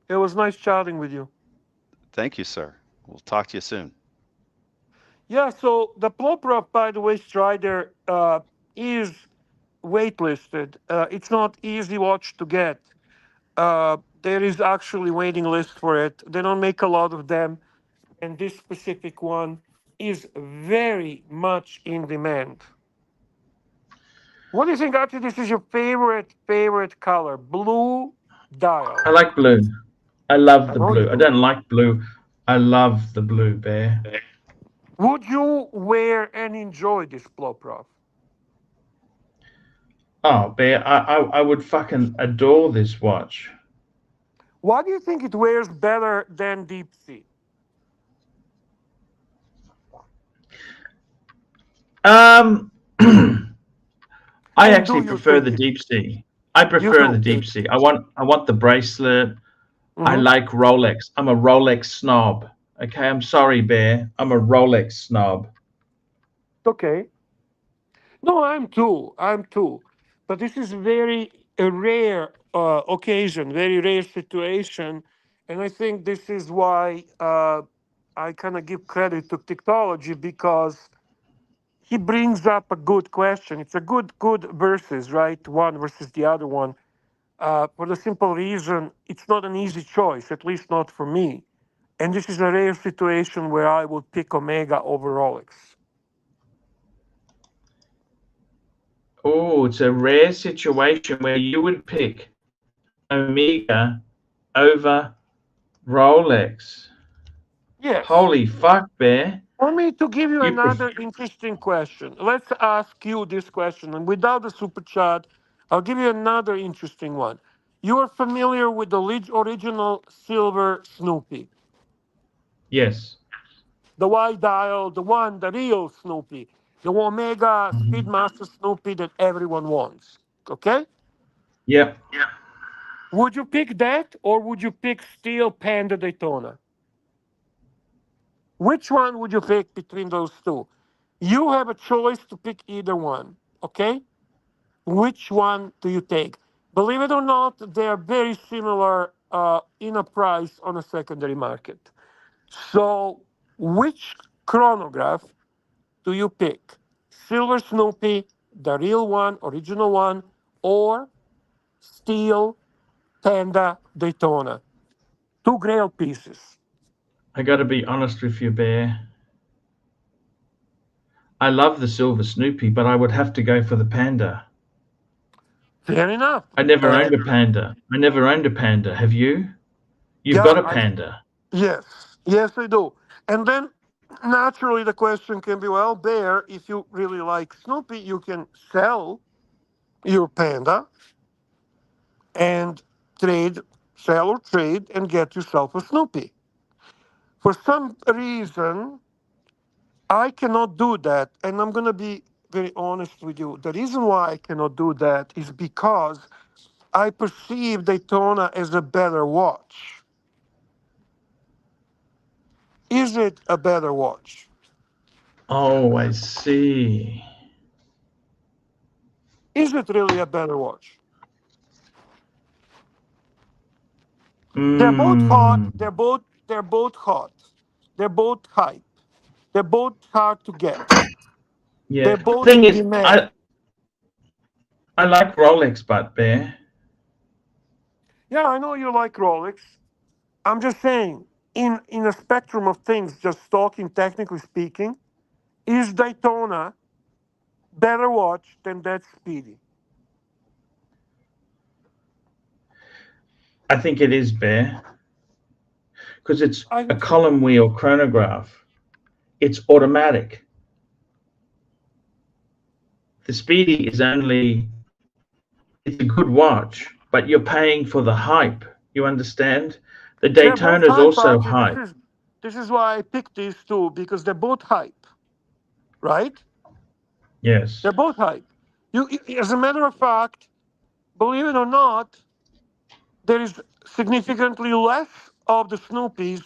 It was nice chatting with you. Thank you, sir. We'll talk to you soon. Yeah, so the Ploprof, by the way, Strider, is waitlisted. It's not easy watch to get. There is actually waiting list for it. They don't make a lot of them. And this specific one is very much in demand. What do you think, Archie? This is your favorite color, blue dial. I like blue. I love the blue. I don't like blue. I love the blue, Bear. Would you wear and enjoy this Ploprof? Oh, Bear, I would fucking adore this watch. Why do you think it wears better than Deep Sea? I actually prefer the Deep Sea. I prefer the Deep Sea. I want the bracelet. Mm-hmm. I like Rolex. I'm a Rolex snob. Okay, I'm sorry, Bear. I'm a Rolex snob. Okay. No, I'm too. But this is very a rare occasion, very rare situation, and I think this is why I kind of give credit to technology because he brings up a good question. It's a good versus, right? One versus the other one. For the simple reason, it's not an easy choice, at least not for me. And this is a rare situation where I would pick Omega over Rolex. Oh, it's a rare situation where you would pick Omega over Rolex. Yes. Holy fuck, Bear. For me to give you another interesting question, let's ask you this question, and without the super chat, I'll give you another interesting one. You are familiar with the original silver Snoopy? Yes. The wide dial, the real Snoopy, the Omega Speedmaster Snoopy that everyone wants. Okay? Yep. Would you pick that, or would you pick Steel Panda Daytona? Which one would you pick between those two? You have a choice to pick either one, okay? Which one do you take? Believe it or not, they are very similar in a price on a secondary market. So, which chronograph do you pick? Silver Snoopy, the real one, original one, or Steel Panda Daytona? Two Grail pieces. I got to be honest with you, Bear. I love the silver Snoopy, but I would have to go for the Panda. Fair enough. I never owned a Panda. Have you? You've got a Panda. Yes, I do. And then naturally the question can be, well, Bear, if you really like Snoopy, you can sell your Panda and sell or trade and get yourself a Snoopy. For some reason, I cannot do that, and I'm going to be very honest with you. The reason why I cannot do that is because I perceive Daytona as a better watch. Is it a better watch? Oh, I see. Is it really a better watch? They're both hot. They're both hot. They're both hype. They're both hard to get. Yeah. They're both Thing is, demand. I like Rolex, but Bear. Yeah, I know you like Rolex. I'm just saying, in a spectrum of things, just talking technically speaking, is Daytona better watch than that Speedy? I think it is, Bear, because it's a so column wheel chronograph. It's automatic. The Speedy is only, it's a good watch, but you're paying for the hype. You understand? The Daytona is also hype. This is why I picked these two, because they're both hype, right? Yes. They're both hype. As a matter of fact, believe it or not, there is significantly less of the Snoopies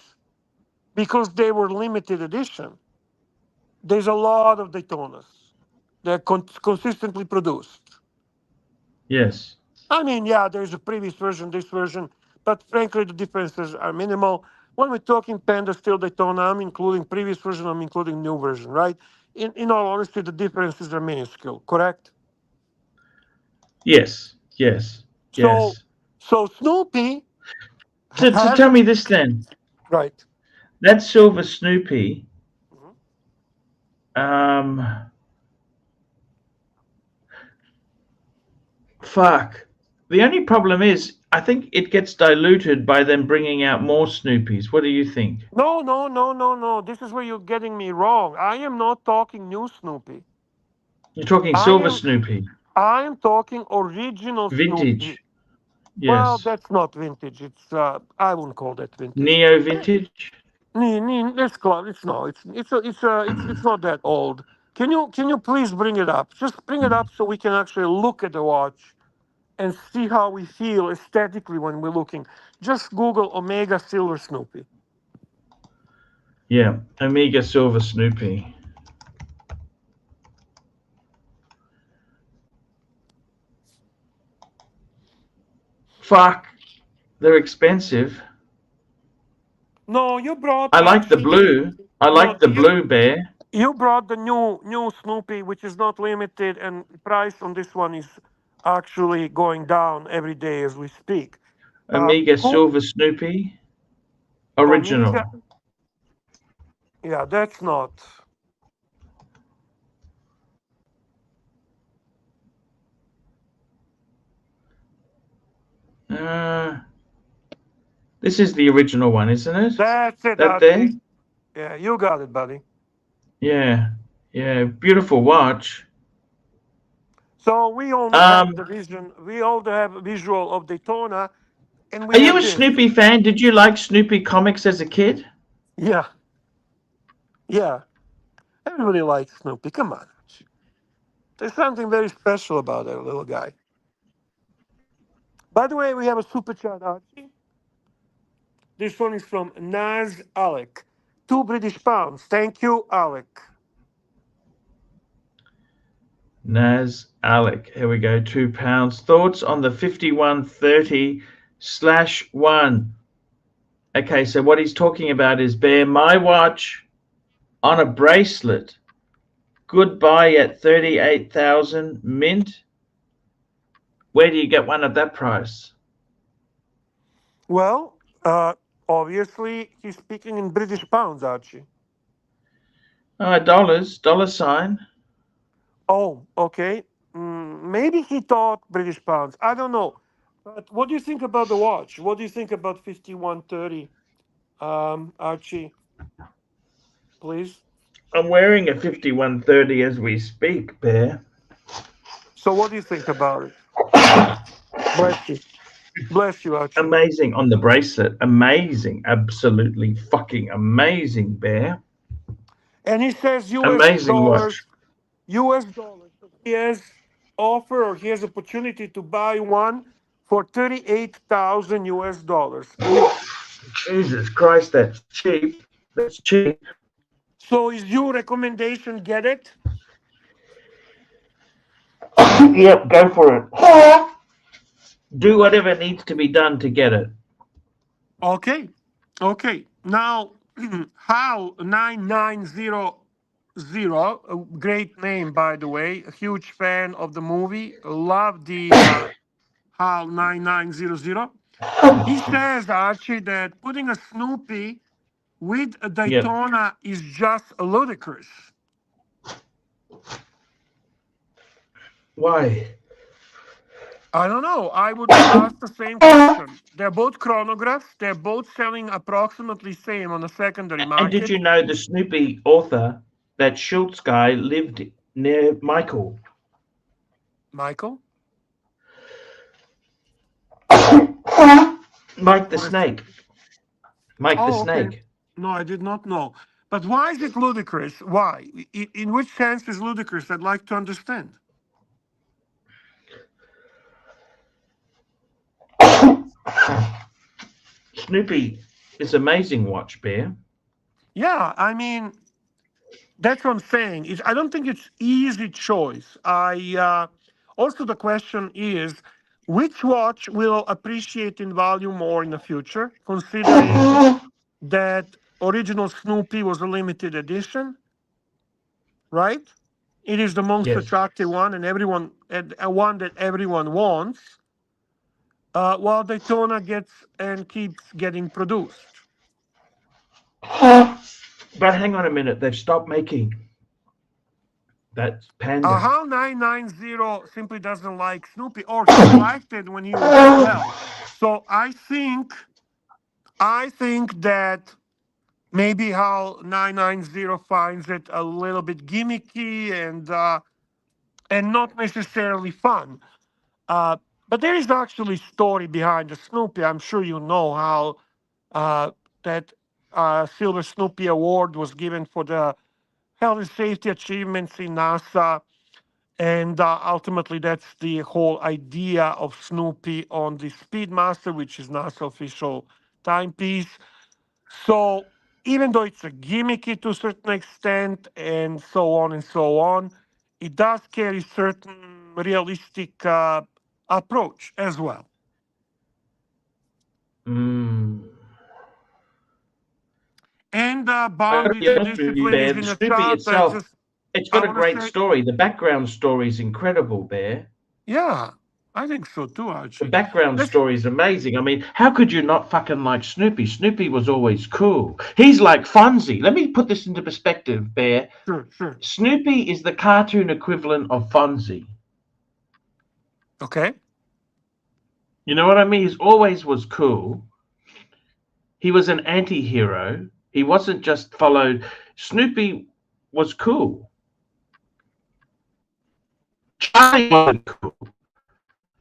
because they were limited edition. There's a lot of Daytonas. They're consistently produced. Yes. I mean, yeah, there's a previous version, this version, but frankly, the differences are minimal. When we're talking Panda Steel Daytona, I'm including previous version, I'm including new version, right? In all honesty, the differences are minuscule, correct? Yes. Yes. Yes. So Snoopy. To tell me this then. Right. That silver Snoopy. Fuck. The only problem is, I think it gets diluted by them bringing out more Snoopies. What do you think? No. This is where you're getting me wrong. I am not talking new Snoopy. You're talking silver Snoopy. I am talking original Vintage. Snoopy. Yes. Well, that's not vintage. It's I wouldn't call that vintage. Neo vintage. It's close. It's no. It's not that old. Can you please bring it up? Just bring it up so we can actually look at the watch and see how we feel aesthetically when we're looking. Just Google Omega Silver Snoopy. Yeah, Omega Silver Snoopy. Fuck, they're expensive. No, you brought. I like the blue. I like the blue, Bear. You brought the new Snoopy, which is not limited, and price on this one is actually going down every day as we speak. Omega Silver Snoopy. Original. Omega, yeah, that's not. This is the original one, isn't it? That's it. That there? Yeah, you got it, buddy. Yeah, beautiful watch. So we only have the vision. We all have a visual of Daytona, and we. Are you a Snoopy fan? Did you like Snoopy comics as a kid? Yeah. Everybody likes Snoopy. Come on. There's something very special about that little guy. By the way, we have a super chat, Archie. This one is from Naz Alec. £2 Thank you, Alec. Naz Alec. Here we go. £2. Thoughts on the 5130/1. Okay, so what he's talking about is Bear, my watch on a bracelet. Goodbye at 38,000 mint. Where do you get one at that price? Well, obviously he's speaking in British pounds, Archie. Dollars, dollar sign. Oh, okay. Maybe he thought British pounds. I don't know. But what do you think about the watch? What do you think about 5130, Archie? Please. I'm wearing a 5130 as we speak, Bear. So what do you think about it? Bless you. Bless you, Archie. Amazing on the bracelet. Amazing. Absolutely fucking amazing, Bear. And he says US amazing dollars. watch. US dollars. So he has offer or he has opportunity to buy one for 38,000 US dollars. Jesus Christ, that's cheap. That's cheap. So is your recommendation get it? Yep, go for it. Do whatever needs to be done to get it. Okay. Okay. Now, how 9900, a great name, by the way, a huge fan of the movie, love the how 9900. He says, Archie, that putting a Snoopy with a Daytona is just ludicrous. Why? I don't know. I would ask the same question. They're both chronographs. They're both selling approximately same on the secondary market. And did you know the Snoopy author, that Schultz guy, lived near Michael? Michael? Mike the Snake. Mike the Snake. Okay. No, I did not know. But why is it ludicrous? Why? In which sense is ludicrous? I'd like to understand. Snoopy is amazing watch, Bear. Yeah, I mean, that's what I'm saying. I don't think it's easy choice. Also the question is, which watch will appreciate in value more in the future, considering that original Snoopy was a limited edition, right? It is the most attractive one, and one that everyone wants. While Daytona gets and keeps getting produced. But hang on a minute, they've stopped making that Panda. How 990 simply doesn't like Snoopy, or he liked it when he was 12. So I think that maybe how 990 finds it a little bit gimmicky and not necessarily fun. But there is actually story behind the Snoopy. I'm sure you know how that Silver Snoopy Award was given for the health and safety achievements in NASA. And ultimately, that's the whole idea of Snoopy on the Speedmaster, which is NASA official timepiece. So even though it's a gimmicky to a certain extent and so on, it does carry certain realistic approach as well. And Boundary Discipline is in the chat. Itself, it's got a great story. The background story is incredible, Bear. Yeah, I think so too, Archie. The background story is amazing. I mean, how could you not fucking like Snoopy? Snoopy was always cool. He's like Fonzie. Let me put this into perspective, Bear. Sure. Snoopy is the cartoon equivalent of Fonzie. Okay. You know what I mean? He always was cool. He was an anti-hero. He wasn't just followed. Snoopy was cool. Charlie wasn't cool.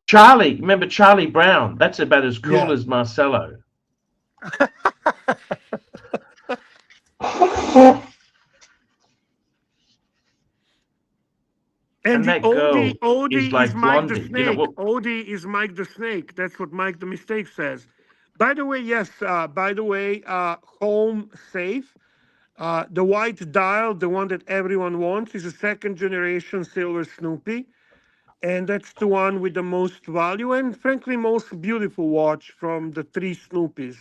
Charlie, remember Charlie Brown? That's about as cool as Marcello. And the Odie is like Mike the Blondie. Snake. You know Odie is Mike the Snake. That's what Mike the Mistake says. By the way, Home Safe. The white dial, the one that everyone wants, is a second generation Silver Snoopy. And that's the one with the most value and, frankly, most beautiful watch from the three Snoopies.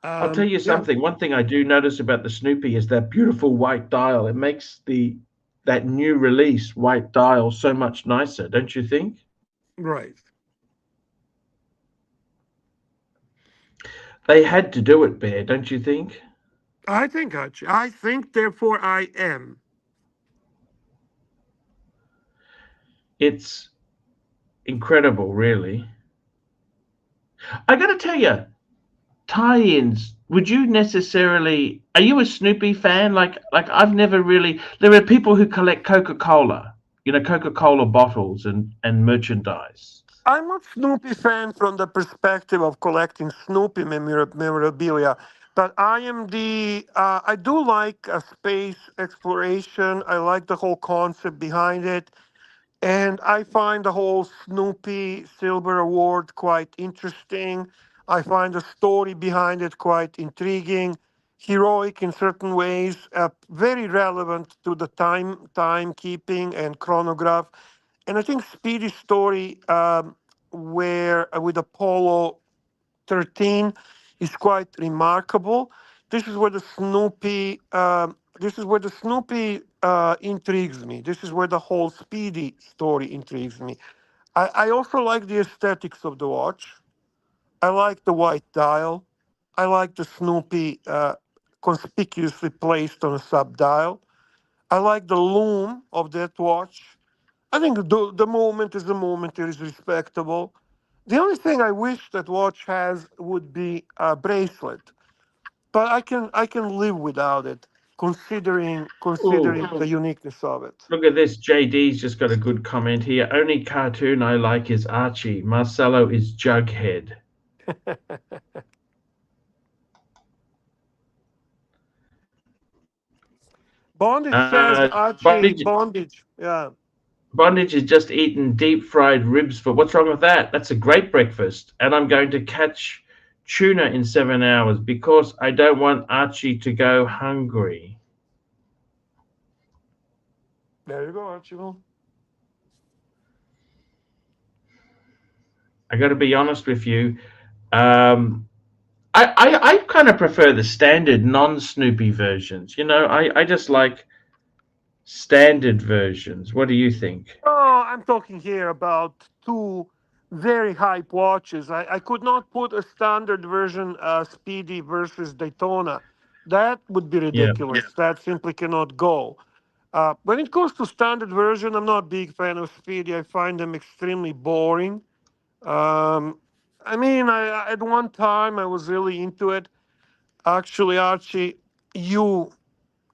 I'll tell you something. One thing I do notice about the Snoopy is that beautiful white dial. It makes that new release white dial so much nicer, don't you think? Right. They had to do it, Bear, don't you think? I think, Archie. I think, therefore I am. It's incredible, really. I got to tell you, tie-ins. Would you necessarily? Are you a Snoopy fan? Like I've never really. There are people who collect Coca-Cola, Coca-Cola bottles and merchandise. I'm not Snoopy fan from the perspective of collecting Snoopy memorabilia, But I do like space exploration. I like the whole concept behind it. And I find the whole Snoopy Silver Award quite interesting. I find the story behind it quite intriguing, heroic in certain ways, very relevant to the timekeeping and chronograph. And I think Speedy's story, where with Apollo 13, is quite remarkable. This is where the Snoopy. This is where the Snoopy intrigues me. This is where the whole Speedy story intrigues me. I also like the aesthetics of the watch. I like the white dial. I like the Snoopy conspicuously placed on a sub dial. I like the loom of that watch. I think the movement is the movement. It is respectable. The only thing I wish that watch has would be a bracelet, but I can live without it, considering the uniqueness of it. Look at this. JD's just got a good comment here. Only cartoon I like is Archie. Marcelo is Jughead. Bondage says Archie Bondage. Yeah. Bondage is just eating deep fried ribs for what's wrong with that? That's a great breakfast. And I'm going to catch tuna in 7 hours because I don't want Archie to go hungry. There you go, Archie. I got to be honest with you. I kind of prefer the standard non-Snoopy versions. You know, I just like standard versions. What do you think? Oh, I'm talking here about two very hype watches. I could not put a standard version Speedy versus Daytona. That would be ridiculous. Yeah. That simply cannot go. When it comes to standard version, I'm not a big fan of Speedy. I find them extremely boring. I mean, at one time I was really into it. Actually, Archie, you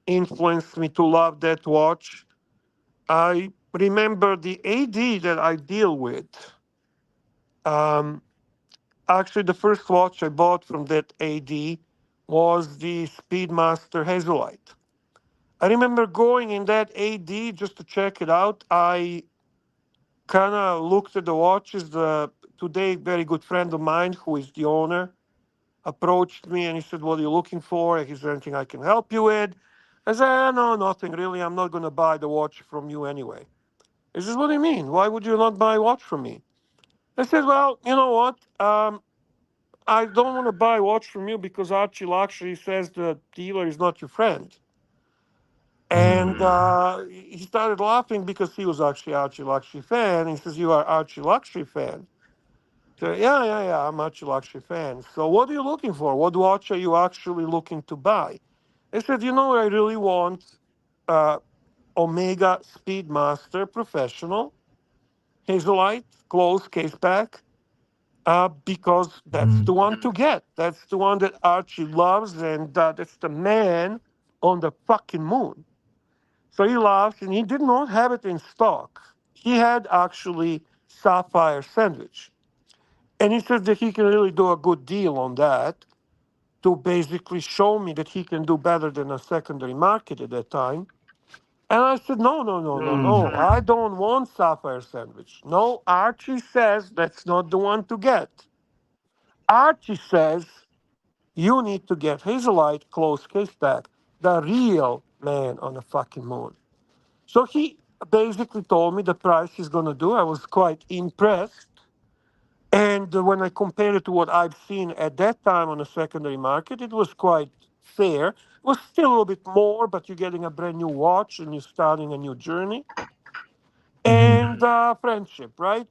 influenced me to love that watch. I remember the AD that I deal with. Actually, the first watch I bought from that AD was the Speedmaster Hazelite. I remember going in that AD just to check it out. I kind of looked at the watches. The today very good friend of mine, who is the owner, approached me and he said, "What are you looking for? Is there anything I can help you with?" I said, "No, nothing really. I'm not going to buy the watch from you anyway." He says, "What do you mean? Why would you not buy a watch from me?" I said, "Well, you know what? I don't want to buy a watch from you because Archieluxury says the dealer is not your friend." And he started laughing because he was actually Archieluxury fan. He says, "You are Archieluxury fan?" So, yeah, I'm Archieluxury fan. So what are you looking for? What watch are you actually looking to buy? I said, I really want Omega Speedmaster Professional Hazelite closed case back because that's the one to get. That's the one that Archie loves, and that's the man on the fucking moon." So he laughed, and he did not have it in stock. He had actually Sapphire Sandwich. And he said that he can really do a good deal on that to basically show me that he can do better than a secondary market at that time. And I said, no. I don't want Sapphire Sandwich. No, Archie says that's not the one to get. Archie says you need to get Hazelite closed case back, the real man on the fucking moon. So he basically told me the price he's going to do. I was quite impressed. And when I compared it to what I've seen at that time on the secondary market, it was quite fair. It was still a little bit more, but you're getting a brand new watch and you're starting a new journey. And friendship, right?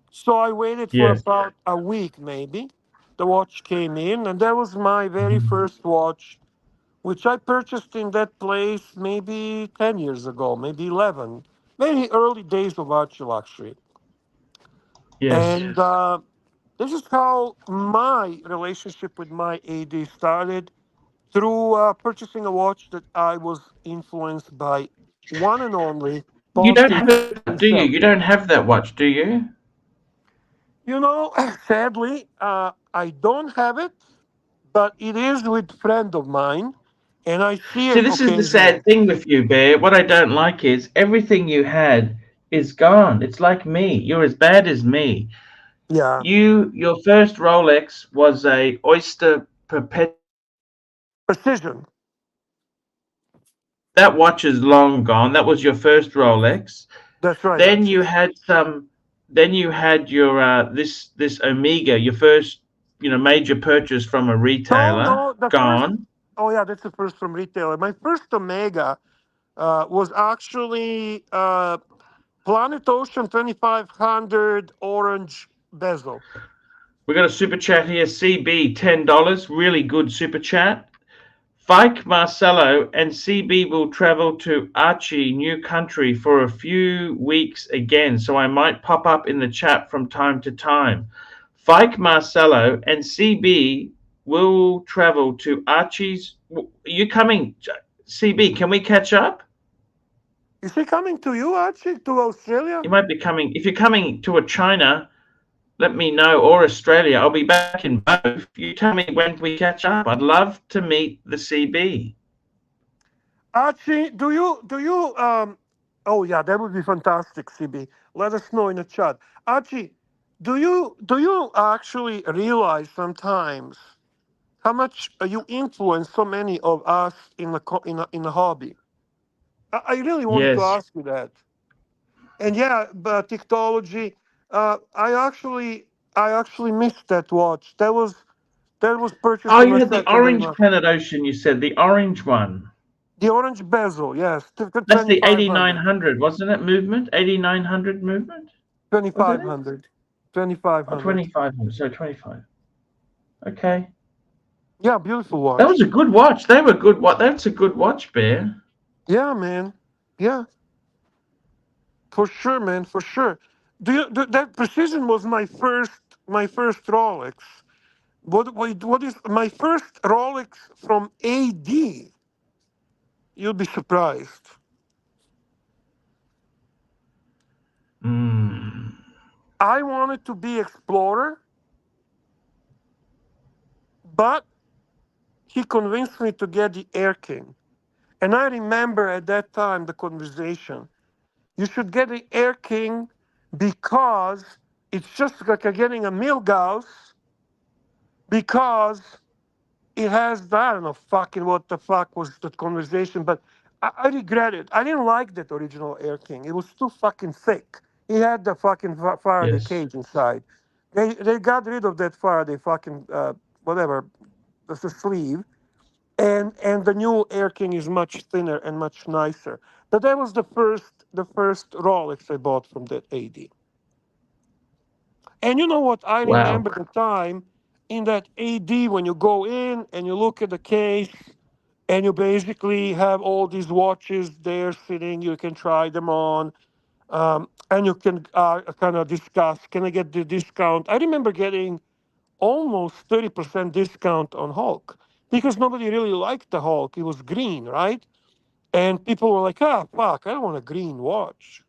So I waited for about a week, maybe. The watch came in, and that was my very first watch, which I purchased in that place maybe 10 years ago, maybe 11. Very early days of Archieluxury. And this is how my relationship with my AD started, through purchasing a watch that I was influenced by one and only. You don't have it, do you? You don't have that watch, do you? Sadly, I don't have it, but it is with a friend of mine, and I see See, it this is the occasionally. sad thing with you, Bear. What I don't like is everything you had is gone. It's like me. You're as bad as me. Yeah. Your first Rolex was a Oyster Precision. That watch is long gone. That was your first Rolex. That's right. Then you had some. Then you had your this Omega, your first major purchase from a retailer. No, the gone. First, oh yeah, that's the first from retailer. My first Omega was actually Planet Ocean 2500 orange bezel. We got a super chat here. CB $10. Really good super chat. Fike Marcelo and CB will travel to Archie, new country, for a few weeks again, so I might pop up in the chat from time to time. Fike Marcelo and CB will travel to Archie's. Are you coming, CB? Can we catch up? Is he coming to you, Archie, to Australia? He might be coming. If you're coming to a China, let me know, or Australia. I'll be back in both. You tell me when we catch up. I'd love to meet the CB. Archie, do you oh yeah, that would be fantastic, CB. Let us know in the chat. Archie, do you actually realize sometimes how much you influence so many of us in the hobby? I really wanted to ask you that. And yeah, but technology. I actually missed that watch. That was purchased. Oh, on you a had the secondary orange market. Planet Ocean, you said. The orange one. The orange bezel, yes. That's the 8900, wasn't it? Movement? 8900 movement? 2500. 2500. 2500, so 25. Okay. Yeah, beautiful watch. That was a good watch. They were good. That's a good watch, Bear. Yeah, man. Yeah. For sure, man. For sure. That Precision was my first Rolex. What is my first Rolex from AD? You'll be surprised. I wanted to be explorer, but he convinced me to get the Air King. And I remember at that time the conversation. You should get the Air King because it's just like getting a Milgauss because it has, I don't know, fucking what the fuck was the conversation, but I regret it. I didn't like that original Air King. It was too fucking thick. He had the fucking Faraday cage inside. They got rid of that Faraday fucking whatever, the sleeve, and the new Air King is much thinner and much nicer. But that was the first Rolex I bought from that AD. And you know what? I remember the time in that AD when you go in and you look at the case and you basically have all these watches there sitting. You can try them on, and you can kind of discuss. Can I get the discount? I remember getting almost 30% discount on Hulk because nobody really liked the Hulk. It was green, right? And people were like, "Ah, fuck! I don't want a green watch."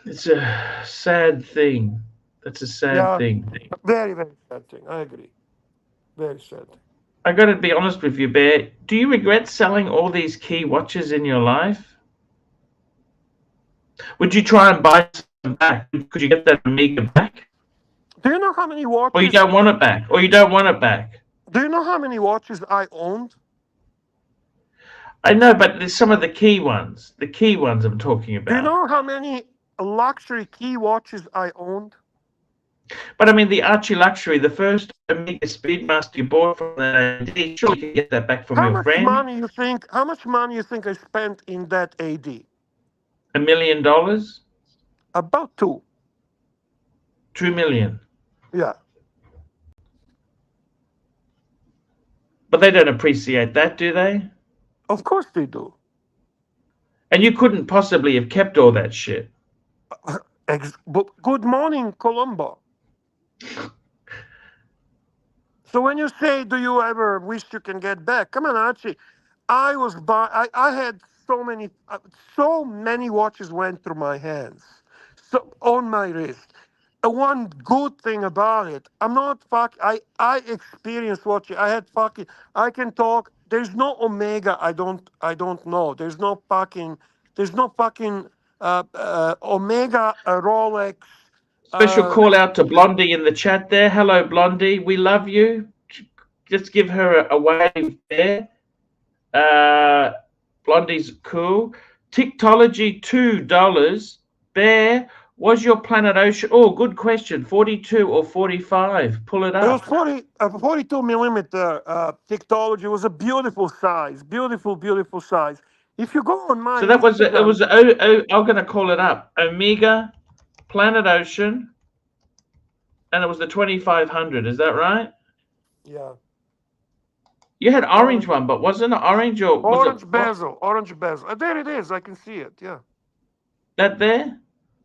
It's a sad thing. That's a sad thing. Very, very sad thing. I agree. Very sad. I got to be honest with you, Bear. Do you regret selling all these key watches in your life? Would you try and buy some back? Could you get that Omega back? Do you know how many watches? Or you don't want it back? Or you don't want it back? Do you know how many watches I owned? I know, but there's some of the key ones. The key ones I'm talking about. Do you know how many luxury key watches I owned? But I mean, the Archieluxury, the first Omega Speedmaster you bought from the AD, sure you can get that back from your friend. How much money you think I spent in that AD? $1 million? About $2 million. Yeah. But they don't appreciate that, do they? Of course they do. And you couldn't possibly have kept all that shit. Good morning, Colombo. So when you say, do you ever wish you can get back? Come on, Archie. I had so many watches went through my hands, so on my wrist. one good thing about it. I'm not I experienced watching. I had fucking. I can talk. There's no Omega. I don't know. There's no fucking. Omega Rolex. Special call out to Blondie in the chat there. Hello, Blondie. We love you. Just give her a wave there. Blondie's cool. Tiktology, $2. Bear, was your Planet Ocean? Oh, good question. 42 or 45? Pull it up. It was 42 millimeter Tiktology. It was a beautiful size. Beautiful size. If you go on my So that was Instagram, it was I'm gonna call it up. Omega, Planet Ocean, and it was the 2500. Is that right? Yeah. You had orange one, but wasn't it orange or was orange it bezel? Orange bezel. There it is. I can see it. Yeah. that there?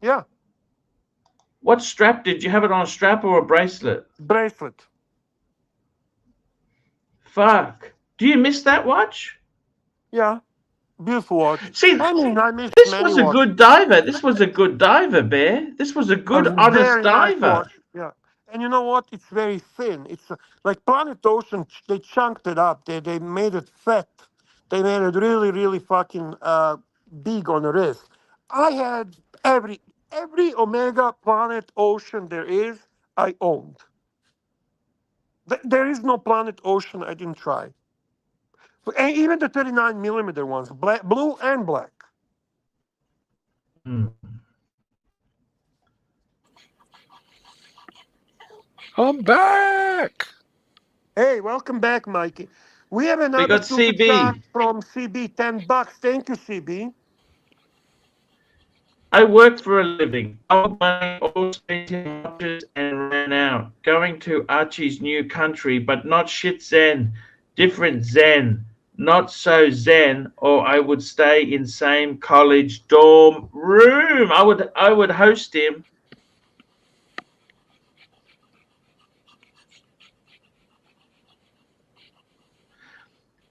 Yeah. What strap did you have it on? A strap or a bracelet? Bracelet. Fuck. Do you miss that watch? Yeah. Beautiful watch. See, I missed this many was a watches. good diver. This was a good diver, Bear. This was a good, honest very nice diver. watch. Yeah. And you know what? It's very thin. It's like Planet Ocean. They chunked it up. They made it fat. They made it really fucking big on the wrist. I had every Omega Planet Ocean there is. I owned. There is no Planet Ocean I didn't try. And even the 39 millimeter ones, black, blue and black. I'm back. Hey, welcome back, Mikey. We have another got super CB. chat from CB, $10. Thank you, CB. I work for a living. Old money, all spending watches and ran out. Going to Archie's new country, but not shit zen. Different zen. Not so zen, or I would stay in same college dorm room. I would host him.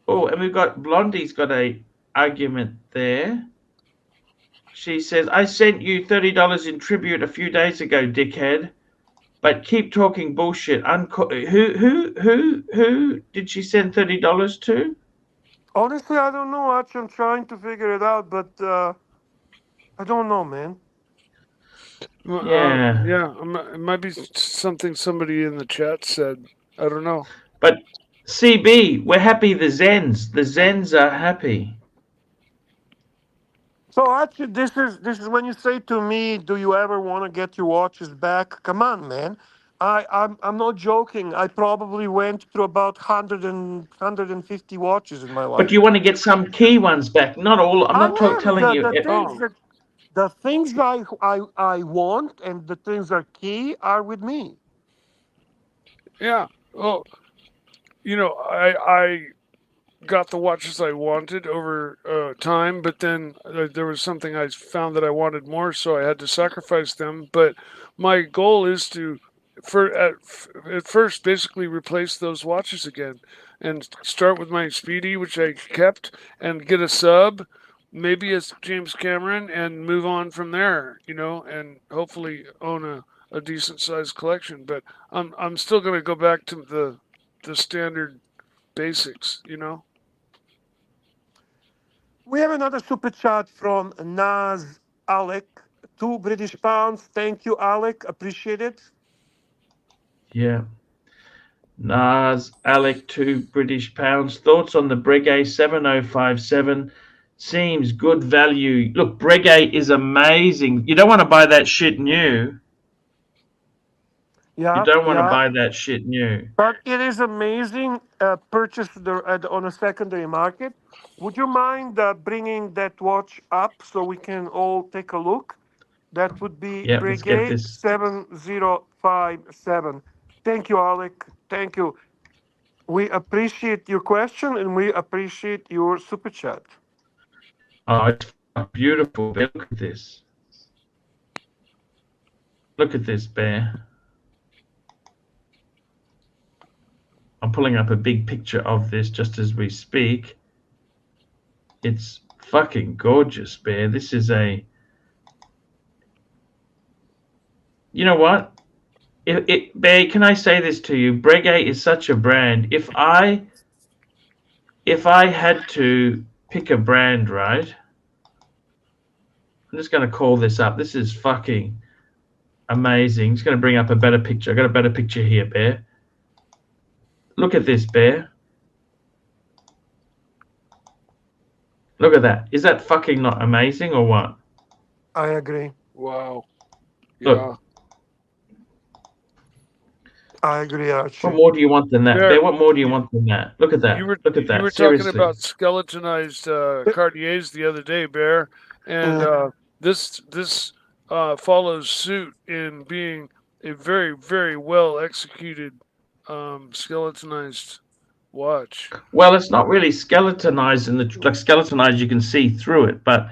Oh, and we've got Blondie's got a argument there. She says, I sent you $30 in tribute a few days ago, dickhead. But keep talking bullshit. Who did she send $30 to? Honestly, I don't know. Actually, I'm trying to figure it out, but I don't know, man. Yeah, it might be something somebody in the chat said. I don't know. But CB, we're happy. The Zens are happy. So actually, this is when you say to me, "Do you ever want to get your watches back?" Come on, man. I'm not joking. I probably went through about 150 watches in my life. But you want to get some key ones back, not all. I'm not telling you. The things I want and the things that are key are with me. Yeah. Well, I got the watches I wanted over time, but then there was something I found that I wanted more, so I had to sacrifice them. But my goal is to, at first, basically replace those watches again, and start with my Speedy, which I kept, and get a sub, maybe a James Cameron, and move on from there. And hopefully own a decent sized collection. But I'm still going to go back to the standard basics. We have another super chat from Naz Alec, £2 Thank you, Alec. Appreciate it. Yeah. Naz Alec, £2. Thoughts on the Breguet 7057? Seems good value. Look, Breguet is amazing. You don't want to buy that shit new. Yeah, you don't want to buy that shit new. But it is amazing purchase on a secondary market. Would you mind bringing that watch up so we can all take a look? That would be Breguet 7057. Thank you, Alec. Thank you. We appreciate your question and we appreciate your super chat. Oh, it's beautiful. Look at this. Look at this, Bear. I'm pulling up a big picture of this just as we speak. It's fucking gorgeous, Bear. This is a... You know what? Bear, can I say this to you? Breguet is such a brand. If I had to pick a brand, right? I'm just going to call this up. This is fucking amazing. Just going to bring up a better picture. I got a better picture here, Bear. Look at this, Bear. Look at that. Is that fucking not amazing or what? I agree. Wow. Yeah. Look. I agree, Archie. What more do you want than that? Bear, what more do you want than that? Look at that. Look at that. You were Seriously. talking about skeletonized Cartiers the other day, Bear, and this follows suit in being a very, very well executed skeletonized watch. Well, it's not really skeletonized like skeletonized. You can see through it, but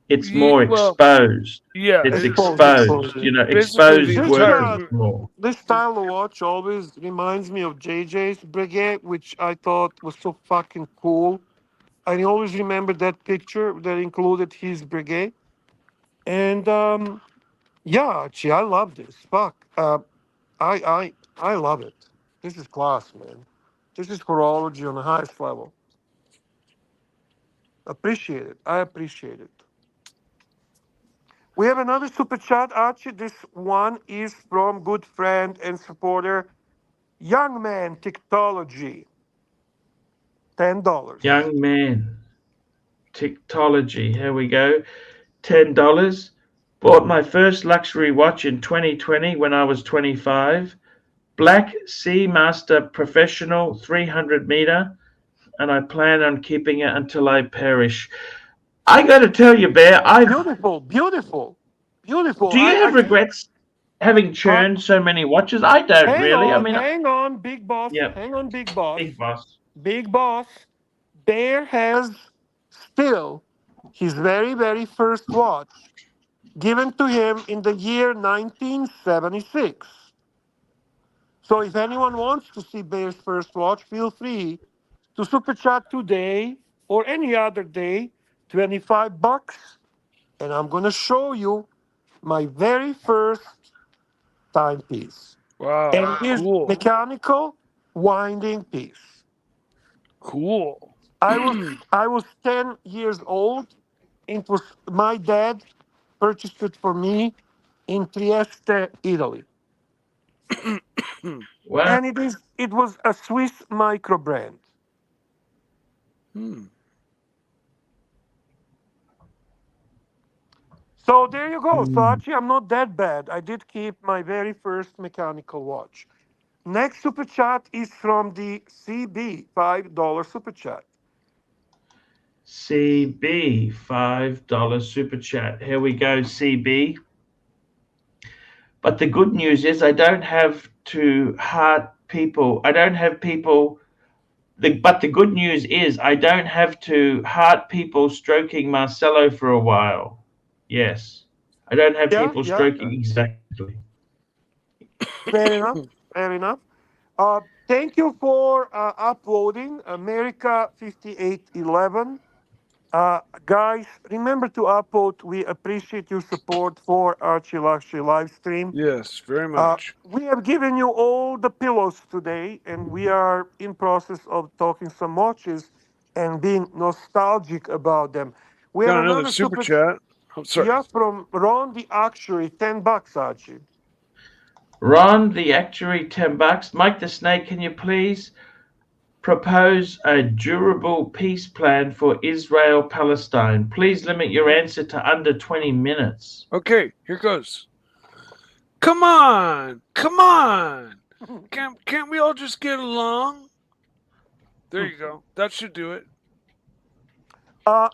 it's more exposed. Yeah, it's exposed. You know, exposed work more. This style of watch always reminds me of JJ's Breguet, which I thought was so fucking cool. I always remember that picture that included his Breguet. And yeah, actually, I love this. Fuck, I love it. This is class, man. This is horology on the highest level. Appreciate it. I appreciate it. We have another super chat, Archie. This one is from good friend and supporter, Young Man Tiktology. $10. Young Man Tiktology. Here we go. $10. Bought my first luxury watch in 2020 when I was 25. Black Seamaster Professional 300 meter, and I plan on keeping it until I perish. I got to tell you, Bear, beautiful. Do you have regrets having churned so many watches? I don't really. Hang on, big boss. Yep. Hang on, big boss. Big boss. Big boss. Bear has still his very, very first watch given to him in the year 1976. So if anyone wants to see Bear's first watch, feel free to super chat today or any other day, $25, and I'm going to show you my very first timepiece. Wow. And here's mechanical winding piece. Cool. I was 10 years old. It was my dad purchased it for me in Trieste, Italy. Wow. And it was a Swiss micro brand. So there you go. So actually, I'm not that bad. I did keep my very first mechanical watch. Next super chat is from the CB, $5 super chat. CB, $5 super chat. Here we go, CB. But the good news is I don't have to heart people. I don't have people. But the good news is I don't have to heart people stroking Marcelo for a while. Yes. I don't have people stroking exactly. Fair enough. Fair enough. Thank you for uploading America 5811. Guys, remember to upvote. We appreciate your support for Archieluxury live stream. Yes, very much. We have given you all the pillows today, and we are in process of talking some watches and being nostalgic about them. We Got have another super chat. I'm sorry. Yeah, from Ron the Actuary, $10, Archie. Ron the Actuary, $10. Mike the Snake, can you please propose a durable peace plan for Israel-Palestine? Please limit your answer to under 20 minutes. Okay, here goes. Come on. Can't we all just get along? There you go. That should do it.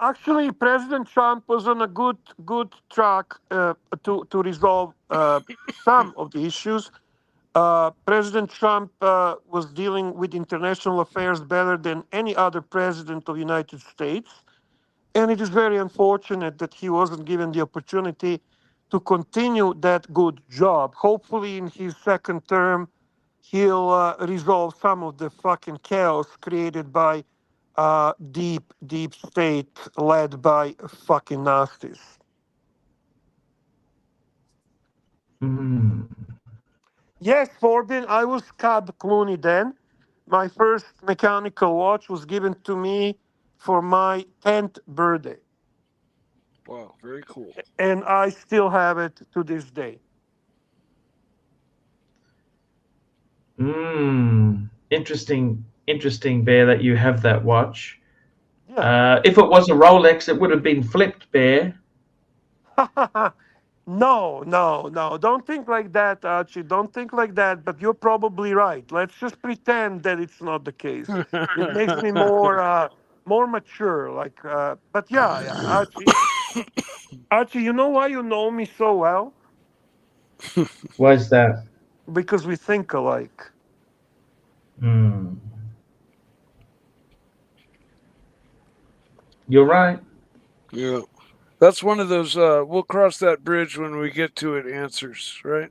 Actually, President Trump was on a good track to resolve some of the issues. President Trump was dealing with international affairs better than any other president of the United States. And it is very unfortunate that he wasn't given the opportunity to continue that good job. Hopefully, in his second term, he'll resolve some of the fucking chaos created by deep state led by fucking nasties. Yes, Forbin, I was Cab Clooney then. My first mechanical watch was given to me for my 10th birthday. Wow, very cool. And I still have it to this day. Interesting, Bear, that you have that watch. Yeah. If it was a Rolex, it would have been flipped, Bear. No. Don't think like that, Archie. Don't think like that. But you're probably right. Let's just pretend that it's not the case. It makes me more mature. Like, but yeah, Archie. Archie, you know why you know me so well? Why is that? Because we think alike. You're right. Yeah. That's one of those, we'll cross that bridge when we get to it answers, right?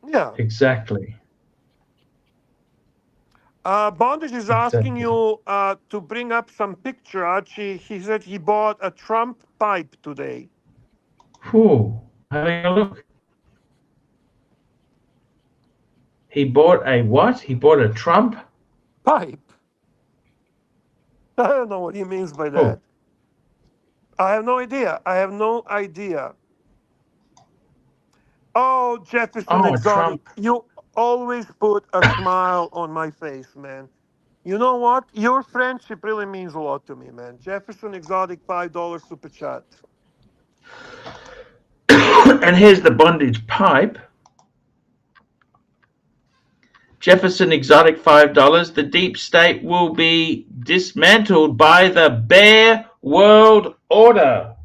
Yeah. Exactly. Bondage is asking you to bring up some picture, Archie. He said he bought a Trump pipe today. Whew. Having a look. He bought a what? He bought a Trump pipe. I don't know what he means by that. I have no idea. Oh, Jefferson Exotic, you always put a smile on my face, man. You know what? Your friendship really means a lot to me, man. Jefferson Exotic, $5 super chat. And here's the bondage pipe. Jefferson Exotic, $5. The deep state will be dismantled by the Bear World Order.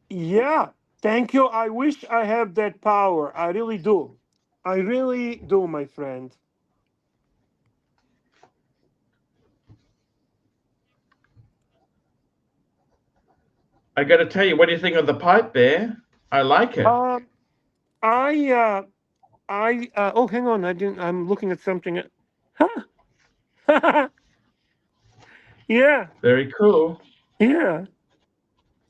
Yeah, thank you. I wish I have that power. I really do. I really do, my friend. I got to tell you, what do you think of the pipe, Bear? I like it. Oh, hang on. I'm looking at something. Huh? Yeah. Very cool. Yeah.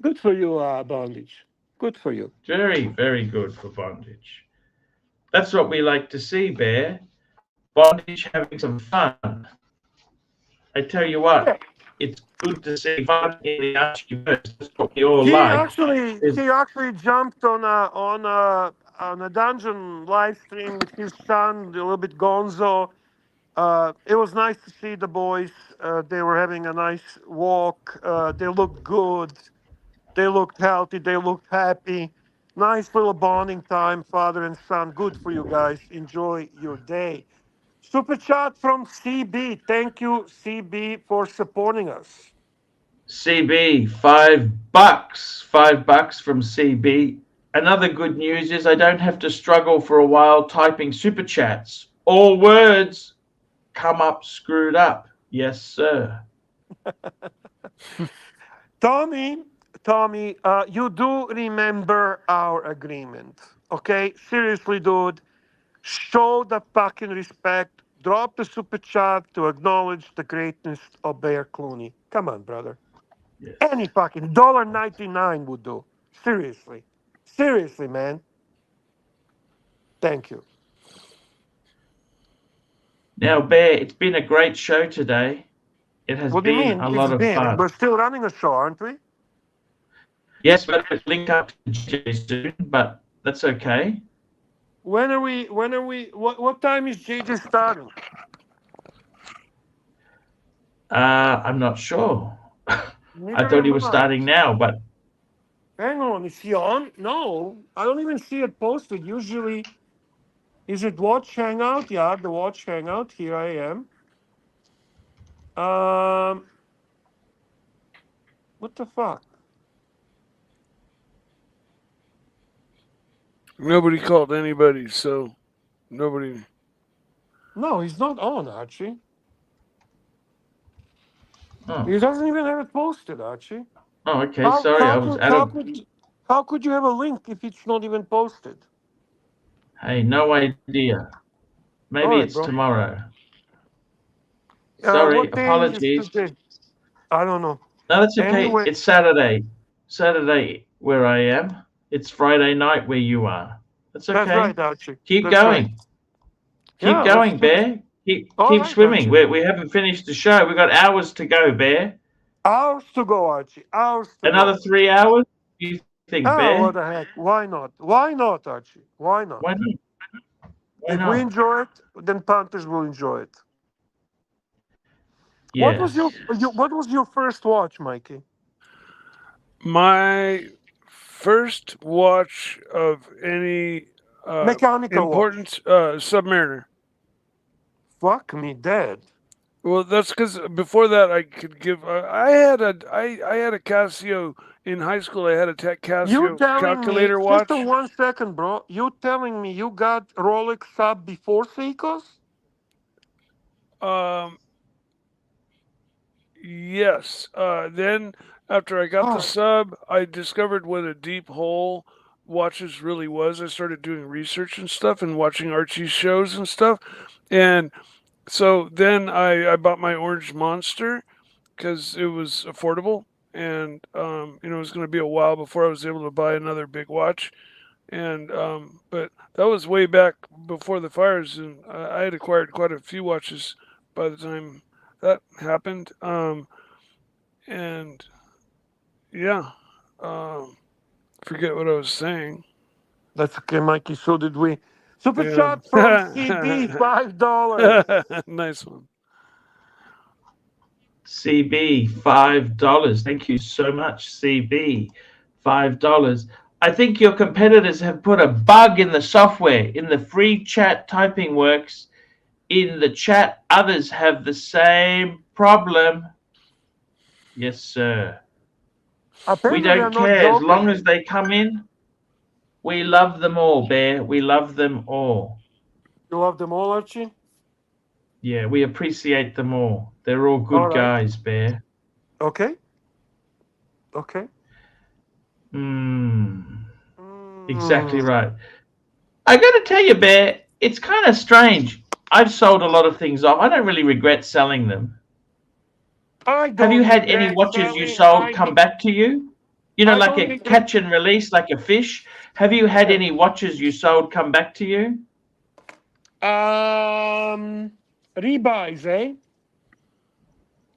Good for you, Bondage. Good for you. Very, very good for bondage. That's what we like to see, Bear. Bondage having some fun. I tell you what, it's good to see fun in the Archieverse. That's what we all like. He actually jumped on a dungeon live stream with his son, a little bit Gonzo. It was nice to see the boys. They were having a nice walk. They looked good. They looked healthy. They looked happy. Nice little bonding time, father and son. Good for you guys. Enjoy your day. Super chat from CB. Thank you, CB, for supporting us. CB, $5. $5 from CB. Another good news is I don't have to struggle for a while typing super chats. All words come up screwed up. Yes, sir. Tommy, you do remember our agreement, okay? Seriously, dude, show the fucking respect. Drop the super chat to acknowledge the greatness of Bear Clooney. Come on, brother. Yes. Any fucking $1.99 would do. Seriously, man. Thank you. Now, Bear, it's been a great show today. It has been a lot of fun. We're still running a show, aren't we? Yes, but it's linked up to JJ soon, but that's okay. What time is JJ starting? I'm not sure. I thought he was starting now, but hang on, is he on? No, I don't even see it posted. Usually, is it Watch Hangout? Yeah, the Watch Hangout. Here I am. What the fuck? Nobody called anybody, so nobody. No, he's not on, Archie. Oh. He doesn't even have it posted, Archie. Oh, okay. Sorry, I was out of. How could you have a link if it's not even posted? Hey, no idea. Maybe it's tomorrow. Sorry, apologies. I don't know. No, that's okay. Anyway. It's Saturday. Saturday where I am. It's Friday night where you are. That's okay. That's right, Archie. Keep That's going. Right. Keep going, Bear. Keep right, swimming. Archie. We haven't finished the show. We've got hours to go, Bear. Hours to go, Archie. Hours to Another go. 3 hours? You think, Bear? What the heck? Why not? Why not, Archie? Why not? Why not? Why If not? we enjoy it, then punters will enjoy it. Yes. What was your first watch, Mikey? My first watch of any mechanical important Submariner. Fuck me dead. Well, that's because before that I could give. I had a Casio in high school. I had a Casio calculator watch. Just 1 second, bro. You telling me you got Rolex sub before Seikos? Yes. Then after I got the sub, I discovered what a deep hole watches really was. I started doing research and stuff and watching Archie's shows and stuff, and so then I bought my Orange Monster because it was affordable, and it was going to be a while before I was able to buy another big watch, and but that was way back before the fires, and I had acquired quite a few watches by the time that happened, and yeah, forget what I was saying. That's okay, Mikey. So did we. Super chat from CB, $5. Nice one. CB, $5. Thank you so much, CB. $5. I think your competitors have put a bug in the software. In the free chat, typing works. In the chat, others have the same problem. Yes, sir. Apparently we don't care as long as they come in. We love them all, Bear. We love them all. You love them all, Archie? Yeah, we appreciate them all. They're all good guys, Bear. Okay. Exactly right. I got to tell you, Bear, it's kind of strange. I've sold a lot of things off. I don't really regret selling them. Have you had any watches you sold come back to you? You know, like a catch and release, like a fish. Have you had any watches you sold come back to you? Rebuys, eh?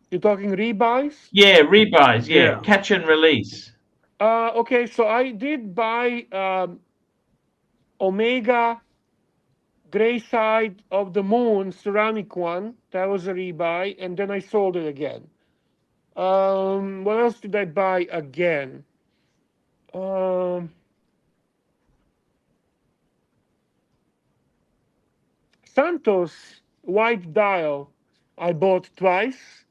You're talking rebuys? Yeah, rebuys. Yeah, catch and release. Okay, so I did buy Omega Gray Side of the Moon ceramic one. That was a rebuy, and then I sold it again. What else did I buy again? Santos white dial I bought twice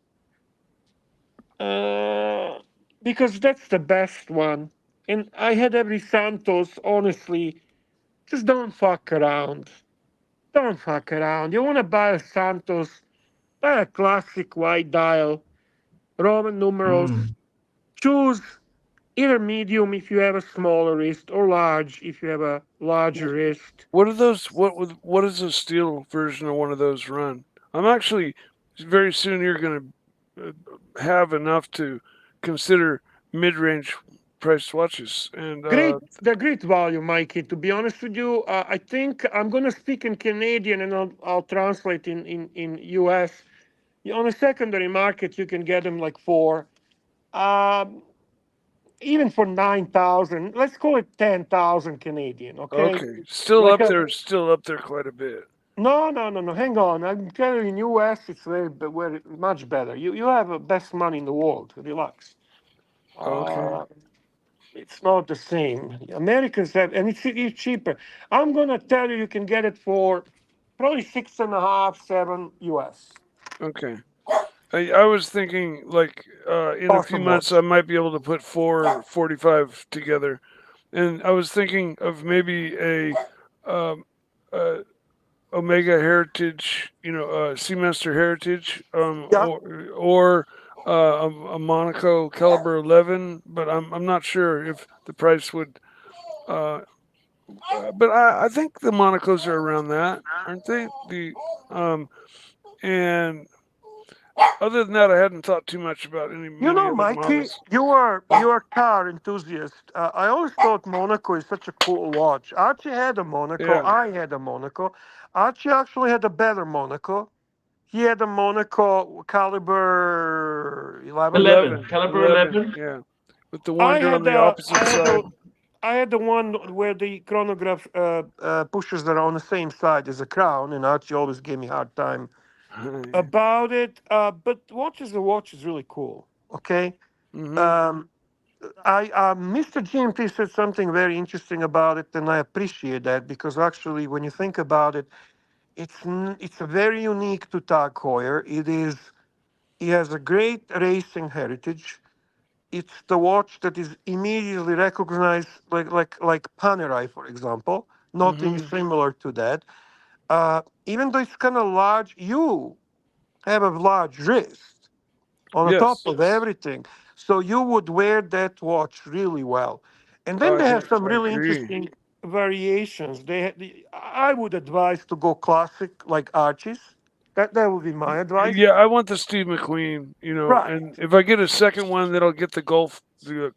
because that's the best one. And I had every Santos, honestly. Just don't fuck around. Don't fuck around. You want to buy a Santos, buy a classic white dial, Roman numerals. Choose either medium if you have a smaller wrist, or large if you have a larger wrist. What are those? What does a steel version of one of those run? I'm actually very soon here going to have enough to consider mid-range priced watches. And they're great value, Mikey. To be honest with you, I think I'm going to speak in Canadian and I'll translate in US. On a secondary market, you can get them like for. Even for 9,000, let's call it 10,000 Canadian. Okay. Still up there quite a bit. No. Hang on. I'm telling you, in US, it's very much better. You have the best money in the world. Relax. It's not the same. Americans have, and it's cheaper. I'm gonna tell you, you can get it for probably 6.5, 7 US. Okay. I was thinking, like, in a few months, I might be able to put 445 together, and I was thinking of maybe a Omega Heritage, Seamaster Heritage, or a Monaco Caliber 11, but I'm not sure if the price would. But I think the Monacos are around that, aren't they? And other than that, I hadn't thought too much about any other Mikey, models. you're a car enthusiast. I always thought Monaco is such a cool watch. Archie had a Monaco. Yeah. I had a Monaco. Archie actually had a better Monaco. He had a Monaco caliber 11. Caliber 11. Yeah, with the winder on the opposite side. I had the one where the chronograph pushers that are on the same side as a crown, and Archie always gave me a hard time about it. But watch is really cool. Okay. Mm-hmm. Mr. GMT said something very interesting about it, and I appreciate that because actually, when you think about it, it's very unique to Tag Heuer. He has a great racing heritage. It's the watch that is immediately recognized, like Panerai, for example. Nothing similar to that. Even though it's kind of large, you have a large wrist on the top of everything. So you would wear that watch really well. And then they have some really interesting variations. I would advise to go classic like Archie's. That would be my advice. Yeah, I want the Steve McQueen, and if I get a second one, then I'll get the Gulf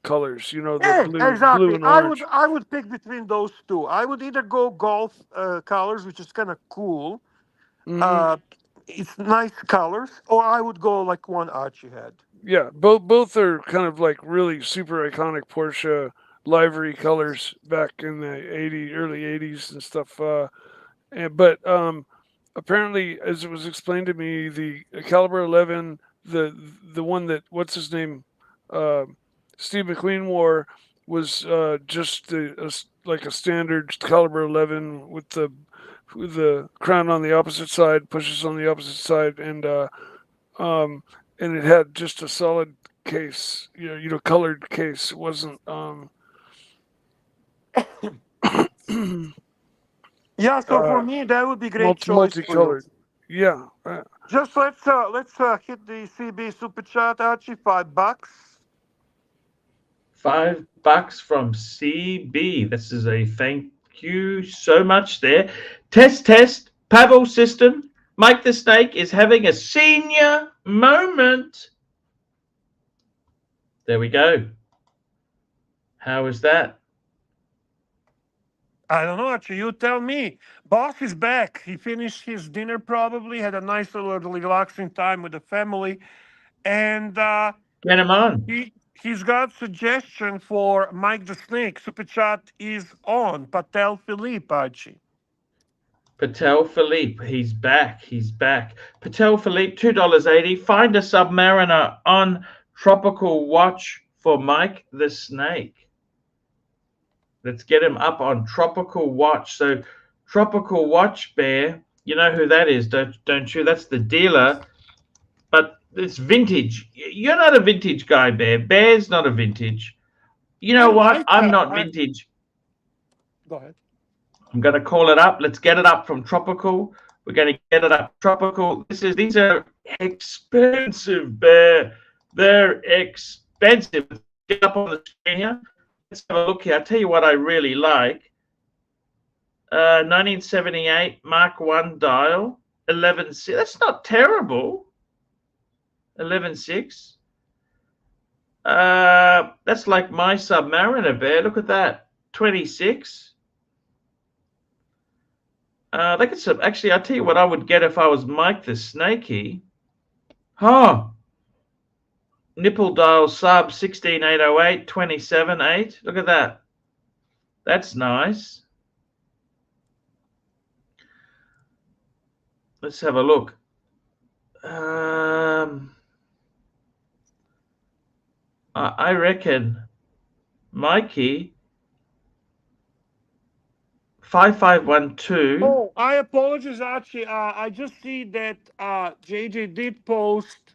colors, the blue and orange. I would pick between those two. I would either go Golf colors, which is kind of cool. It's nice colors, or I would go like one Archie had. Yeah, both are kind of like really super iconic Porsche livery colors back in the early 80s and stuff. But apparently, as it was explained to me, the caliber 11, the one that what's his name, Steve McQueen wore, was just like a standard caliber 11 with the crown on the opposite side, pushes on the opposite side, and it had just a solid case, colored case. It wasn't. Yeah, so for me that would be great choice. Multicolored. Yeah. Just let's hit the CB super chat, Archie. $5. $5 from CB. This is a thank you so much there. Test. Pavel system. Mike the Snake is having a senior moment. There we go. How is that? I don't know, Archie. You tell me. Boss is back. He finished his dinner probably, had a nice little relaxing time with the family. And get him on. He's got suggestion for Mike the Snake. Super chat is on. Patel Philippe, Archie. Patel Philippe, he's back. Patel Philippe, $2.80. Find a Submariner on Tropical Watch for Mike the Snake. Let's get him up on Tropical Watch. So Tropical Watch, Bear, you know who that is, don't you? That's the dealer. But it's vintage. You're not a vintage guy, Bear. Bear's not a vintage. You know what? I'm not vintage. Go ahead. I'm going to call it up. Let's get it up from Tropical. We're going to get it up Tropical. These are expensive, Bear. They're expensive. Get up on the screen here. Let's have a look here. I'll tell you what I really like. 1978 Mark 1 dial. 11.6. That's not terrible. 11.6. That's like my Submariner, Bear. Look at that. 26. Actually, I'll tell you what I would get if I was Mike the Snakey. Nipple dial sub 16808 27.8. Look at that. That's nice. Let's have a look. I reckon Mikey 5512. Oh, I apologize, Archie. I just see that JJ did post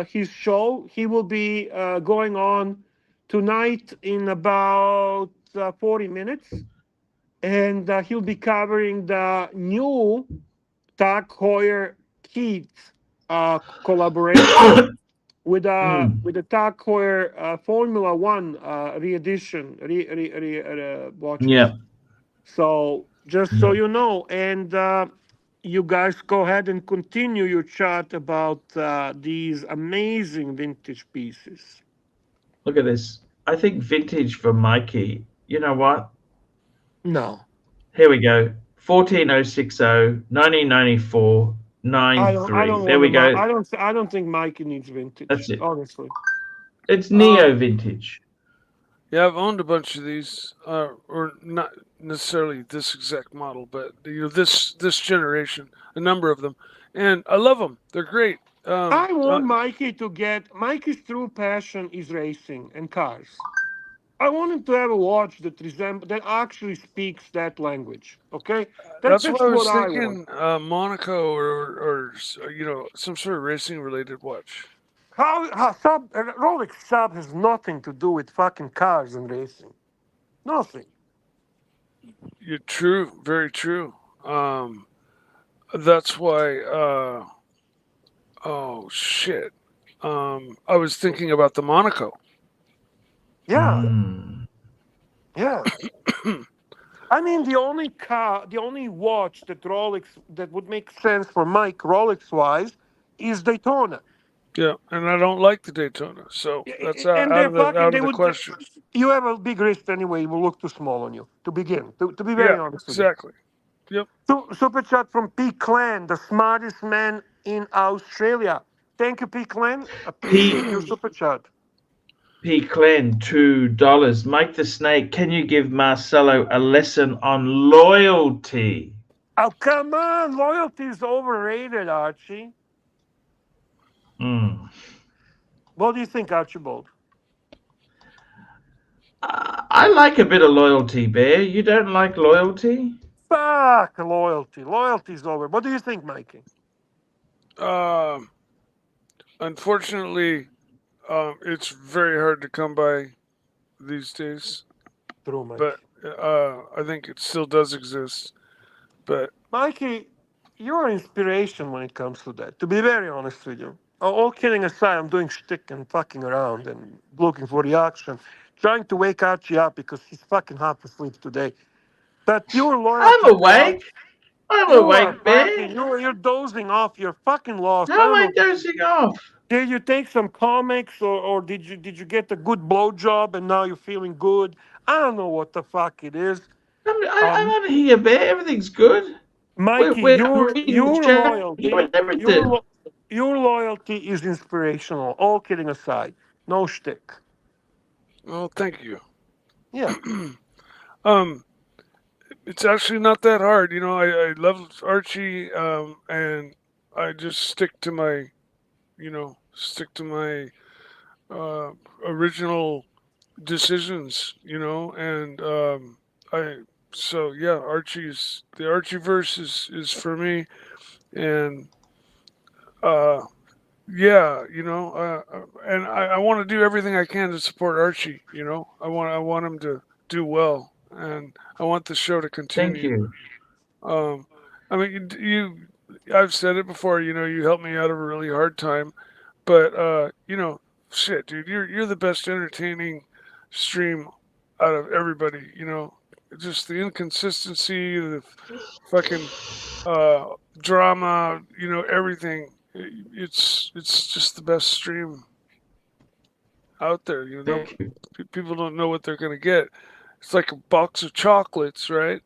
his show. He will be going on tonight in about 40 minutes. And he'll be covering the new Tag Heuer Keith collaboration with the Tag Heuer Formula One re-edition watches. Yeah. So just so you know, and you guys go ahead and continue your chat about these amazing vintage pieces. Look at this. I think vintage for Mikey. You know what? No. Here we go. 14060, 1994, 9.3. There we go. I don't think Mikey needs vintage. That's it. Honestly. It's neo vintage. Yeah, I've owned a bunch of these, or not necessarily this exact model, but this generation, a number of them, and I love them. They're great. I want Mikey to get Mikey's true passion is racing and cars. I want him to have a watch that actually speaks that language. Okay, that's what I was thinking. Monaco or some sort of racing related watch. How Rolex sub has nothing to do with fucking cars and racing. Nothing. You're true, very true. That's why. Oh shit. I was thinking about the Monaco. Yeah. Yeah. I mean, the only watch that Rolex that would make sense for Mike Rolex wise is Daytona. Yeah, and I don't like the Daytona, so that's out of the question. You have a big wrist anyway; it will look too small on you to begin. To be very honest with you. Exactly. Yep. Super chat from P. Clan, the smartest man in Australia. Thank you, P. Clan. Appreciate your super chat. P. Clan, $2. Mike the Snake, can you give Marcelo a lesson on loyalty? Oh, come on. Loyalty is overrated, Archie. What do you think, Archibald? I like a bit of loyalty, Bear. You don't like loyalty? Fuck loyalty. Loyalty's over. What do you think, Mikey? Unfortunately, it's very hard to come by these days. True, Mike. But I think it still does exist. But Mikey, you're an inspiration when it comes to that. To be very honest with you. All kidding aside, I'm doing shtick and fucking around and looking for reaction, trying to wake Archie up because he's fucking half asleep today. But your loyalty. I'm awake. I'm awake, man. You're dozing off. You're fucking lost. How am I dozing off? Did you take some comics or did you get a good blowjob and now you're feeling good? I don't know what the fuck it is. I'm not here, Bear. Everything's good. Mikey, your loyalty is inspirational. All kidding aside, no shtick. Well, thank you. Yeah. It's actually not that hard. I love Archie, and I just stick to my original decisions. And the Archieverse is for me, and and I want to do everything I can to support Archie. I want him to do well, and I want the show to continue. Thank you. I mean, I've said it before. You helped me out of a really hard time, but shit, dude, you're the best entertaining stream out of everybody. Just the inconsistency, the fucking drama. Everything. It's just the best stream out there. People don't know what they're gonna get. It's like a box of chocolates, right?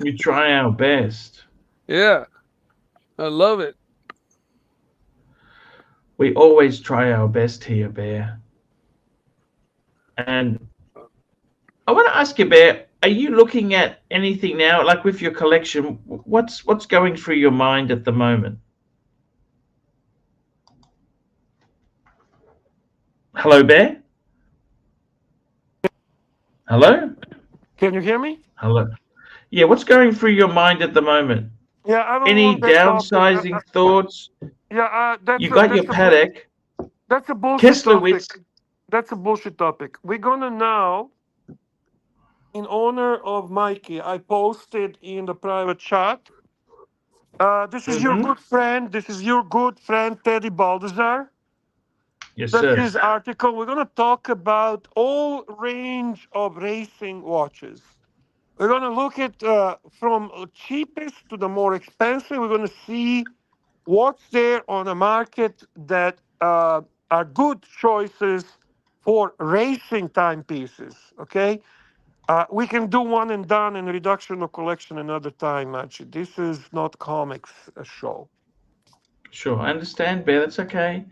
We try our best. Yeah, I love it. We always try our best here, Bear. And I want to ask you, Bear, are you looking at anything now, like with your collection? What's going through your mind at the moment? Hello, Bear? Hello? Can you hear me? Hello. Yeah, what's going through your mind at the moment? Yeah, I don't Any downsizing thoughts? Yeah, you got your paddock. That's a bullshit topic. That's a bullshit topic. We're gonna now, in honor of Mikey, I posted in the private chat. This is your good friend. This is your good friend Teddy Baldassar. Yes, sir. That's his article. We're gonna talk about all range of racing watches. We're going to look at from cheapest to the more expensive. We're going to see what's there on the market that are good choices for racing timepieces. Okay, we can do one and done and reduction of collection another time. Actually, this is not comics show. Sure, I understand, Bear. That's okay.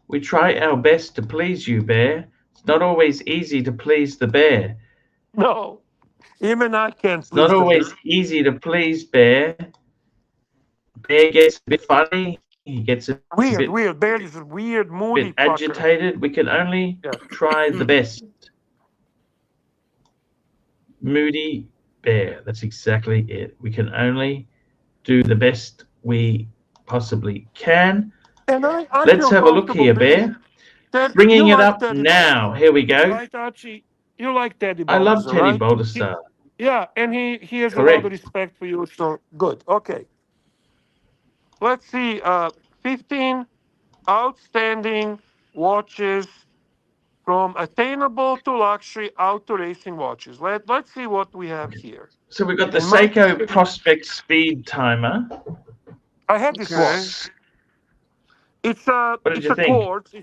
We try our best to please you, Bear. It's not always easy to please the bear. No, even I can't It's please not the always bear. easy to please Bear. Bear gets a bit funny. He gets a Weird. bit Bear is a weird, moody fucker. agitated. We can only try the best. Moody Bear. That's exactly it. We can only do the best we possibly can. And I Let's feel have a look comfortable here, being. Bear. Bringing it up Teddy now. Balls, Here we go. right, Archie? You like Teddy I love Balls, Teddy right? Balderstar. Yeah, and he has a lot of Correct. respect for you, so good. Okay. Let's see. 15 outstanding watches from attainable to luxury out to racing watches. Let's see what we have here. So we've got the And Mike- Seiko Prospect Speed Timer. I had this watch. It's a What did you think? quartz.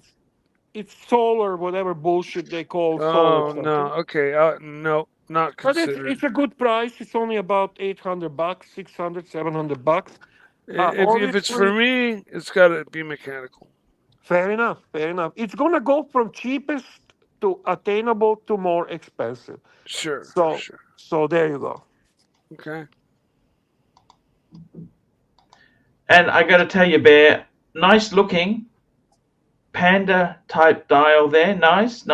It's solar, whatever bullshit they call Oh solar. no, okay, no, not But considered. it's a good price. It's only about $800, 600, $700. If it's for me, it's got to be mechanical. Fair enough. It's gonna go from cheapest to attainable to more expensive. Sure. So there you go. Okay. And I got to tell you, Bear, nice looking panda type dial there. Nice.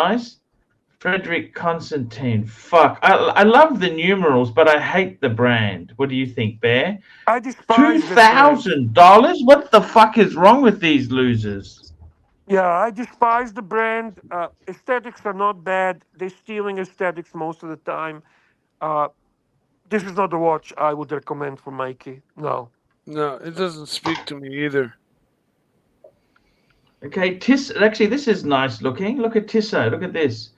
Frederick Constantine. Fuck. I love the numerals, but I hate the brand. What do you think, Bear? I despise $2,000? What the fuck is wrong with these losers? Yeah, I despise the brand. Aesthetics are not bad. They're stealing aesthetics most of the time. This is not a watch I would recommend for Mikey. No. No, it doesn't speak to me either. Okay, actually, this is nice looking. Look at Tissot. Look at this.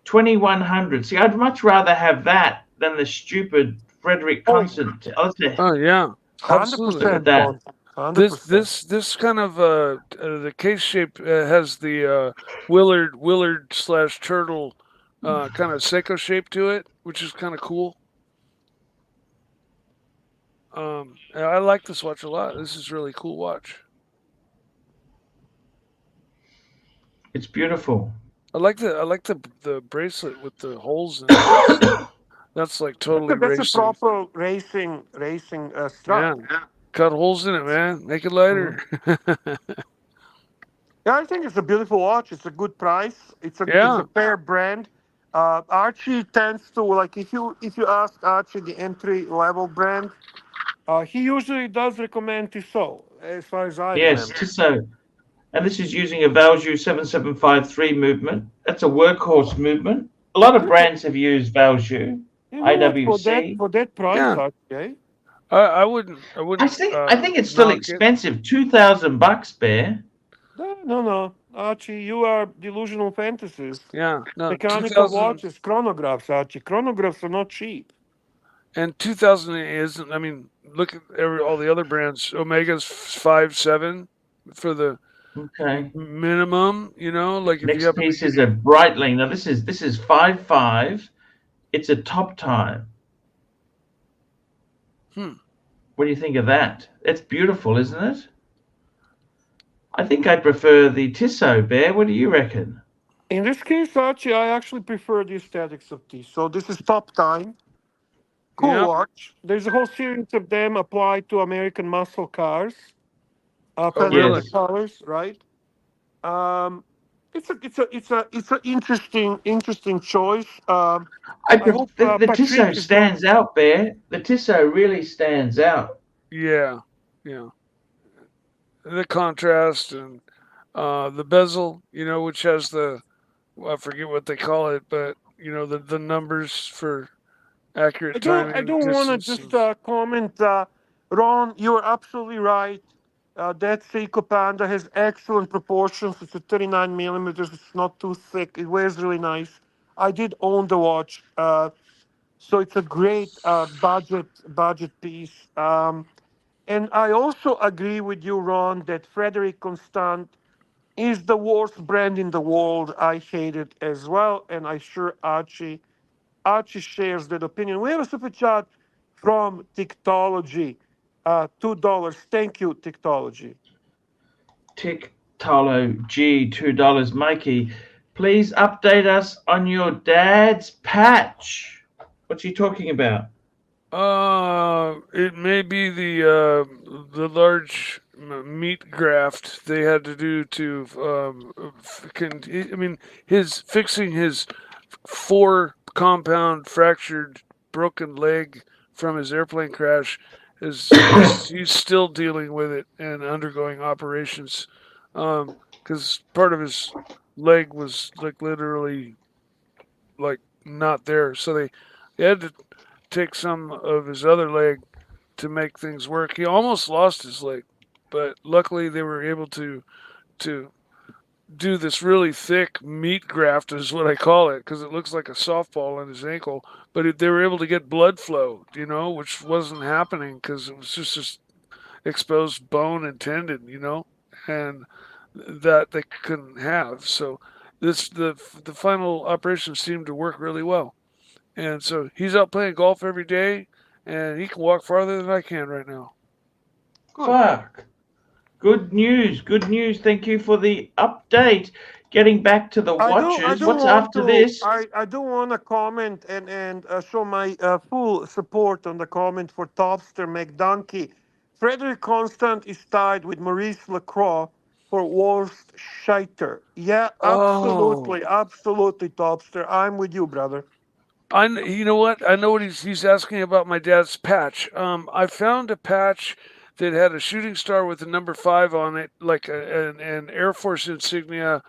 2100. See, I'd much rather have that than the stupid Frederick Constantine. Oh yeah, absolutely. 100%. Look at that. 100%. This kind of the case shape has the Willard / turtle kind of Seiko shape to it, which is kind of cool. I like this watch a lot. This is a really cool watch. It's beautiful. I like the bracelet with the holes in it. That's like totally racing. That's a proper racing strap. Yeah. Cut holes in it, man. Make it lighter. Yeah, I think it's a beautiful watch. It's a good price. It's a fair brand. Archie tends to, like, if you ask Archie the entry level brand, he usually does recommend Tissot, as far as I remember. Yes, Tissot. And this is using a Valjoux 7753 movement. That's a workhorse movement. A lot of brands have used Valjoux. IWC. For that price, okay. I wouldn't. I think it's still expensive. $2,000, Bear. No. Archie, you are delusional fantasies. Yeah, no. Mechanical watches, chronographs, Archie. Chronographs are not cheap. And 2000 isn't. I mean, look at all the other brands. Omega's 5.7 for the minimum. You know, like next piece is a Breitling. Now this is 5.5. It's a top time. What do you think of that? It's beautiful, isn't it? I think I'd prefer the Tissot, Bear. What do you reckon? In this case, Archie, I actually prefer the aesthetics of Tissot. So this is top time. Cool watch. There's a whole series of them applied to American muscle cars. Panelist colors, right? It's an interesting choice. I hope the Tissot stands out, Bear. The Tissot really stands out. Yeah. The contrast and the bezel, which has I forget what they call it, but the numbers for accurate timing. I don't want to just comment, Ron. You're absolutely right. That Seiko Panda has excellent proportions. It's a 39 millimeters. It's not too thick. It wears really nice. I did own the watch. So it's a great budget piece. And I also agree with you, Ron, that Frederic Constant is the worst brand in the world. I hate it as well, and I sure Archie shares that opinion. We have a super chat from Tiktology, $2. Thank you, Tiktology. Tiktology, $2. Mikey, please update us on your dad's patch. What's he talking about? It may be the large meat graft they had to do to I mean, fixing his 4 compound fractured broken leg from his airplane crash is he's still dealing with it and undergoing operations because part of his leg was like literally like not there, so they had to take some of his other leg to make things work. He almost lost his leg, but luckily they were able to do this really thick meat graft, is what I call it, because it looks like a softball on his ankle. But they were able to get blood flow, which wasn't happening because it was just exposed bone and tendon, and that they couldn't have. So the final operation seemed to work really well. And so he's out playing golf every day, and he can walk farther than I can right now. Good. Fuck. Good news. Good news. Thank you for the update. Getting back to the watches, what's after this? I do want to comment and show my full support on the comment for Topster McDonkey. Frederic Constant is tied with Maurice Lacroix for worst shiter. Yeah, absolutely, absolutely, Topster. I'm with you, brother. You know what? I know what he's asking about my dad's patch. I found a patch that had a shooting star with the number 5 on it, like an Air Force insignia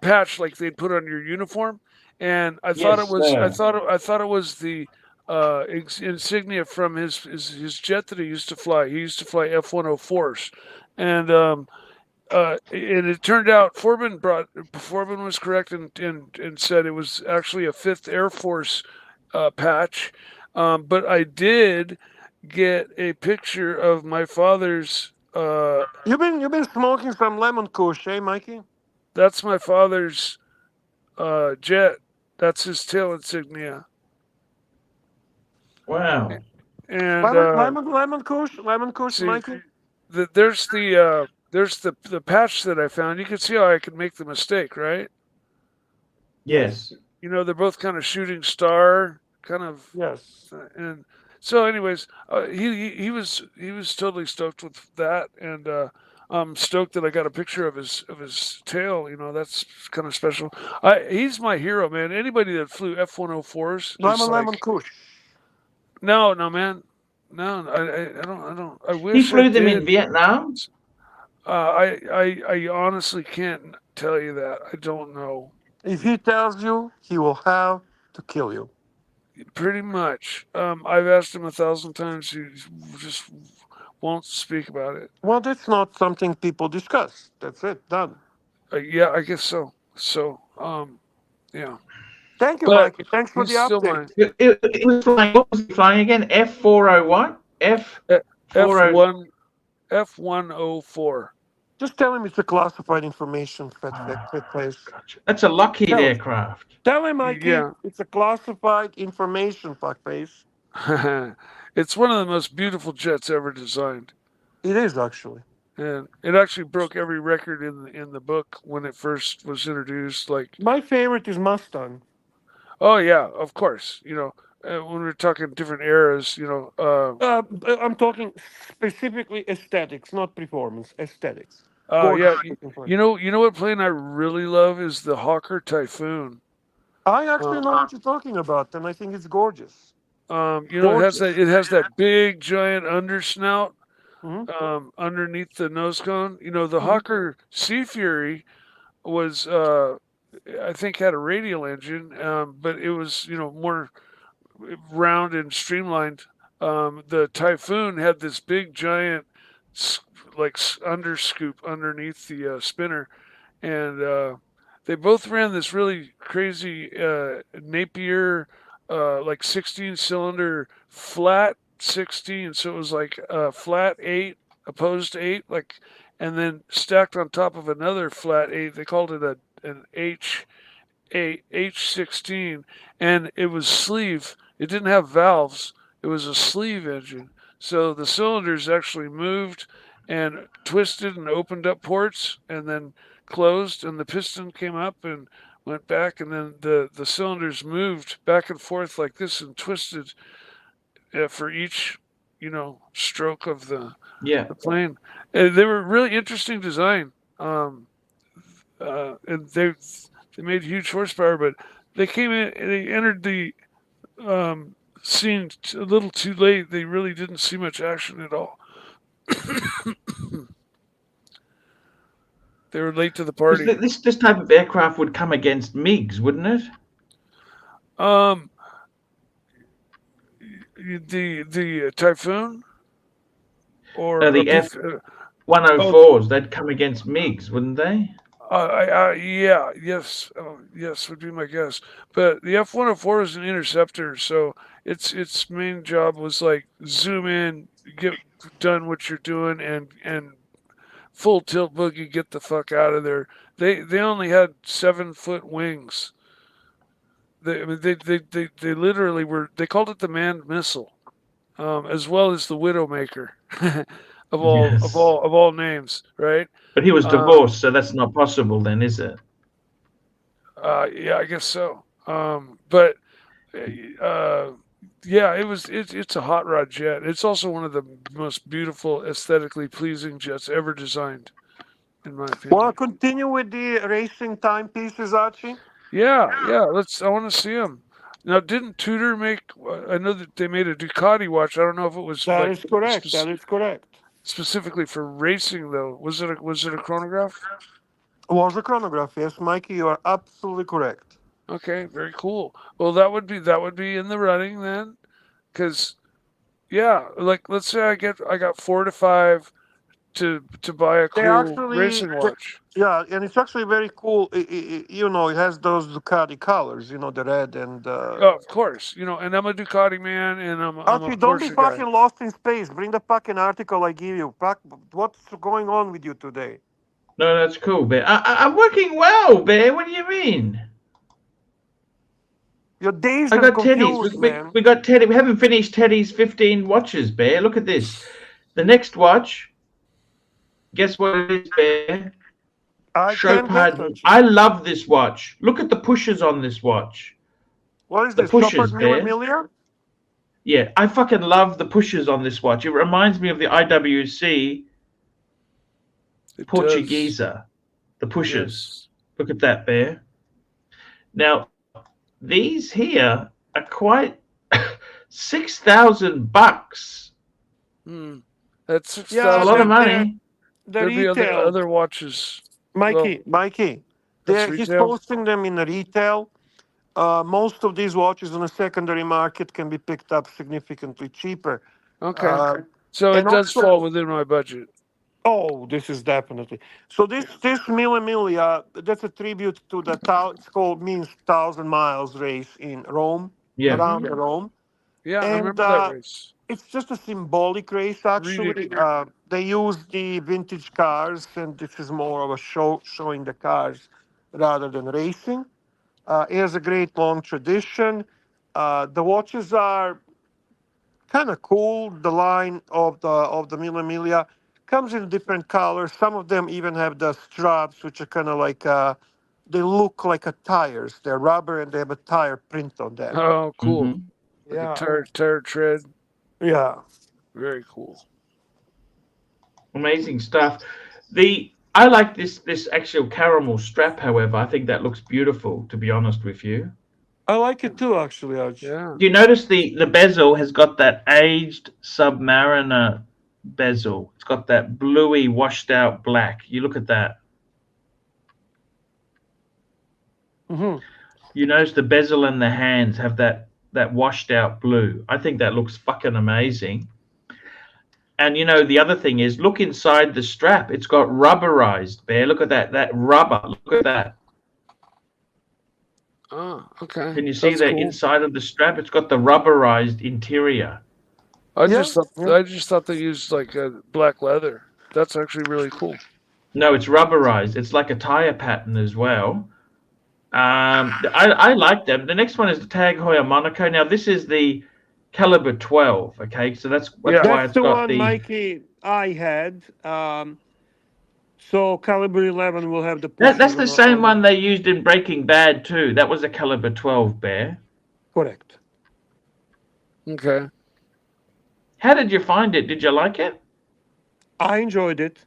patch, like they'd put on your uniform. And I thought it was the insignia from his jet that he used to fly. He used to fly F-104s, and it turned out Foreman was correct and said it was actually a 5th Air Force patch. But I did get a picture of my father's. You've been smoking some lemon kush, eh, Mikey? That's my father's jet. That's his tail insignia. Wow. And lemon kush, see, Mikey. There's the patch that I found. You can see how I could make the mistake, right? Yes. They're both kind of shooting star, kind of. Yes. And so, anyways, he was totally stoked with that, and I'm stoked that I got a picture of his tail. That's kind of special. He's my hero, man. Anybody that flew F-104s. Lemon kush. No, man. No, I don't. I wish he flew them did. in Vietnam. I honestly can't tell you that. I don't know. If he tells you, he will have to kill you. Pretty much. I've asked him 1,000 times. He just won't speak about it. Well, that's not something people discuss. That's it. Done. Yeah, I guess so. So, yeah. Thank you, Mikey. Thanks for the update. It was flying. What was he flying again? F401? F104. Just tell him it's a classified information. That's a Lockheed aircraft. Tell him, Mikey, it's a classified information, fuckface. It's one of the most beautiful jets ever designed. It is, actually. And it actually broke every record in the book when it first was introduced. Like, my favorite is Mustang. Oh yeah, of course. When we're talking different eras, I'm talking specifically aesthetics, not performance. Aesthetics. Yeah. You know what plane I really love is the Hawker Typhoon. I actually know what you're talking about, and I think it's gorgeous. It has that big giant undersnout underneath the nose cone. The Hawker Sea Fury was I think had a radial engine, but it was more round and streamlined. The Typhoon had this big giant like underscoop underneath the spinner, and they both ran this really crazy Napier, like 16-cylinder flat 16. So it was like flat 8 opposed to 8, like, and then stacked on top of another flat 8. They called it an H16, and it was sleeve. It didn't have valves. It was a sleeve engine. So the cylinders actually moved and twisted and opened up ports and then closed, and the piston came up and went back, and then the cylinders moved back and forth like this and twisted for each, stroke of the plane. And they were really interesting design. And they made huge horsepower, but they came in and they entered the scene a little too late. They really didn't see much action at all. They were late to the party. This type of aircraft would come against MiGs, wouldn't it? The Typhoon, or no, the F-104s. They'd come against MiGs, wouldn't they? Yes, would be my guess. But the F-104 is an interceptor, so its main job was like zoom in, get done what you're doing, and full tilt boogie, get the fuck out of there. They only had 7-foot wings. They literally were. They called it the manned missile, as well as the Widowmaker, of all names, right? But he was divorced, so that's not possible, then, is it? Yeah, I guess so. But yeah, it's a hot rod jet. It's also one of the most beautiful, aesthetically pleasing jets ever designed, in my opinion. Want to continue with the racing timepieces, Archie? Yeah. I want to see them. Now, didn't Tudor make? I know that they made a Ducati watch. I don't know if it was. That is correct. That is correct. Specifically for racing, though, was it a chronograph? It was a chronograph. Yes, Mikey, you are absolutely correct. Okay, very cool. Well, that would be in the running then, because, yeah, like let's say I got 4 to 5 to buy a cool racing watch. Yeah, and it's actually very cool. It has those Ducati colors, the red and. Oh, of course, and I'm a Ducati man, and I'm Archie, a don't be Porsche fucking guy. lost in space. Bring the fucking article I give you. What's going on with you today? No, that's cool, Bear. I'm working well, Bear. What do you mean? Your days I are got confused, Teddy's. man. We got Teddy. We haven't finished Teddy's 15 watches, Bear. Look at this. The next watch. Guess what it is, Bear? I love this watch. Look at the pushers on this watch. What is this? Pushers, Mille? Yeah, I fucking love the pushers on this watch. It reminds me of the IWC Portuguesa. The pushers. Yes. Look at that, Bear. Now, these here are quite $6,000. That's a lot of money. There'd be other watches. Mikey, he's posting them in retail. Most of these watches on the secondary market can be picked up significantly cheaper. Okay. So it does fall within my budget. Oh, this is definitely. So this Mille, that's a tribute to the means 1,000 miles race in Rome. Yeah. Around Rome. Yeah, I remember that race. It's just a symbolic race, actually. They use the vintage cars, and this is more of a showing the cars rather than racing. It has a great long tradition. The watches are kind of cool. The line of the Mille comes in different colors. Some of them even have the straps, which are kind of like they look like tires. They're rubber, and they have a tire print on them. Oh, cool! Mm-hmm. Like a tire tread. Yeah. Very cool. Amazing stuff. I like this actual caramel strap, however. I think that looks beautiful, to be honest with you. I like it too, actually, Archie. Yeah. Do you notice the bezel has got that aged Submariner bezel? It's got that bluey, washed out black. You look at that. Mm-hmm. You notice the bezel and the hands have that washed out blue. I think that looks fucking amazing. And the other thing is, look inside the strap. It's got rubberized, Bear. Look at that rubber. Look at that. Oh, okay. Can you see the inside of the strap? It's got the rubberized interior. I just thought they used like a black leather. That's actually really cool. No, it's rubberized. It's like a tire pattern as well. I like them. The next one is the Tag Heuer Monaco. Now this is the caliber 12. Okay, so that's why it's the got one, the. Mikey, I had. So caliber 11 will have the. That's the same one they used in Breaking Bad too. That was a caliber 12 Bear. Correct. Okay. How did you find it? Did you like it? I enjoyed it.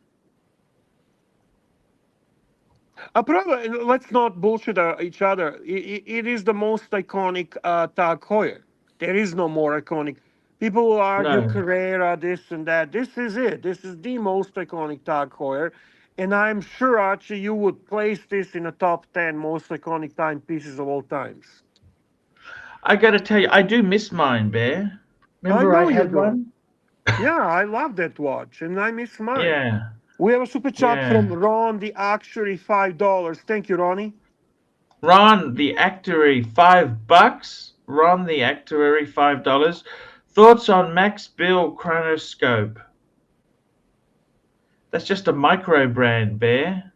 Probably, let's not bullshit each other. It is the most iconic Tag Heuer. There is no more iconic. People will argue Carrera, this and that. This is it. This is the most iconic Tag Heuer. And I'm sure, Archie, you would place this in the top 10 most iconic timepieces of all times. I got to tell you, I do miss mine, Bear. Remember I had one? Yeah, I love that watch, and I miss mine. Yeah. We have a super chat from Ron, the Actuary, $5. Thank you, Ronnie. Ron, the Actuary, $5. Ron, the Actuary, $5. Thoughts on Max Bill Chronoscope? That's just a micro brand, Bear.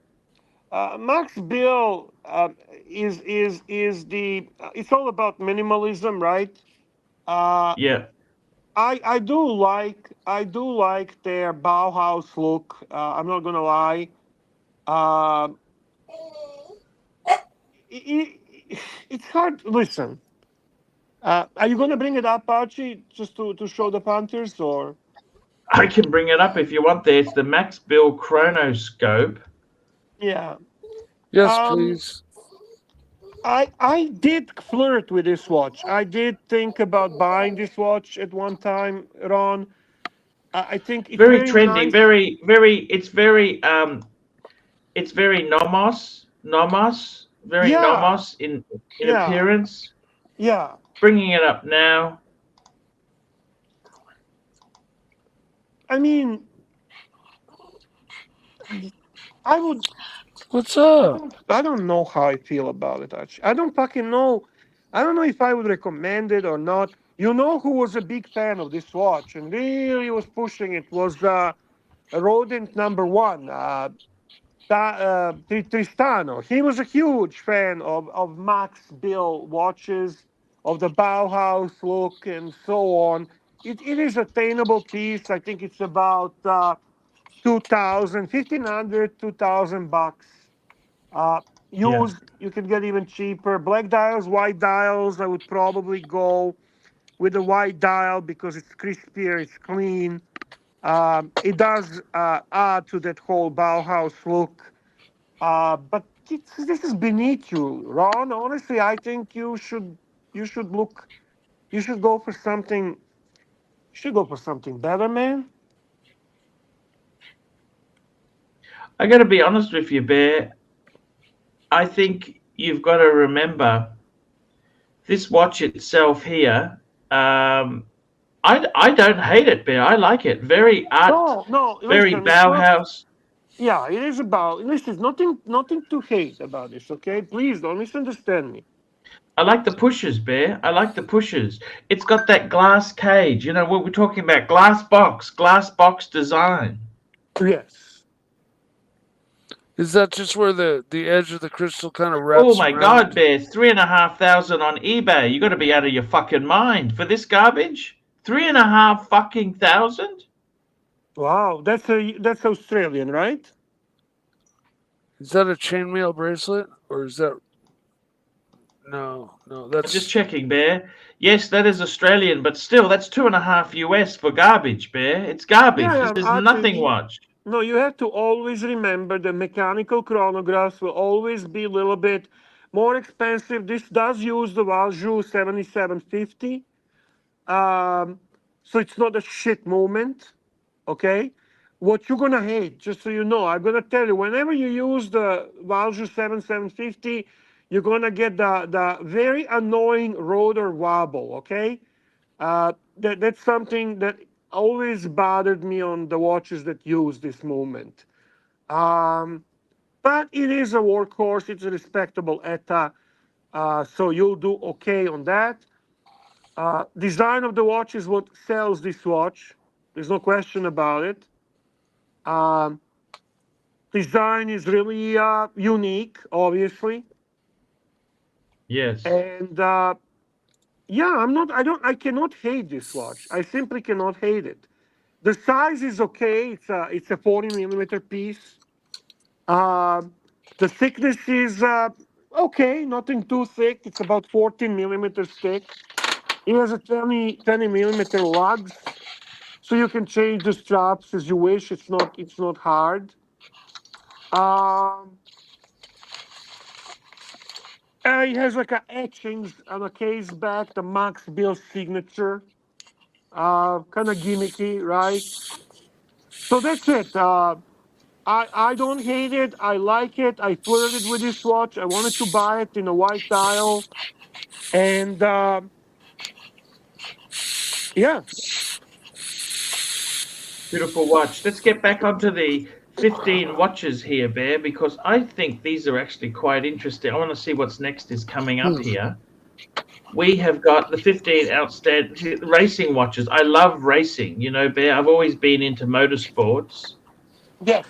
Max Bill is the. It's all about minimalism, right? Yeah. I do like their Bauhaus look. I'm not gonna lie. It's hard. Listen, are you gonna bring it up, Archie, just to show the punters, or? I can bring it up if you want. There, it's the Max Bill Chronoscope. Yeah. Yes, please. I did flirt with this watch. I did think about buying this watch at one time, Ron. I think it's very trendy, nice. very it's very nomos, very nomos in appearance. Yeah. Bringing it up now. I mean, I would. What's up? I don't know how I feel about it, actually. I don't fucking know. I don't know if I would recommend it or not. You know who was a big fan of this watch and really was pushing it was rodent number 1, Tristano. He was a huge fan of Max Bill watches, of the Bauhaus look and so on. It is a attainable piece. I think it's about $2,000 used. You can get even cheaper. Black dials, white dials. I would probably go with the white dial because it's crispier, it's clean. It does add to that whole Bauhaus look. But this is beneath you, Ron. Honestly, I think you should look. You should go for something. You should go for something better, man. I got to be honest with you, Bear. I think you've got to remember this watch itself here. I don't hate it, Bear. I like it. Very art. No. Very Listen, Bauhaus. Yeah, it is about. Listen, nothing to hate about this. Okay, please don't misunderstand me. I like the pushes, Bear. I like the pushes. It's got that glass cage. You know what we're talking about? Glass box design. Yes. Is that just where the edge of the crystal kind of wraps? Oh my God, Bear! $3,500 on eBay. You got to be out of your fucking mind for this garbage. $3,500. Wow, that's Australian, right? Is that a chainmail bracelet, or is that? No, that's just checking, Bear. Yes, that is Australian, but still, that's $2.5 US for garbage, Bear. It's garbage. Yeah, This is nothing watch. No, you have to always remember the mechanical chronographs will always be a little bit more expensive. This does use the Valjoux 7750. So it's not a shit moment, okay? What you're gonna hate, just so you know, I'm gonna tell you, whenever you use the Valjoux 7750, you're gonna get the very annoying rotor wobble, okay? That's something that always bothered me on the watches that use this movement. But it is a workhorse. It's a respectable ETA. So you'll do okay on that. Design of the watch is what sells this watch. There's no question about it. Design is really unique, obviously. Yes. And yeah, I cannot hate this watch. I simply cannot hate it. The size is okay. It's a 40 millimeter piece. The thickness is okay, nothing too thick. It's about 14 millimeters thick. It has a 20 millimeter lugs, so you can change the straps as you wish. It's not hard. It has like a etchings on a case back, the Max Bill signature. Kind of gimmicky, right? So that's it. I don't hate it. I like it. I flirted with this watch. I wanted to buy it in a white dial, and yeah. Beautiful watch. Let's get back onto the 15 watches here, Bear, because I think these are actually quite interesting. I want to see what's next is coming up here. We have got the 15 outstanding racing watches. I love racing, you know, Bear. I've always been into motorsports. Yes.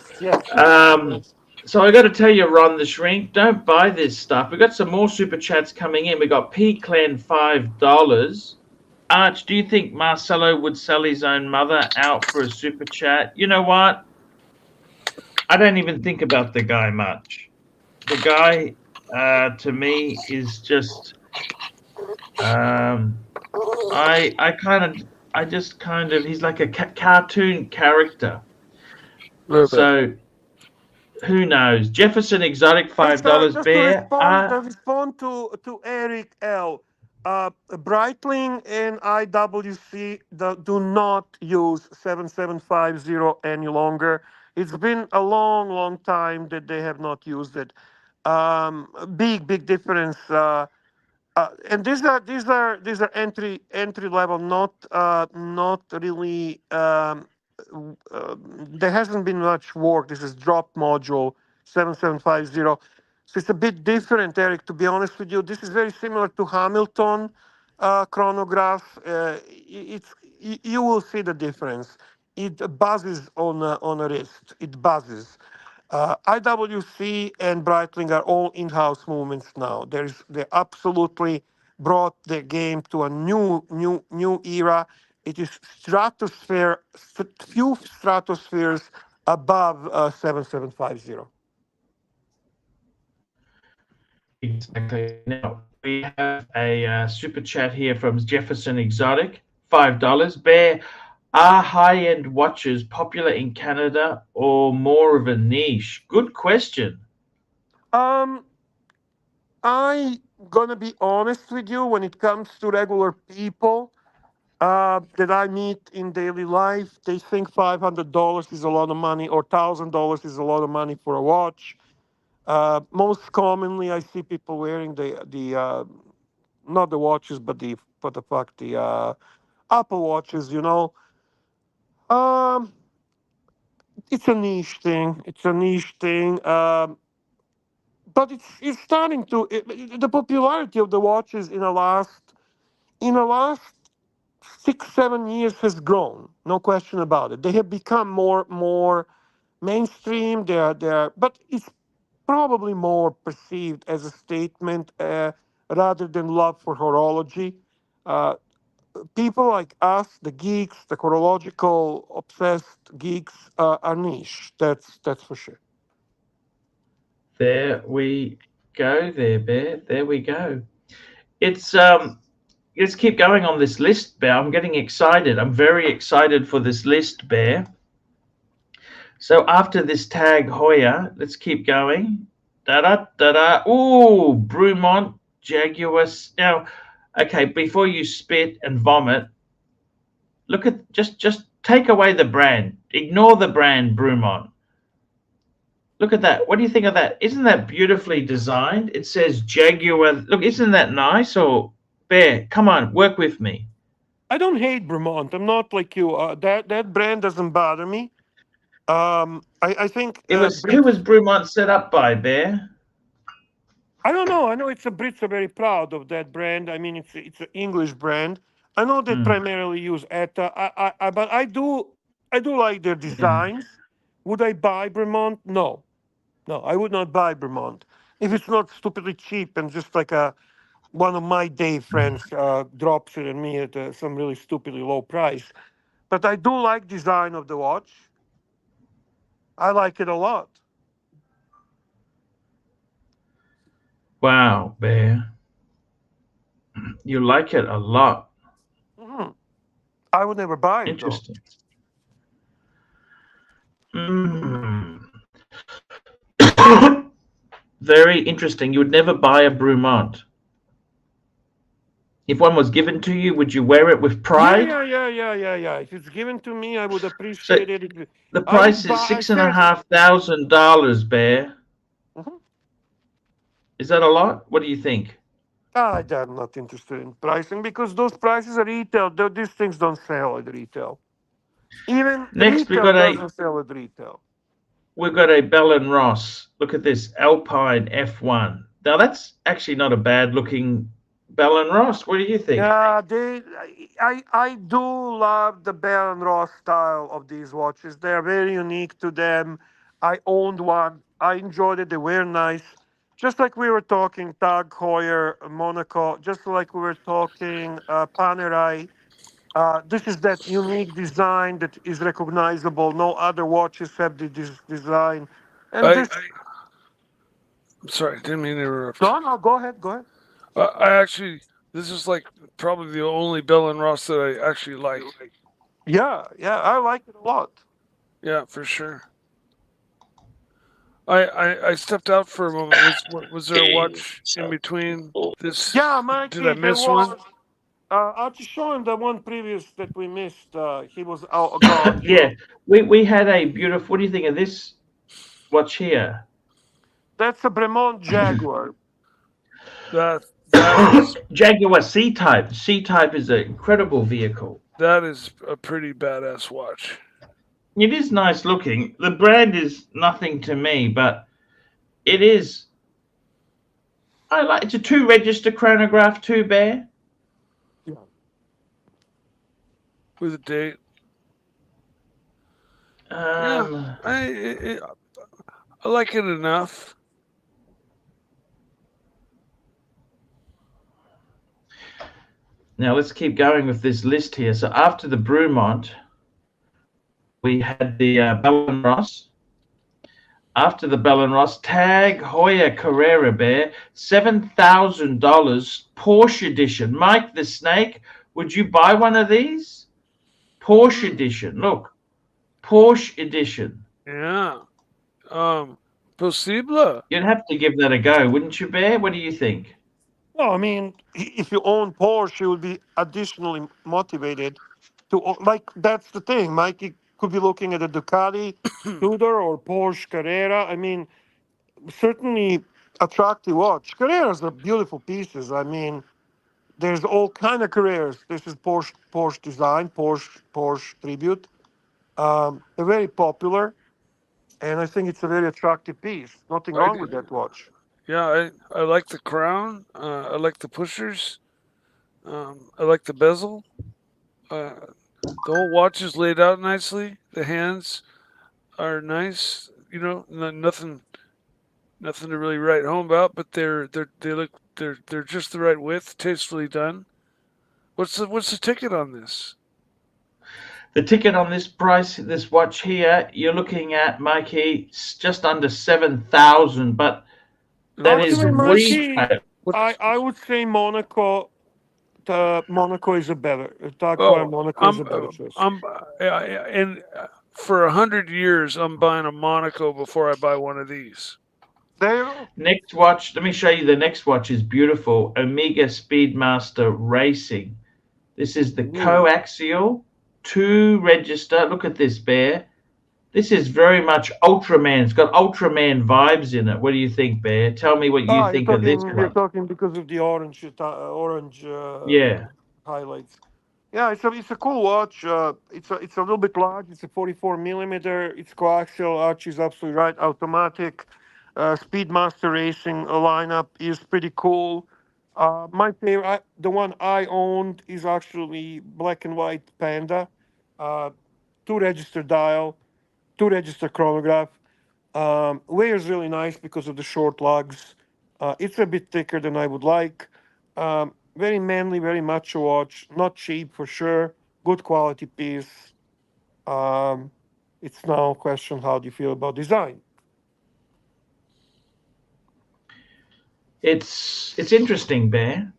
So I got to tell you, Ron the Shrink, don't buy this stuff. We got some more super chats coming in. We got P Clan $5. Arch, do you think Marcelo would sell his own mother out for a super chat? You know what? I don't even think about the guy much. The guy, to me, is just. He's like a cartoon character. So, who knows? Jefferson Exotic $5. Bear. To respond to Eric L. Breitling and IWC do not use 7750 any longer. It's been a long time that they have not used it. Big difference. And these are entry level, not really. There hasn't been much work. This is drop module 7750. So it's a bit different, Eric. To be honest with you, this is very similar to Hamilton chronograph. You will see the difference. It buzzes on a wrist. It buzzes. IWC and Breitling are all in-house movements now. They absolutely brought the game to a new era. It is few stratospheres above 7750. Exactly. Now we have a super chat here from Jefferson Exotic, $5. Bear, are high-end watches popular in Canada or more of a niche? Good question. I'm gonna be honest with you. When it comes to regular people that I meet in daily life, they think $500 is a lot of money or $1,000 is a lot of money for a watch. Most commonly, I see people wearing the not the watches, but the Apple watches. You know, it's a niche thing. But it's starting to the popularity of the watches in the last 6-7 years has grown. No question about it. They have become more mainstream. But it's probably more perceived as a statement rather than love for horology. People like us, the geeks, the horological obsessed geeks, are niche. That's for sure. There we go, there, Bear. There we go. It's let's keep going on this list, Bear. I'm getting excited. I'm very excited for this list, Bear. So after this tag Heuer, let's keep going. Da-da. Ooh, Brumont Jaguars. Now, okay, before you spit and vomit, look at just take away the brand. Ignore the brand Brumont. Look at that. What do you think of that? Isn't that beautifully designed? It says Jaguar. Look, isn't that nice? Or Bear, come on, work with me. I don't hate Brumont. I'm not like you. That brand doesn't bother me. I think Who was Brumont set up by, Bear? I don't know. I know the Brits are very proud of that brand. I mean, it's an English brand. I know they primarily use ETA. But I do like their designs. Would I buy Bremont? No, I would not buy Bremont if it's not stupidly cheap and just like one of my day friends drops it on me at some really stupidly low price. But I do like design of the watch. I like it a lot. Wow, Bear. You like it a lot. Mm-hmm. I would never buy it. Interesting. Very interesting. You would never buy a Bremont. If one was given to you, would you wear it with pride? Yeah. If it's given to me, I would appreciate it. The price is $6,500, Bear. Is that a lot? What do you think? I'm not interested in pricing because those prices are retail. These things don't sell at retail. Even next, retail doesn't sell at retail. We've got a Bell & Ross. Look at this, Alpine F1. Now, that's actually not a bad-looking Bell & Ross. What do you think? Yeah, I do love the Bell & Ross style of these watches. They are very unique to them. I owned one. I enjoyed it. They were nice. Just like we were talking Tag Heuer Monaco, just like we were talking Panerai. This is that unique design that is recognizable. No other watches have this design. And I'm sorry, didn't mean to interrupt. No, go ahead. This is like probably the only Bell & Ross that I actually like. Yeah, I like it a lot. Yeah, for sure. I stepped out for a moment. Was there a watch in between this? Yeah, Mikey, did I miss one? I'll just show him the one previous that we missed. He was gone. Yeah, we had a beautiful. What do you think of this watch here? That's a Bremont Jaguar. that is Jaguar C-Type. C-Type is an incredible vehicle. That is a pretty badass watch. It is nice looking. The brand is nothing to me, but it is. It's a 2-register chronograph, 2 Bear. Yeah. With a date. I like it enough. Now let's keep going with this list here. So after the Bremont, we had the Bell & Ross. After the Bell & Ross, Tag Heuer Carrera Bear, $7,000 Porsche edition. Mike the Snake, would you buy one of these? Porsche edition. Look, Porsche edition. Yeah. Possible. You'd have to give that a go, wouldn't you, Bear? What do you think? Well, I mean, if you own Porsche, you would be additionally motivated to that's the thing. Mikey could be looking at a Ducati Tudor or Porsche Carrera. I mean, certainly attractive watch. Carreras are beautiful pieces. I mean, there's all kind of Carreras. This is Porsche design, Porsche tribute. They're very popular, and I think it's a very attractive piece. Nothing wrong with that watch. Yeah, I like the crown. I like the pushers. I like the bezel. The whole watch is laid out nicely. The hands are nice. You know, nothing to really write home about. But they're just the right width, tastefully done. What's the ticket on this? The ticket on this watch here, you're looking at, Mikey, just under 7,000, but that is retail. I would say Monaco. Monaco is a better. Monaco is a better choice. And for 100 years, I'm buying a Monaco before I buy one of these. Next watch, let me show you. The next watch is beautiful. Omega Speedmaster Racing. This is the coaxial 2-register. Look at this, Bear. This is very much Ultraman. It's got Ultraman vibes in it. What do you think, Bear? Tell me what you think of this one. You're talking because of the orange highlights. Yeah, it's a cool watch. It's a little bit large. It's a 44 millimeter. It's coaxial. Archie's absolutely right. Automatic. Speedmaster Racing lineup is pretty cool. My favorite, the one I owned, is actually black and white Panda, 2-register dial, 2-register chronograph. Wears really nice because of the short lugs. It's a bit thicker than I would like. Very manly, very macho watch. Not cheap for sure. Good quality piece. It's now a question: how do you feel about design? It's interesting, Bear.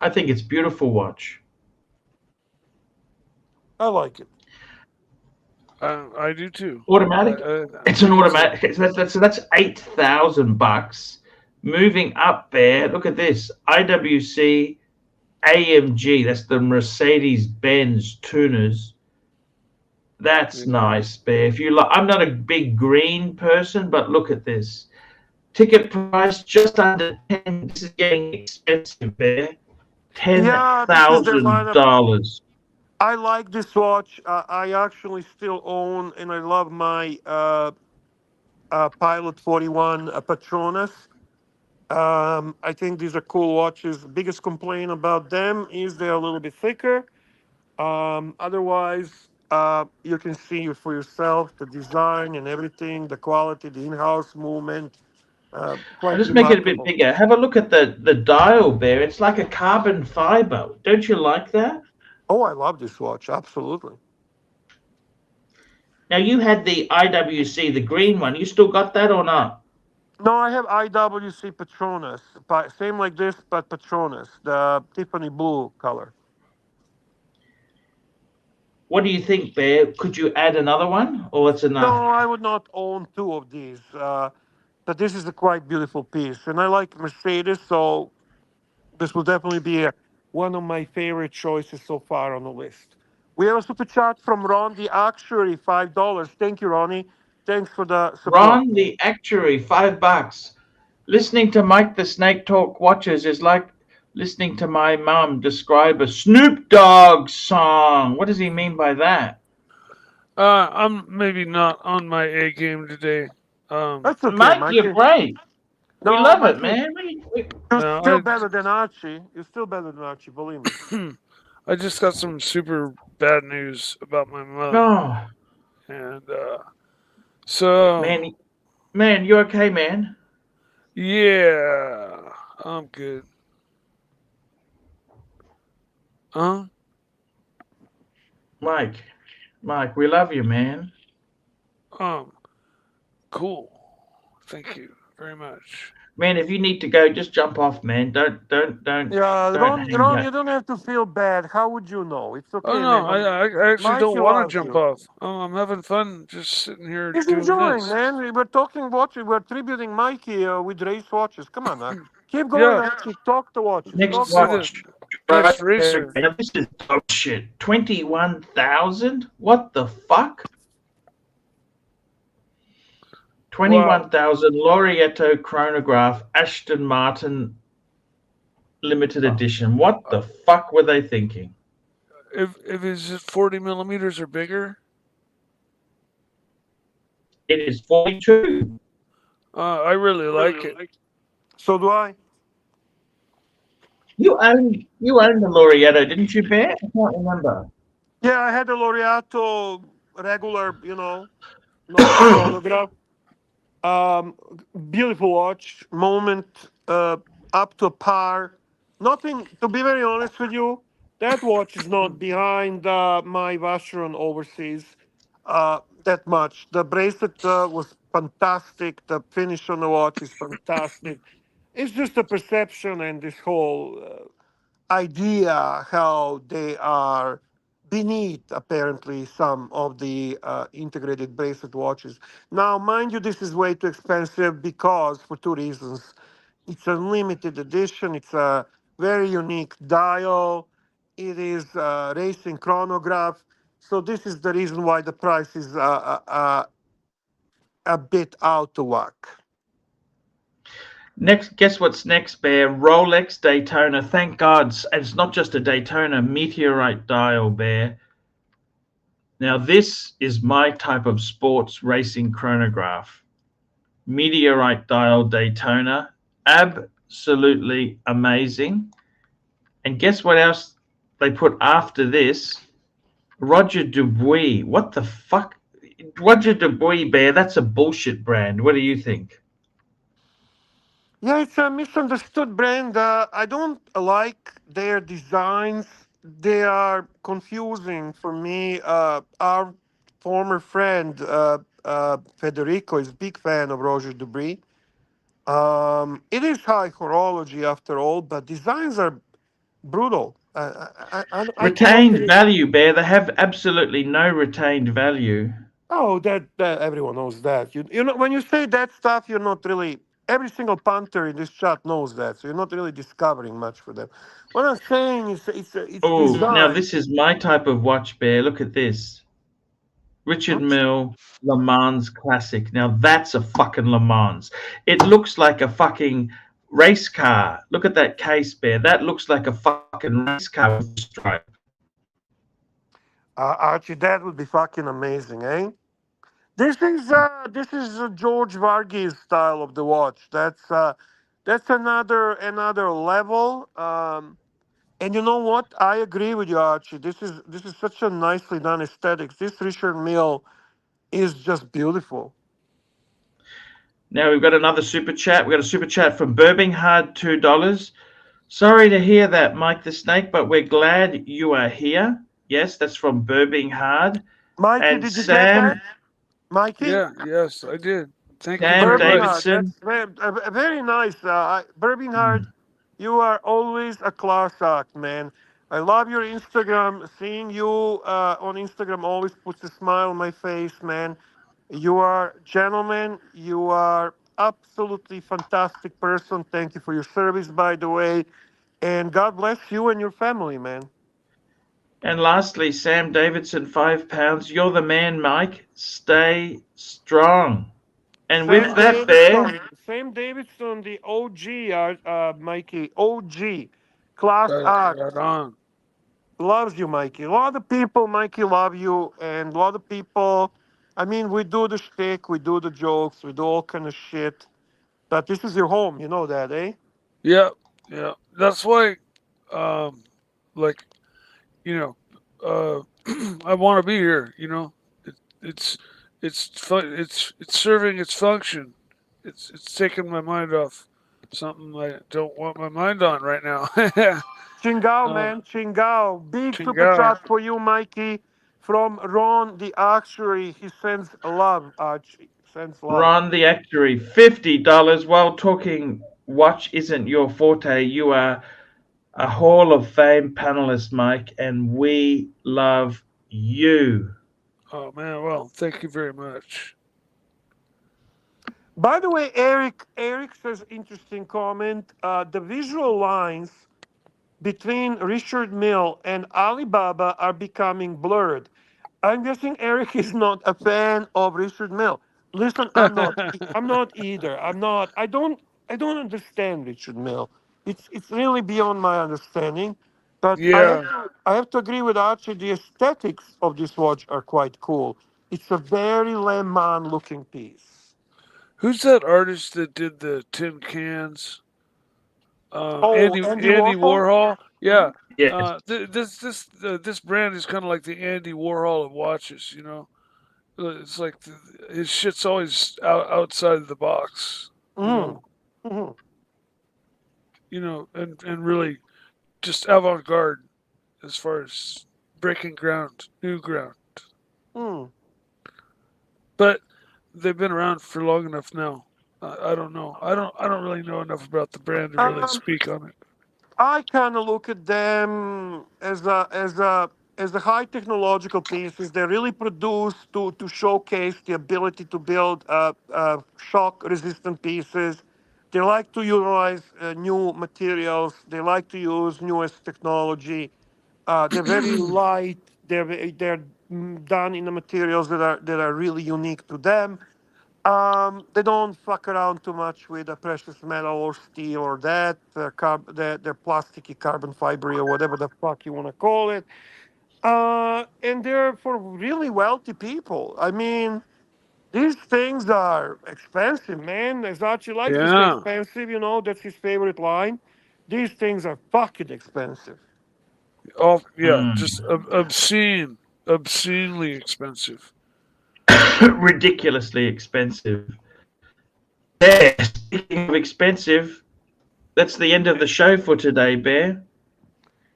I think it's beautiful watch. I like it. I do too. Automatic. It's an automatic. So that's $8,000. Moving up there. Look at this. IWC AMG. That's the Mercedes-Benz tuners. That's nice, Bear. If you like, I'm not a big green person, but look at this. Ticket price just under 10. This is getting expensive, Bear. $10,000. I like this watch. I actually still own, and I love my Pilot 41 Patronus. I think these are cool watches. Biggest complaint about them is they're a little bit thicker. Otherwise, you can see for yourself the design and everything, the quality, the in-house movement. I'll just make it a bit bigger. Have a look at the dial, Bear. It's like a carbon fiber. Don't you like that? Oh, I love this watch. Absolutely. Now, you had the IWC, the green one. You still got that or not? No, I have IWC Patronus. Same like this, but Patronus, the Tiffany blue color. What do you think, Bear? Could you add another one, or it's enough? No, I would not own 2 of these. But this is a quite beautiful piece. And I like Mercedes, so this will definitely be one of my favorite choices so far on the list. We have a super chat from Ron the Actuary, $5. Thank you, Ronnie. Thanks for the support. Ron the Actuary, $5. Listening to Mike the Snake Talk watches is like listening to my mum describe a Snoop Dogg song. What does he mean by that? I'm maybe not on my A game today. That's okay, Mike, you're great. No, we love Mikey, it, man. You're still better than Archie. You're still better than Archie, believe me. I just got some super bad news about my mom. Oh. And so Man, you okay, man? Yeah, I'm good. Huh? Mike, we love you, man. Cool. Thank you very much. Man, if you need to go, just jump off, man. Don't. Yeah, Ron, you don't have to feel bad. How would you know? It's okay. Oh no, man. I actually Mikey don't want loves to jump you. off. Oh, I'm having fun just sitting here He's doing enjoying, this. man. We're talking watches. We're tributing Mikey with race watches. Come on, now. Keep going, Archie. Talk to watches. Next Talk watch. Next racer. Now, this is dog shit. 21,000? What the fuck? 21,000 Laureato chronograph Aston Martin limited edition. What the fuck were they thinking? If it's 40 millimeters or bigger? It is 42. I really like it. So do I. You own the Laureato, didn't you, Bear? I can't remember. Yeah, I had a Laureato regular, not chronograph. Beautiful watch, moment up to par. Nothing, to be very honest with you, that watch is not behind my Vacheron Overseas that much. The bracelet was fantastic. The finish on the watch is fantastic. It's just a perception and this whole idea how they are beneath, apparently, some of the integrated bracelet watches. Now, mind you, this is way too expensive because, for 2 reasons. It's a limited edition. It's a very unique dial. It is a racing chronograph. So this is the reason why the price is a bit out of whack. Next, guess what's next, Bear? Rolex Daytona. Thank God. And it's not just a Daytona meteorite dial, Bear. Now, this is my type of sports racing chronograph. meteorite dial Daytona. Absolutely amazing. And guess what else they put after this? Roger Dubuis. What the fuck? Roger Dubuis, Bear, that's a bullshit brand. What do you think? Yeah, it's a misunderstood brand. I don't like their designs. They are confusing for me. Our former friend Federico is a big fan of Roger Dubuis. It is high horology after all, but designs are brutal. I cannot Retained really. value, Bear. They have absolutely no retained value. Oh, that everyone knows that. You know when you say that stuff, you're not really. Every single punter in this chat knows that, so you're not really discovering much for them. What I'm saying is, it's Oh, now design. this is my type of watch, Bear. Look at this. Richard Mille Le Mans Classic. Now that's a fucking Le Mans. It looks like a fucking race car. Look at that case, Bear. That looks like a fucking race car with a stripe. Archie, that would be fucking amazing, eh? This is George Varghese style of the watch. That's another level. And you know what? I agree with you, Archie. This is such a nicely done aesthetics. This Richard Mille is just beautiful. Now we've got another super chat. We've got a super chat from Birminghard, $2. Sorry to hear that, Mike the Snake, but we're glad you are here. Yes, that's from Birminghard. Mikey, and did you Sam, get that? Mikey? Yeah, yes, I did. Thank you Sam very much. Davidson. That's very nice. Birminghard, you are always a class act, man. I love your Instagram. Seeing you on Instagram always puts a smile on my face, man. You are gentleman. You are absolutely fantastic person. Thank you for your service, by the way. And God bless you and your family, man. And lastly, Sam Davidson, £5. You're the man, Mike. Stay strong. And with that, Bear. Sam Davidson, the OG, Mikey, OG, class act. Right on. Loves you, Mikey. A lot of people, Mikey, love you, and a lot of people. I mean, we do the shtick, we do the jokes, we do all kind of shit. But this is your home, you know that, eh? Yeah, yeah. That's why, like, you know, I want to be here. You know, it's it's serving its function. It's taking my mind off something I don't want my mind on right now. Chingao, man, Chingao. Big super Chingao. chat for you, Mikey, from Ron the Actuary. He sends love, Archie. Sends love. Ron the Actuary, $50. While talking watch isn't your forte, you are a Hall of Fame panelist, Mike, and we love you. Oh man, well, thank you very much. By the way, Eric says interesting comment. The visual lines between Richard Mille and Alibaba are becoming blurred. I'm guessing Eric is not a fan of Richard Mille. Listen, I'm not. I'm not either. I'm not. I don't understand Richard Mille. It's really beyond my understanding. But Yeah. I have to agree with Archie. The aesthetics of this watch are quite cool. It's a very Le Mans looking piece. Who's that artist that did the tin cans? Andy Warhol? Warhol. Yeah. Yes. This brand is kind of like the Andy Warhol of watches. You know, it's like his shit's always outside the box. You know. Mm-hmm. You know, and really just avant-garde as far as breaking ground, new ground. Mm. But they've been around for long enough now. I don't know. I don't really know enough about the brand to really speak on it. I kind of look at them as a high technological pieces. They're really produced to showcase the ability to build shock resistant pieces. They like to utilize new materials. They like to use newest technology. They're very light. They're done in the materials that are really unique to them. They don't fuck around too much with the precious metal or steel or that, their plasticky carbon fiber or whatever the fuck you want to call it. And they're for really wealthy people. I mean, These things are expensive, man. As Archie likes to say expensive, that's his favorite line. These things are fucking expensive. Oh, yeah, just obscenely expensive. Ridiculously expensive. Yeah, speaking of expensive, that's the end of the show for today, Bear.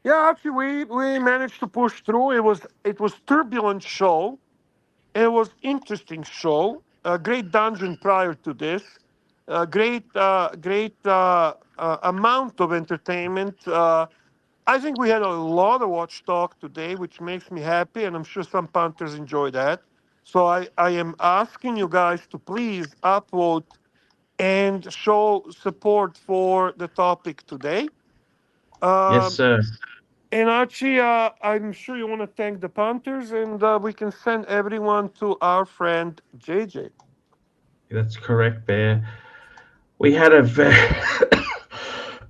Yeah, actually, we managed to push through. It was turbulent show. It was interesting show. A great dungeon prior to this. A great amount of entertainment. I think we had a lot of watch talk today, which makes me happy, and I'm sure some punters enjoy that. So I am asking you guys to please upvote and show support for the topic today. Yes, sir. And Archie, I'm sure you want to thank the punters, and we can send everyone to our friend JJ. That's correct, Bear. We had a very,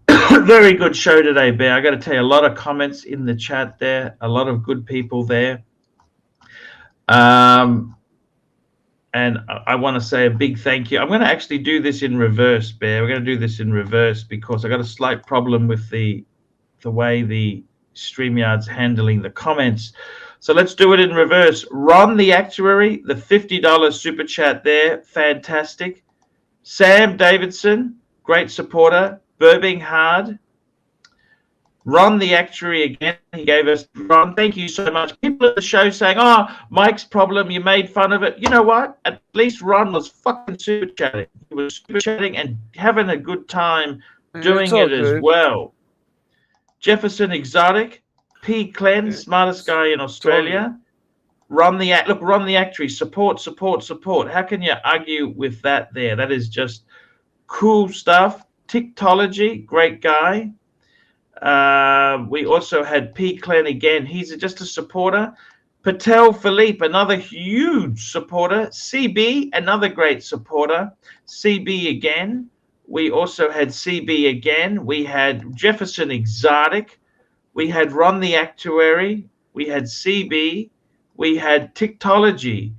very good show today, Bear. I got to tell you, a lot of comments in the chat there, a lot of good people there. And I want to say a big thank you. I'm going to actually do this in reverse, Bear. We're going to do this in reverse because I got a slight problem with the way the StreamYard's handling the comments. So let's do it in reverse. Ron the Actuary, the $50 super chat there, fantastic. Sam Davidson, great supporter. Burbing Hard. Ron the Actuary again, he gave us, Ron, thank you so much. People at the show saying, oh, Mike's problem, you made fun of it. You know what? At least Ron was fucking super chatting. He was super chatting and having a good time doing it as well. Jefferson Exotic, P. Clen, smartest guy in Australia. Ron the Actuary, support. How can you argue with that there? That is just cool stuff. Tiktology, great guy. We also had P. Clen again. He's just a supporter. Patel Philippe, another huge supporter. CB, another great supporter. CB again. We also had CB again. We had Jefferson Exotic. We had Ron the Actuary. We had CB. We had Tiktology.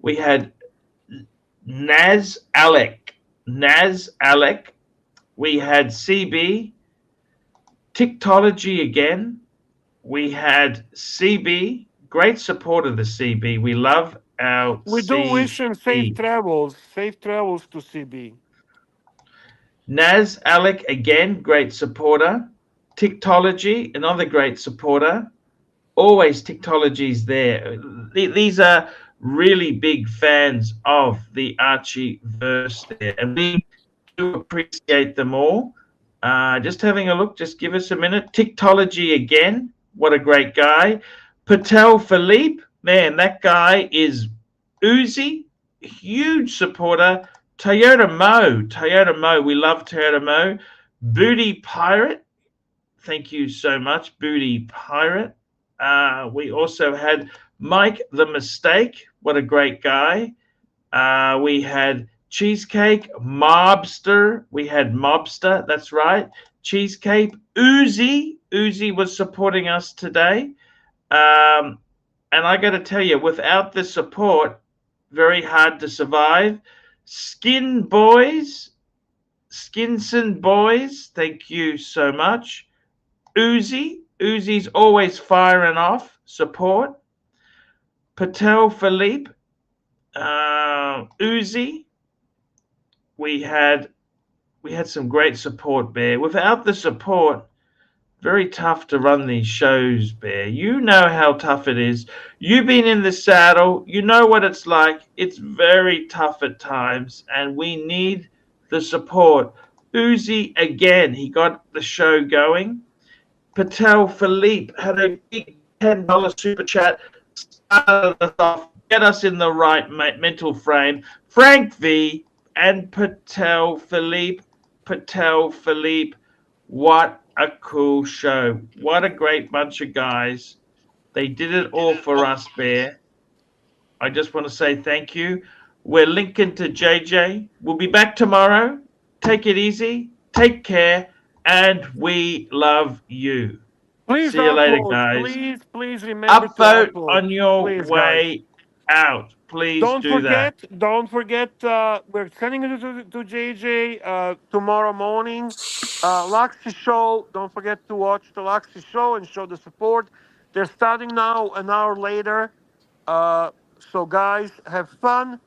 We had Naz Alec. We had CB. Tiktology again. We had CB. Great support of the CB. We love our We do wish him safe travels. Safe travels to CB. Naz Alec again, great supporter. Tiktology, another great supporter. Always Tiktology's there. These are really big fans of the Archie verse there, and we do appreciate them all. Just having a look, just give us a minute. Tiktology again, what a great guy. Patel Philippe, man, that guy is Uzi, huge supporter. Toyota Mo, we love Toyota Mo. Booty Pirate, thank you so much, Booty Pirate. We also had Mike the Mistake, what a great guy. We had Cheesecake, Mobster. We had Mobster, that's right. Cheesecake, Uzi was supporting us today. And I got to tell you, without the support, very hard to survive. Skinson Boys, thank you so much. Uzi's always firing off support. Patel Philippe, Uzi. We had some great support, Bear. Without the support, very tough to run these shows, Bear. You know how tough it is. You've been in the saddle. You know what it's like. It's very tough at times, and we need the support. Uzi, again, he got the show going. Patel Philippe had a big $10 super chat. Started us off, get us in the right mental frame. Frank V and Patel Philippe, what a cool show. What a great bunch of guys. They did it all for us, Bear. I just want to say thank you. We're linking to JJ. We'll be back tomorrow. Take it easy. Take care. And we love you. Please see you later, guys. Please remember upvote to upvote on your way out. Please do that. Don't forget. We're sending it to JJ tomorrow morning. Luxy Show. Don't forget to watch the Luxy Show and show the support. They're starting now an hour later. So guys, have fun,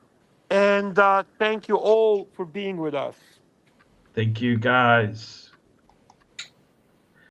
and thank you all for being with us. Thank you, guys.